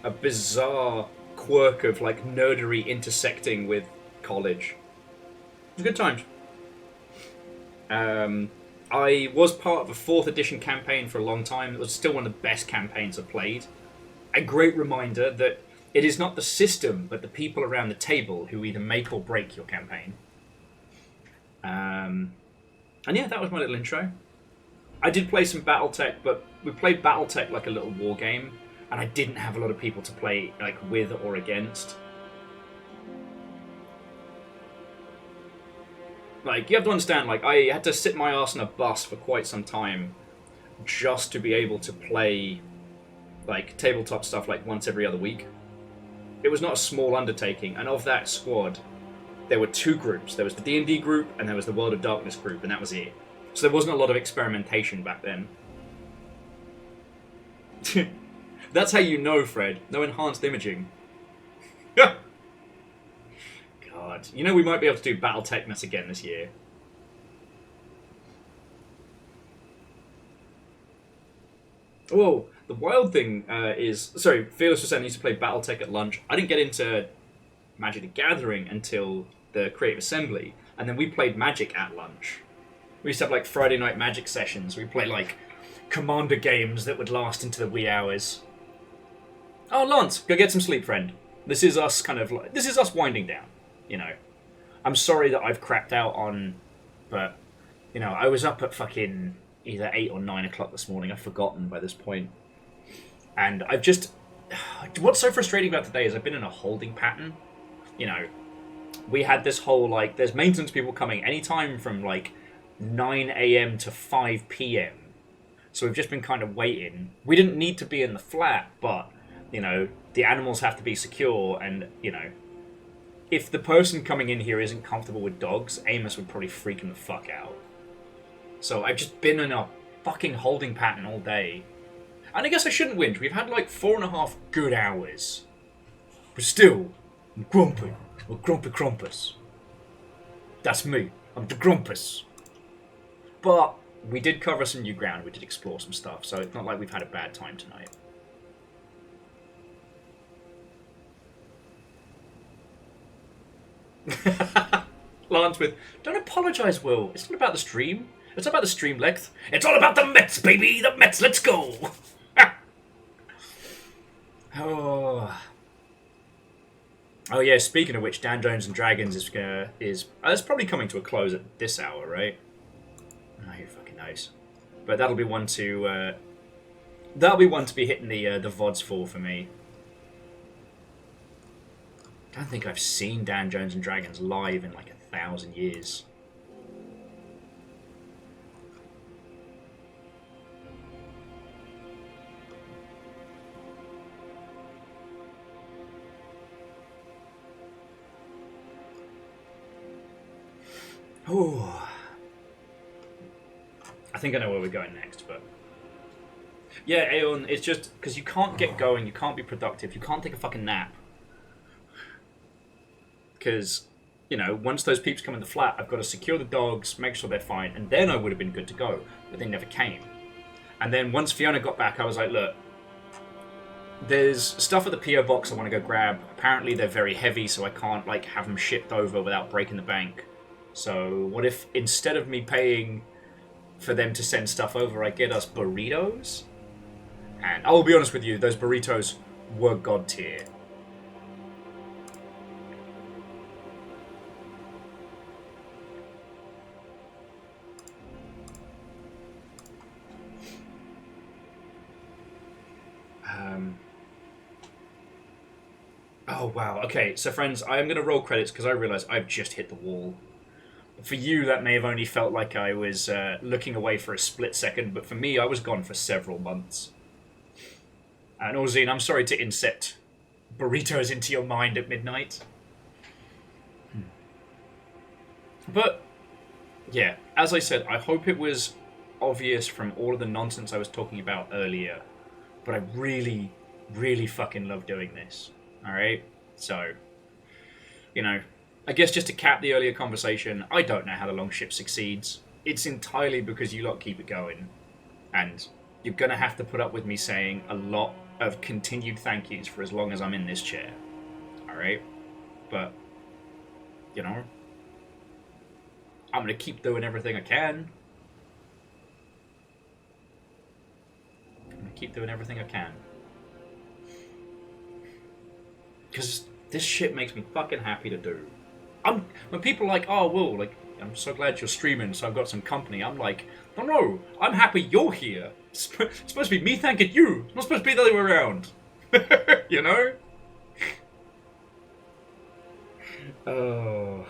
a bizarre quirk of like nerdery intersecting with college. It was good times. I was part of a 4th edition campaign for a long time. It was still one of the best campaigns I've played. A great reminder that it is not the system, but the people around the table who either make or break your campaign. And yeah, that was my little intro. I did play some BattleTech, but we played BattleTech like a little war game, and I didn't have a lot of people to play like with or against. Like, you have to understand, like, I had to sit my ass on a bus for quite some time just to be able to play, like, tabletop stuff, like, once every other week. It was not a small undertaking, and of that squad, there were 2 groups. There was the D&D group, and there was the World of Darkness group, and that was it. So there wasn't a lot of experimentation back then. That's how you know, Fred. No enhanced imaging. God. You know we might be able to do BattleTechmas again this year. Whoa, the wild thing is... Sorry, Fearless was saying I used to play BattleTech at lunch. I didn't get into Magic the Gathering until the Creative Assembly, and then we played Magic at lunch. We used to have, like, Friday night Magic sessions. We played, like, Commander games that would last into the wee hours. Oh, Lance, go get some sleep, friend. This is us kind of like... This is us winding down, you know. I'm sorry that I've crapped out on... But, you know, I was up at fucking either 8 or 9 o'clock this morning. I've forgotten by this point. And I've just... What's so frustrating about today is I've been in a holding pattern. You know, we had this whole, like... There's maintenance people coming anytime from, like, 9 a.m. to 5 p.m. So we've just been kind of waiting. We didn't need to be in the flat, but... You know, the animals have to be secure, and, you know, if the person coming in here isn't comfortable with dogs, Amos would probably freak him the fuck out. So I've just been in a fucking holding pattern all day. And I guess I shouldn't whinge. We've had like 4.5 good hours. But still, I'm grumpy. Or grumpy Crumpus. That's me. I'm the Grumpus. But we did cover some new ground. We did explore some stuff. So it's not like we've had a bad time tonight. Lance with, don't apologise, Will. It's not about the stream. It's not about the stream length. It's all about the Mets, baby. The Mets. Let's go. Oh yeah. Speaking of which, Dan Jones and Dragons is it's probably coming to a close at this hour, right? Oh, who fucking knows? But that'll be one to be hitting the VODs for me. I don't think I've seen Dan Jones and Dragons live in like 1,000 years. Oh, I think I know where we're going next, but yeah, Aeon, it's just because you can't get going, you can't be productive, you can't take a fucking nap. Because, you know, once those peeps come in the flat, I've got to secure the dogs, make sure they're fine, and then I would have been good to go. But they never came. And then once Fiona got back, I was like, look, there's stuff at the PO box I want to go grab. Apparently they're very heavy, so I can't, like, have them shipped over without breaking the bank. So what if, instead of me paying for them to send stuff over, I get us burritos? And I will be honest with you, those burritos were god tier. Oh, wow. Okay, so friends, I am going to roll credits because I realise I've just hit the wall. For you, that may have only felt like I was looking away for a split second, but for me, I was gone for several months. And Orzine, I'm sorry to inset burritos into your mind at midnight. But, yeah, as I said, I hope it was obvious from all of the nonsense I was talking about earlier, but I really, really fucking love doing this. Alright? So, you know, I guess just to cap the earlier conversation, I don't know how the Longship succeeds. It's entirely because you lot keep it going. And you're going to have to put up with me saying a lot of continued thank yous for as long as I'm in this chair. Alright? But, you know, I'm going to keep doing everything I can. I'm going to keep doing everything I can. Because this shit makes me fucking happy to do. When people are like, oh, Will, like, I'm so glad you're streaming, so I've got some company. I'm like, no, I'm happy you're here. It's supposed to be me thanking you. It's not supposed to be the other way around. You know? Oh,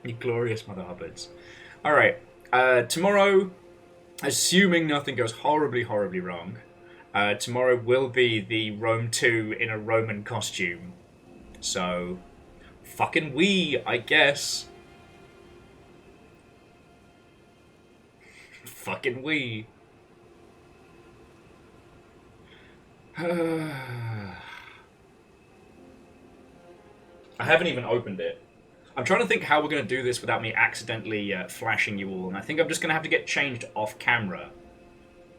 you glorious mother hubbards. Alright, tomorrow, assuming nothing goes horribly, horribly wrong, tomorrow will be the Rome 2 in a Roman costume. So, fucking I guess. Fucking I haven't even opened it. I'm trying to think how we're going to do this without me accidentally flashing you all, and I think I'm just going to have to get changed off camera.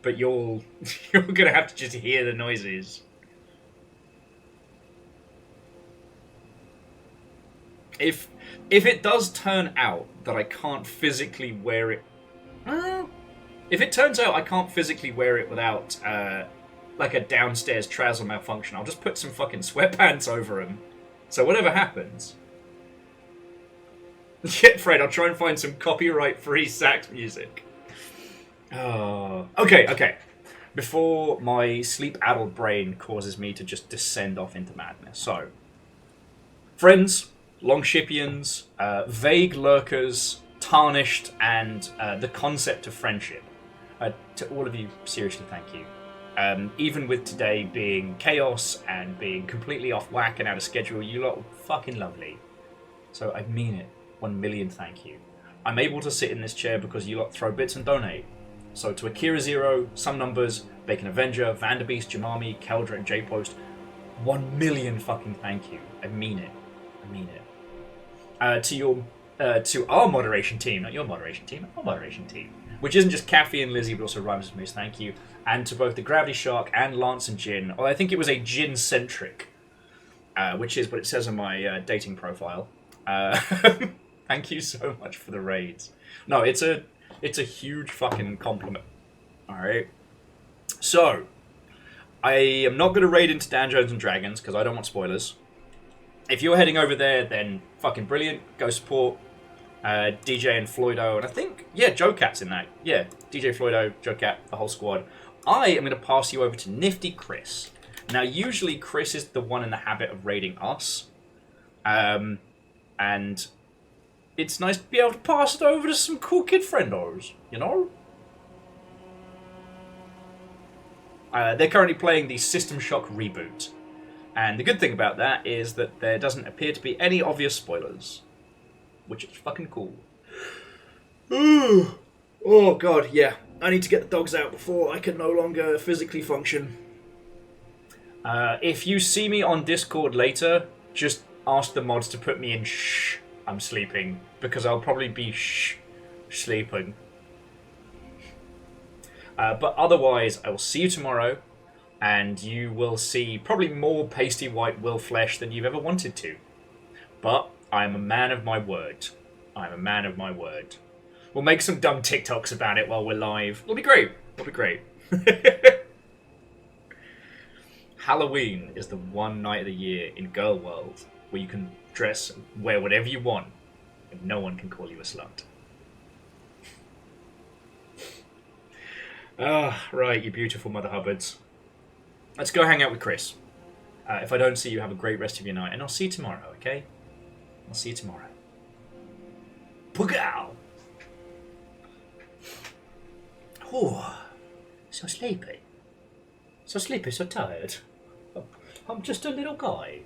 But you're going to have to just hear the noises. If it does turn out that I can't physically wear it... if it turns out I can't physically wear it without, like a downstairs trouser malfunction, I'll just put some fucking sweatpants over them. So whatever happens... Yeah, Fred, I'll try and find some copyright-free sax music. Okay. Before my sleep-addled brain causes me to just descend off into madness. So, friends, Longshipians, vague lurkers, tarnished, and the concept of friendship. To all of you, seriously, thank you. Even with today being chaos and being completely off whack and out of schedule, you lot were fucking lovely. So I mean it. 1 million thank you. I'm able to sit in this chair because you lot throw bits and donate. So to Akira Zero, Some Numbers, Bacon Avenger, Vanderbeast, Jamami, Keldra, and J-Post, 1 million fucking thank you. I mean it. To our moderation team, not your moderation team, our moderation team, which isn't just Kathy and Lizzie, but also Rhymes and Moose, thank you. And to both the Gravity Shark and Lance and Jin, I think it was a Jin-centric, which is what it says on my dating profile. Thank you so much for the raids. No, it's a huge fucking compliment. Alright. So, I am not going to raid into Dungeons and Dragons because I don't want spoilers. If you're heading over there, then fucking brilliant. Go support DJ and Floydo, and I think, yeah, Joe Cat's in that. Yeah, DJ Floydo, Joe Cat, the whole squad. I am going to pass you over to Nifty Chris. Now, usually Chris is the one in the habit of raiding us. And it's nice to be able to pass it over to some cool kid friendos, you know? They're currently playing the System Shock reboot. And the good thing about that is that there doesn't appear to be any obvious spoilers. Which is fucking cool. Oh god, yeah. I need to get the dogs out before I can no longer physically function. If you see me on Discord later, just ask the mods to put me in shh, I'm sleeping. Because I'll probably be sleeping. But otherwise, I will see you tomorrow. And you will see probably more pasty white will flesh than you've ever wanted to. But I am a man of my word. I'm a man of my word. We'll make some dumb TikToks about it while we're live. It'll be great. It'll be great. Halloween is the one night of the year in Girl World where you can dress and wear whatever you want and no one can call you a slut. Right, you beautiful Mother Hubbards. Let's go hang out with Chris. If I don't see you, have a great rest of your night. And I'll see you tomorrow, okay? I'll see you tomorrow. Pugow! Oh, so sleepy. So sleepy, so tired. I'm just a little guy.